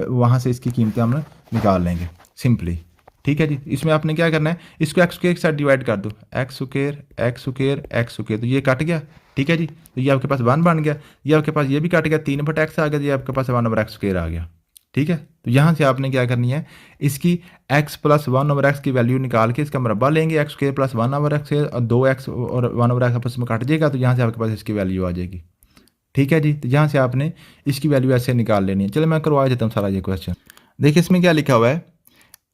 वहाँ से इसकी कीमतें हम निकाल लेंगे सिंपली। ठीक है जी, इसमें आपने क्या करना है, इसको एक्स स्क्वेयर के साथ डिवाइड कर दो, x square x square x square, तो ये कट गया। ठीक है जी, तो ये आपके पास 1 बन गया, ये आपके पास ये भी कट गया, 3 बटा एक्स आ गया, ये आपके पास 1 ओवर एक्स स्क्वेयर आ गया। ठीक है, तो यहाँ से आपने क्या करनी है, इसकी x प्लस 1 ओवर एक्स की वैल्यू निकाल के इसका मुरब्बा लेंगे, x square plus 1 over x और 2x और 1 ओवर एक्स आपस में कट जाएगा, तो यहाँ से आपके पास इसकी वैल्यू आ जाएगी। ठीक है जी, तो यहाँ से आपने इसकी वैल्यू ऐसे निकाल लेनी है। चलो मैं करवा देता हूँ सारा ये क्वेश्चन। देखिए इसमें क्या लिखा हुआ है,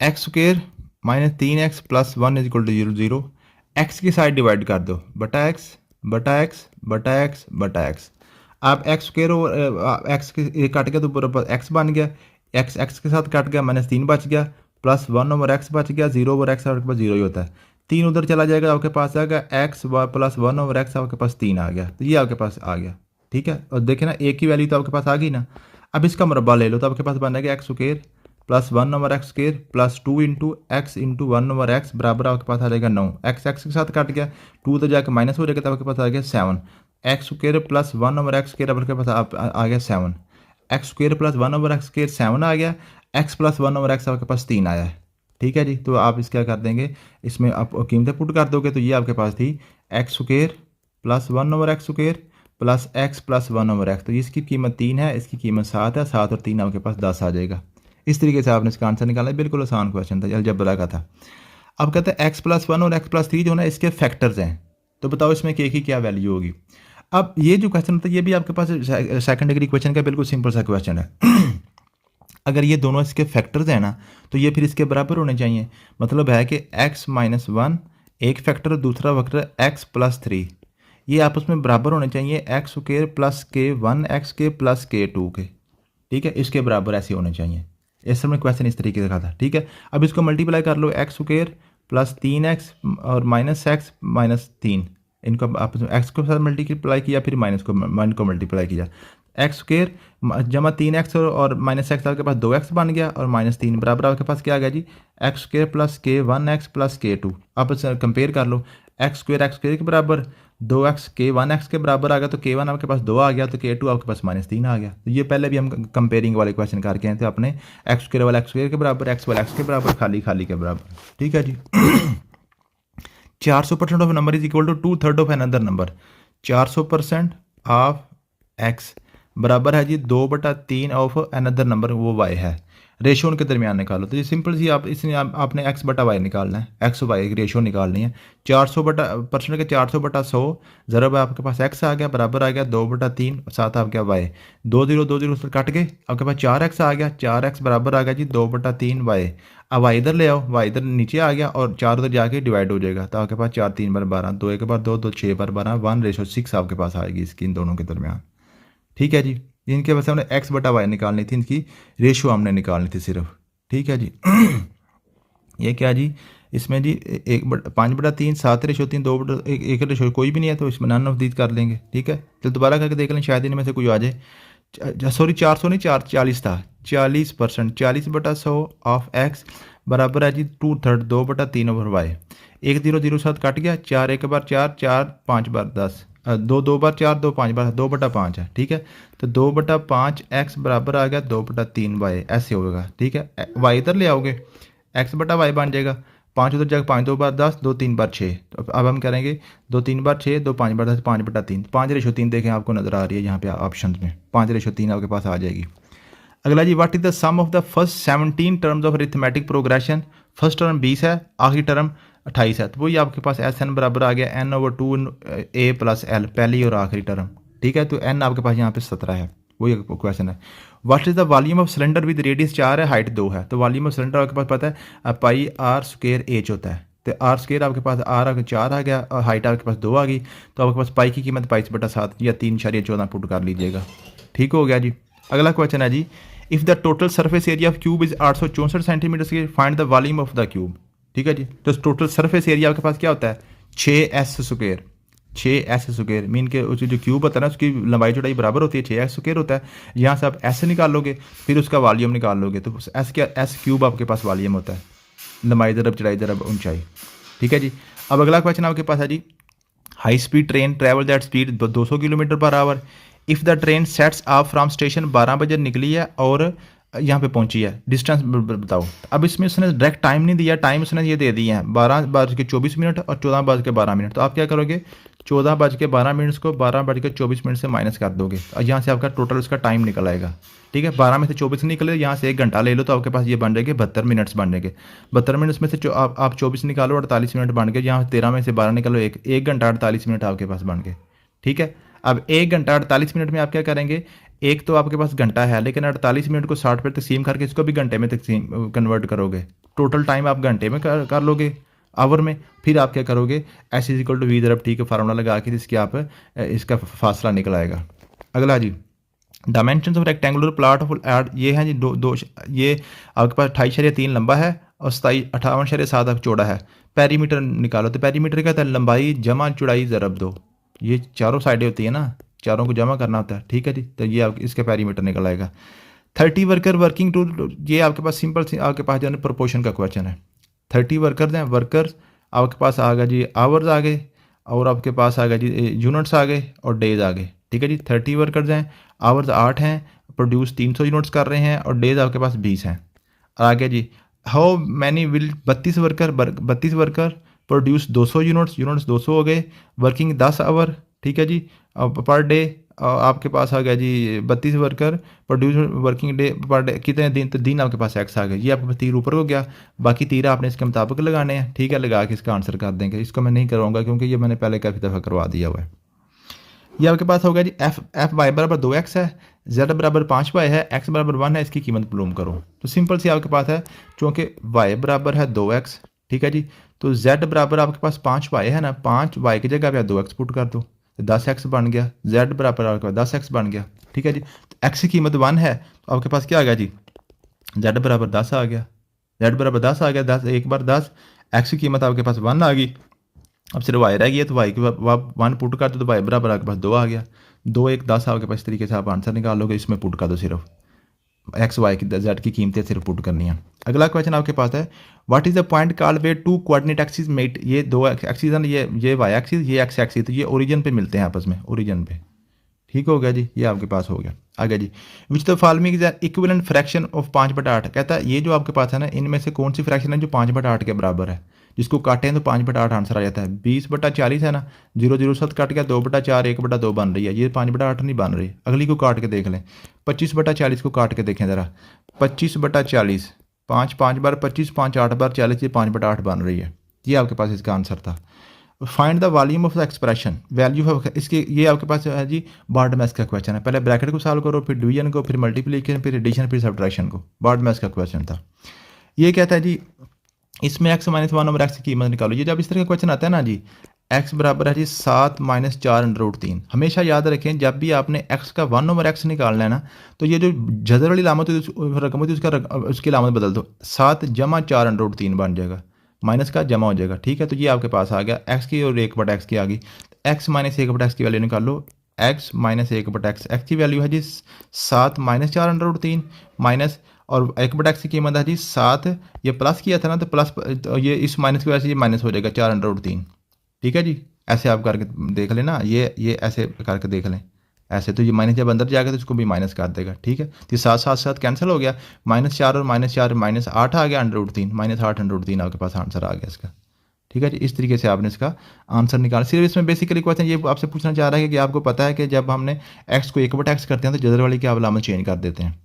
X square minus 3x plus 1 is equal to 0, X की साइड डिवाइड कर दो, बटा एक्स बटा एक्स बटा एक्स बटा एक्स। आप एक्स स्क्वेयर और एक्स के कट गया तो पूरा एक्स बन गया, एक्स एक्स के साथ कट गया, माइनस 3 बच गया, प्लस 1/x बच गया, 0/x आपके पास 0 ही होता है। 3 उधर चला जाएगा, आपके पास आ गया x प्लस 1/x, आपके पास 3 आ गया, तो ये आपके पास आ गया। ठीक है, और देखें ना एक की वैल्यू तो आपके पास आ गई ना। अब इसका मुरब्बा ले लो तो आपके पास बनेगा x square plus 1/x square plus 2 into x into 1/x बराबर आपके पास आ जाएगा 9। एक्स एक्स के साथ कट गया, 2 तो जाकर माइनस हो जाएगा, तो आपके पास आ गया 7। X square plus 1/x square आपके पास आ गया 7। X square plus 1/x square 7 आ गया, एक्स प्लस 1/x आपके पास 3 आया है। ठीक है जी, तो आप इस क्या कर देंगे, इसमें आप कीमतें पुट कर दोगे, तो ये आपके पास थी x square plus 1/x square plus x plus 1/x, तो इसकी कीमत 3 है, इसकी कीमत 7 है, 7 और 3 आपके पास 10 आ जाएगा। इस तरीके से आपने इसका आंसर निकाला है, बिल्कुल आसान क्वेश्चन था, अलजबरा का था। अब कहते हैं एक्स प्लस 1 और एक्स प्लस 3 जो ना इसके फैक्टर्स हैं, तो बताओ इसमें के की क्या वैल्यू होगी। अब ये जो क्वेश्चन होता है ये भी आपके पास सेकंड डिग्री क्वेश्चन का बिल्कुल सिंपल सा क्वेश्चन है। अगर ये दोनों इसके फैक्टर्स हैं ना, तो ये फिर इसके बराबर होने चाहिए। मतलब है कि x माइनस 1 एक फैक्टर, दूसरा फैक्टर x प्लस 3, ये आपस में बराबर होने चाहिए एक्स स्क्वायर प्लस के 1x के प्लस के 2 के। ठीक है, इसके बराबर ऐसे होने चाहिए। इस में क्वेश्चन इस तरीके का था। ठीक है, अब इसको मल्टीप्लाई कर लो, एक्स स्क्वायर प्लस 3x और माइनस एक्स माइनस 3, इनको आपस में एक्स को साथ मल्टीप्लाई किया, फिर माइनस को मल्टीप्लाई किया। एक्स स्क्वायर जमा 3x और माइनस एक्स आपके पास 2x बन गया, और माइनस 3 बराबर आपके पास क्या आ गया जी, एक्स स्क्वायर प्लस के 1x प्लस के 2। आप कंपेयर कर लो, एक्स स्क्वायर के बराबर 2x के 1x के बराबर आ गया, तो k1 आपके पास 2 आ गया, तो k2 आपके पास माइनस 3 आ गया। तो ये पहले भी हम कंपेयरिंग वाले क्वेश्चन करके आए थे अपने, एक्स स्क्वायर वाला एक्स स्क्वायर के बराबर, एक्स वाला एक्स के बराबर, खाली खाली के बराबर। ठीक है जी। 400% of number is equal to 2/3 of another number. 400% of X बराबर है जी 2/3 ऑफ अनदर नंबर, वो वाई है। रेशो उनके दरमियान निकालो, तो ये सिंपल सी आप इसने आपने एक्स बटा वाई निकालना है, एक्स वाई की रेशो निकालनी है। 400% के 400/100 ज़रब आपके पास एक्स आ गया, बराबर आ गया 2/3, साथ आ गया वाई, 2 0 2 0 कट गए, आपके पास 4x आ गया, 4x बराबर आ गया जी 2/3 वाई। अब वाई इधर ले आओ, वाई इधर नीचे आ गया, और 4 उधर जाके डिवाइड हो जाएगा, तो आपके पास 4 3 बार 12, 2 1 बार 2 2 6 बार 12, 1:6 आपके पास आएगी इसकी इन दोनों के दरमियान। ठीक है जी, इनके वजह से हमने एक्स बटा वाई निकालनी थी, इनकी रेशो हमने निकालनी थी सिर्फ। ठीक है जी। ये क्या जी, इसमें जी 5/3, 7:3, 2/1 रेशो कोई भी नहीं है, तो इसमें नन ऑफ दीज कर लेंगे। ठीक है, तो दोबारा करके देख लें, शायद इनमें से कोई आ जाए। सॉरी 400 नहीं, 40 था, 40%, 40/100 ऑफ एक्स बराबर है जी 2/3, 2/3 ओवर वाई। 1 0 0 7 कट गया, 4 1 बार 4 4 5 बार 10, 2 2 बार 4 2 5 बार 2/5 है। ठीक है, तो 2/5 एक्स बराबर आ गया 2/3 वाई, ऐसे होगा। ठीक है, वाई इधर ले आओगे, एक्स बटा वाई बन जाएगा, 5 उधर जाकर 5 2 बार 10, 2 3 बार 6, तो अब हम करेंगे 2 3 बार 6, 2 5 बार 10, 5/3, 5:3 देखें आपको नजर आ रही है यहाँ पे ऑप्शन में, 5:3 आपके पास आ जाएगी। अगला जी, what is the sum of the first 17 terms of arithmetic progression. First term 20 है, आखिरी टर्म 28 है, तो वही आपके पास एस एन बराबर आ गया n/2 a प्लस एल, पहली और आखिरी टर्म। ठीक है, तो n आपके पास यहाँ पे 17 है, वही क्वेश्चन है। What is the volume of cylinder with radius 4 है, हाइट 2 है, तो वॉल्यूम ऑफ सिलेंडर आपके पास पता है पाई आर स्क्वायर एच होता है, तो आर स्क्वायर आपके पास आर अगर 4 आ गया और हाइट आपके पास 2 आ गई, तो आपके पास पाई की कीमत 22/7 या 3.14 पुट कर लीजिएगा। ठीक हो गया जी। अगला क्वेश्चन है जी, if the total surface area of cube is 864 centimetre, find the volume of the cube. ठीक है जी, तो टोटल सरफेस एरिया आपके पास क्या होता है 6s square, 6s square mean के उसकी जो क्यूब होता है ना, उसकी लंबाई चौड़ाई बराबर होती है, 6s स्क्वायर होता है। यहाँ से आप s निकालोगे, फिर उसका वॉल्यूम निकाल लोगे, तो s क्या, s क्यूब आपके पास वॉल्यूम होता है, लंबाई दरब चौड़ाई दरब ऊंचाई। ठीक है जी। अब अगला क्वेश्चन आपके पास है जी, high speed train travel that speed 200 kilometre per hour. If the train sets off from station 12 बजे निकली है और यहाँ पे पहुंची है, डिस्टेंस बताओ। अब इसमें उसने डायरेक्ट टाइम नहीं दिया, टाइम उसने ये दे दिए हैं 12:24 और 14:12। तो आप क्या करोगे, 14:12 को 12:24 से माइनस कर दोगे, और यहाँ से आपका टोटल उसका टाइम निकल आएगा। ठीक है, 12 में से 24 निकले, यहाँ से 1 घंटा ले लो, तो आपके पास ये बन जाएंगे 72 मिनट्स बन जाएंगे। 72 मिनट्स में से आप 24 निकालो, 48 मिनट बन गए। यहाँ 13 में से 12 निकालो, 1 घंटा 48 मिनट आपके पास बन गए। ठीक है, अब 1 घंटा 48 मिनट में आप क्या करेंगे, एक तो आपके पास घंटा है, लेकिन 48 मिनट को 60 पे तकसीम करके इसको भी घंटे में तकसीम कन्वर्ट करोगे, टोटल टाइम आप घंटे में कर लोगे, आवर में। फिर आप क्या करोगे, S is equal to V ज़रब टी का फार्मूला लगा के इसके आप इसका फासला निकल आएगा। अगला जी, dimensions of rectangular plot of ये हैं जी दो ये आपके पास 28.3 लंबा है और 58.7 अब चौड़ा है। पेरीमीटर निकालो, तो पेरीमीटर क्या होता है, लंबाई जमा चौड़ाई ज़रब दो, ये चारों साइडें होती है ना, चारों को जमा करना होता है, ठीक है जी। तो ये आप इसका पेरीमीटर निकल आएगा। 30 वर्कर वर्किंग टू, ये आपके पास सिंपल आपके पास जो है प्रोपोर्शन का क्वेश्चन है। 30 वर्कर्स हैं, वर्कर्स आपके पास आ गया जी, आवर्स आ गए, और आपके पास आ गया जी यूनिट्स आ गए और डेज आ गए, ठीक है जी। 30 वर्कर्स हैं, आवर्स 8 हैं, प्रोड्यूस 300 यूनिट्स कर रहे हैं, और डेज आपके पास 20 हैं। आगे जी, how many will 32 worker produce 200 units 200 हो गए, वर्किंग 10 आवर, ठीक है जी। पर डे आपके पास आ गया जी 32 worker produce working day per day कितने दिन, तो दिन आपके पास एक्स आ गया। ये आपके पास तीर ऊपर हो गया, बाकी तीर आपने इसके मुताबिक लगाने हैं, ठीक है। लगा के इसका आंसर कर देंगे, इसको मैं नहीं करवाऊंगा क्योंकि ये मैंने पहले काफ़ी दफ़ा करवा दिया हुआ है। ये आपके पास हो गया जी एफ वाई बराबर 2x है, जेड बराबर 5y है, एक्स बराबर 1 है, इसकी कीमत मालूम करो। तो सिंपल सी आपके पास है, चूँकि y बराबर है 2x, ठीक है जी, तो z बराबर आपके पास 5y है ना, 5y की जगह पे 2x पुट कर दो, तो 10x बन गया। z बराबर आपके पास 10x बन गया, ठीक है जी। तो x की कीमत 1 है, तो आपके पास क्या आ गया जी, z बराबर 10 आ गया, z बराबर 10 आ गया, 10 एक बार 10, x की कीमत आपके पास 1 आ गई। अब सिर्फ वाई रह गई है, तो वाई की आप 1 पुट कर दो, तो वाई बराबर आपके पास 2 आ गया, 2 1 10 आपके पास। इस तरीके से आप आंसर निकालोगे, इसमें पुट कर दो, सिर्फ एक्स वाई की जेड की कीमतें सिर्फ पुट करनी है। अगला क्वेश्चन आपके पास है, what is the point called where two coordinate axis met, ये दो एक्सिस हैं, ये वाई एक्सिस, ये एक्स एक्सिस, तो ये ओरिजिन पे मिलते हैं आपस में, ओरिजिन पे, ठीक हो गया जी। ये आपके पास हो गया। आगे जी, which the following is equivalent fraction of 5/8, कहता है ये जो आपके पास है ना, इनमें से कौन सी फ्रैक्शन है जो 5/8 के बराबर है, जिसको काटें तो 5/8 आंसर आ जाता है। 20/40 है ना, 0 0 7 कट गया, 2/4 1/2 बन रही है, ये 5/8 नहीं बन रही। अगली को काट के देख लें, 25/40 को काट के देखें ज़रा, 25/40, 5 5 बार 25, 5 8 बार 40, ये 5/8 बन रही है। ये आपके पास इसका आंसर था। Find the volume of the expression, value of इसके, ये आपके पास है जी बॉर्ड मैथ का क्वेश्चन है। पहले ब्रैकेट को सॉल्व करो, फिर डिवीजन को, फिर मल्टीप्लिकेशन, फिर एडिशन, फिर सब्ट्रैक्शन को। बॉर्ड मैथ का क्वेश्चन था। ये कहता है जी इसमें x - 1 ओवर x की कीमत निकालो। ये जब इस तरह का क्वेश्चन आता है ना जी, x बराबर है जी 7 - 4√3। हमेशा याद रखें, जब भी आपने x का 1 ओवर x निकालना है ना, तो ये जो जदर वाली लामत रकम होती है उसकी लामत बदल दो, 7 जमा 4√3 बन जाएगा, माइनस का जमा हो जाएगा, ठीक है। तो ये आपके पास आ गया x की और 1/x की आ गई। x - 1/x की वैल्यू निकाल लो, x - 1/x, x की वैल्यू है जी 7 - 4√3 माइनस, और 1/x की कीमत है जी 7, ये प्लस किया था ना, तो प्लस, तो ये इस माइनस की वजह से ये माइनस हो जाएगा 4√3, ठीक है जी। ऐसे आप करके देख लें ना, ये ऐसे करके देख लें, ऐसे, तो ये माइनस जब अंदर जाएगा तो इसको भी माइनस कर देगा, ठीक है। तो 7 7 7 कैंसिल हो गया, -4 और -4 -8 आ गया, √3 -8√3 आपके पास आंसर आ गया इसका, ठीक है जी। इस तरीके से आपने इसका आंसर निकाला। सिर्फ इसमें बेसिकली क्वेश्चन ये आपसे पूछना चाह रहा है कि आपको पता है कि जब हमने x को 1/x करते हैं तो जदर वाली की आप अलामत चेंज कर देते हैं।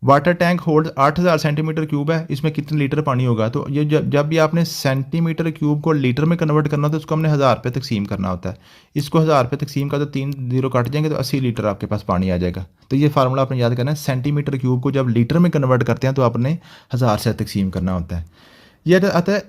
Water tank hold 8000 centimetre cube है, इसमें कितने लीटर पानी होगा, तो ये जब भी आपने सेंटीमीटर क्यूब को लीटर में कन्वर्ट करना होता है, तो उसको हमने 1000 रुपये तकसीम करना होता है। इसको 1000 रुपये तकसीम का, तो 3 0 कट जाएंगे, तो 80 लीटर आपके पास पानी आ जाएगा। तो ये फार्मूला आपने याद करना है, सेंटीमीटर क्यूब को जब लीटर में कन्वर्ट करते हैं तो आपने 1000 से तकसीम करना होता है। यह आता है,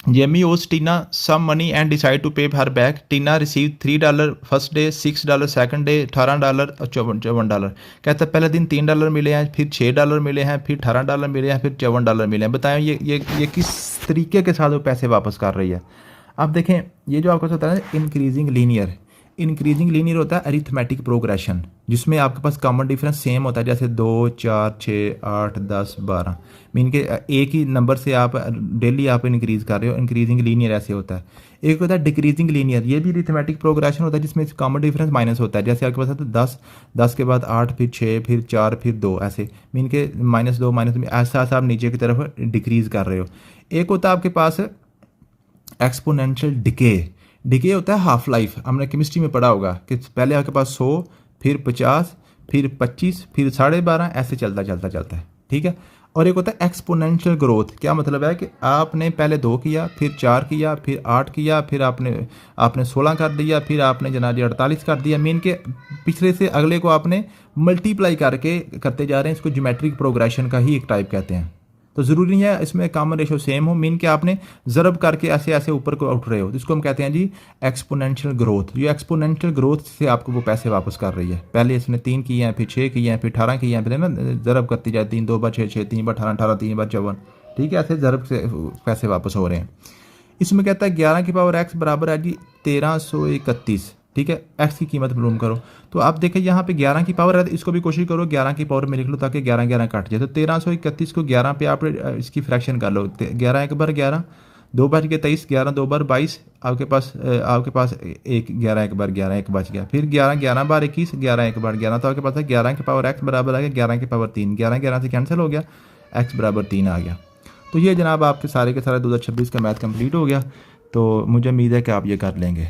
Jamie owes Tina some money and decide to pay her back, Tina receive $3 first day, $6 second day, $18 और $54। कहता है पहले दिन $3 मिले हैं, फिर $6 मिले हैं, फिर $18 मिले हैं, फिर $54 मिले हैं। बताएं ये किस तरीके के साथ वो पैसे वापस कर रही है। अब देखें, ये जो आपको होता है इंक्रीजिंग लीनियर होता है अरिथमेटिक प्रोग्रेशन, जिसमें आपके पास कॉमन डिफरेंस सेम होता है, जैसे 2 4 6 8 10 12, मीन के एक ही नंबर से आप डेली आप इंक्रीज़ कर रहे हो। इंक्रीजिंग लीनियर ऐसे होता है। एक होता है डिक्रीजिंग लीनियर, ये भी अरिथमेटिक प्रोग्रेशन होता है, जिसमें कॉमन डिफरेंस माइनस होता है। जैसे आपके पास होता है 10, 10 के बाद 8, फिर 6, फिर 4, फिर 2, ऐसे मीन के -2 ऐसा आप नीचे की तरफ डिक्रीज़ कर रहे हो। एक होता है आपके पास एक्सपोनेंशियल डिके होता है हाफ लाइफ, हमने केमिस्ट्री में पढ़ा होगा कि पहले आपके पास 100, फिर 50, फिर 25, फिर 12.5, ऐसे चलता है, ठीक है। और एक होता है एक्सपोनेंशियल ग्रोथ, क्या मतलब है कि आपने पहले 2 किया, फिर 4 किया, फिर 8 किया, फिर आपने 16 कर दिया, फिर आपने जनाब 48 कर दिया, मीन के पिछले से अगले को आपने मल्टीप्लाई करके करते जा रहे हैं। इसको ज्योमेट्रिक प्रोग्रेशन का ही एक टाइप कहते हैं। तो ज़रूरी नहीं है इसमें कॉमन रेशो सेम हो, मीन कि आपने ज़रब करके ऐसे ऐसे ऊपर को उठ रहे हो, जिसको हम कहते हैं जी एक्सपोनेंशियल ग्रोथ। ये एक्सपोनेंशियल ग्रोथ से आपको वो पैसे वापस कर रही है। पहले इसने 3 किए हैं, फिर 6 किए हैं, फिर 18 किए हैं, फिर ना ज़रब करती जाए, 3 2 बार 6 6, 3 बार 18 18, 3 बार 54, ठीक है, ऐसे ज़रब से पैसे वापस हो रहे हैं। इसमें कहता है 11 की पावर x बराबर है जी 1331, ठीक है, x की कीमत मालूम करो। तो आप देखें यहाँ पे 11 की पावर है, तो इसको भी कोशिश करो 11 की पावर में लिख लो ताकि 11 11 कट जाए। तो 1331 को 11 पे आप इसकी फ्रैक्शन कर लो, 11 एक बार 11, 2 बच गए 23, 11 2 बार 22, आपके पास एक 11 एक बार 11 एक बच गया, फिर 11 11 बार 21, 11 एक बार 11, तो आपके पास है 11 की पावर x बराबर आ गया 11 की पावर 3, 11 11 से कैंसिल हो गया, x बराबर 3 आ गया। तो ये जनाब आपके सारे के सारे 2026 का मैथ कंप्लीट हो गया। तो मुझे उम्मीद है कि आप ये कर लेंगे।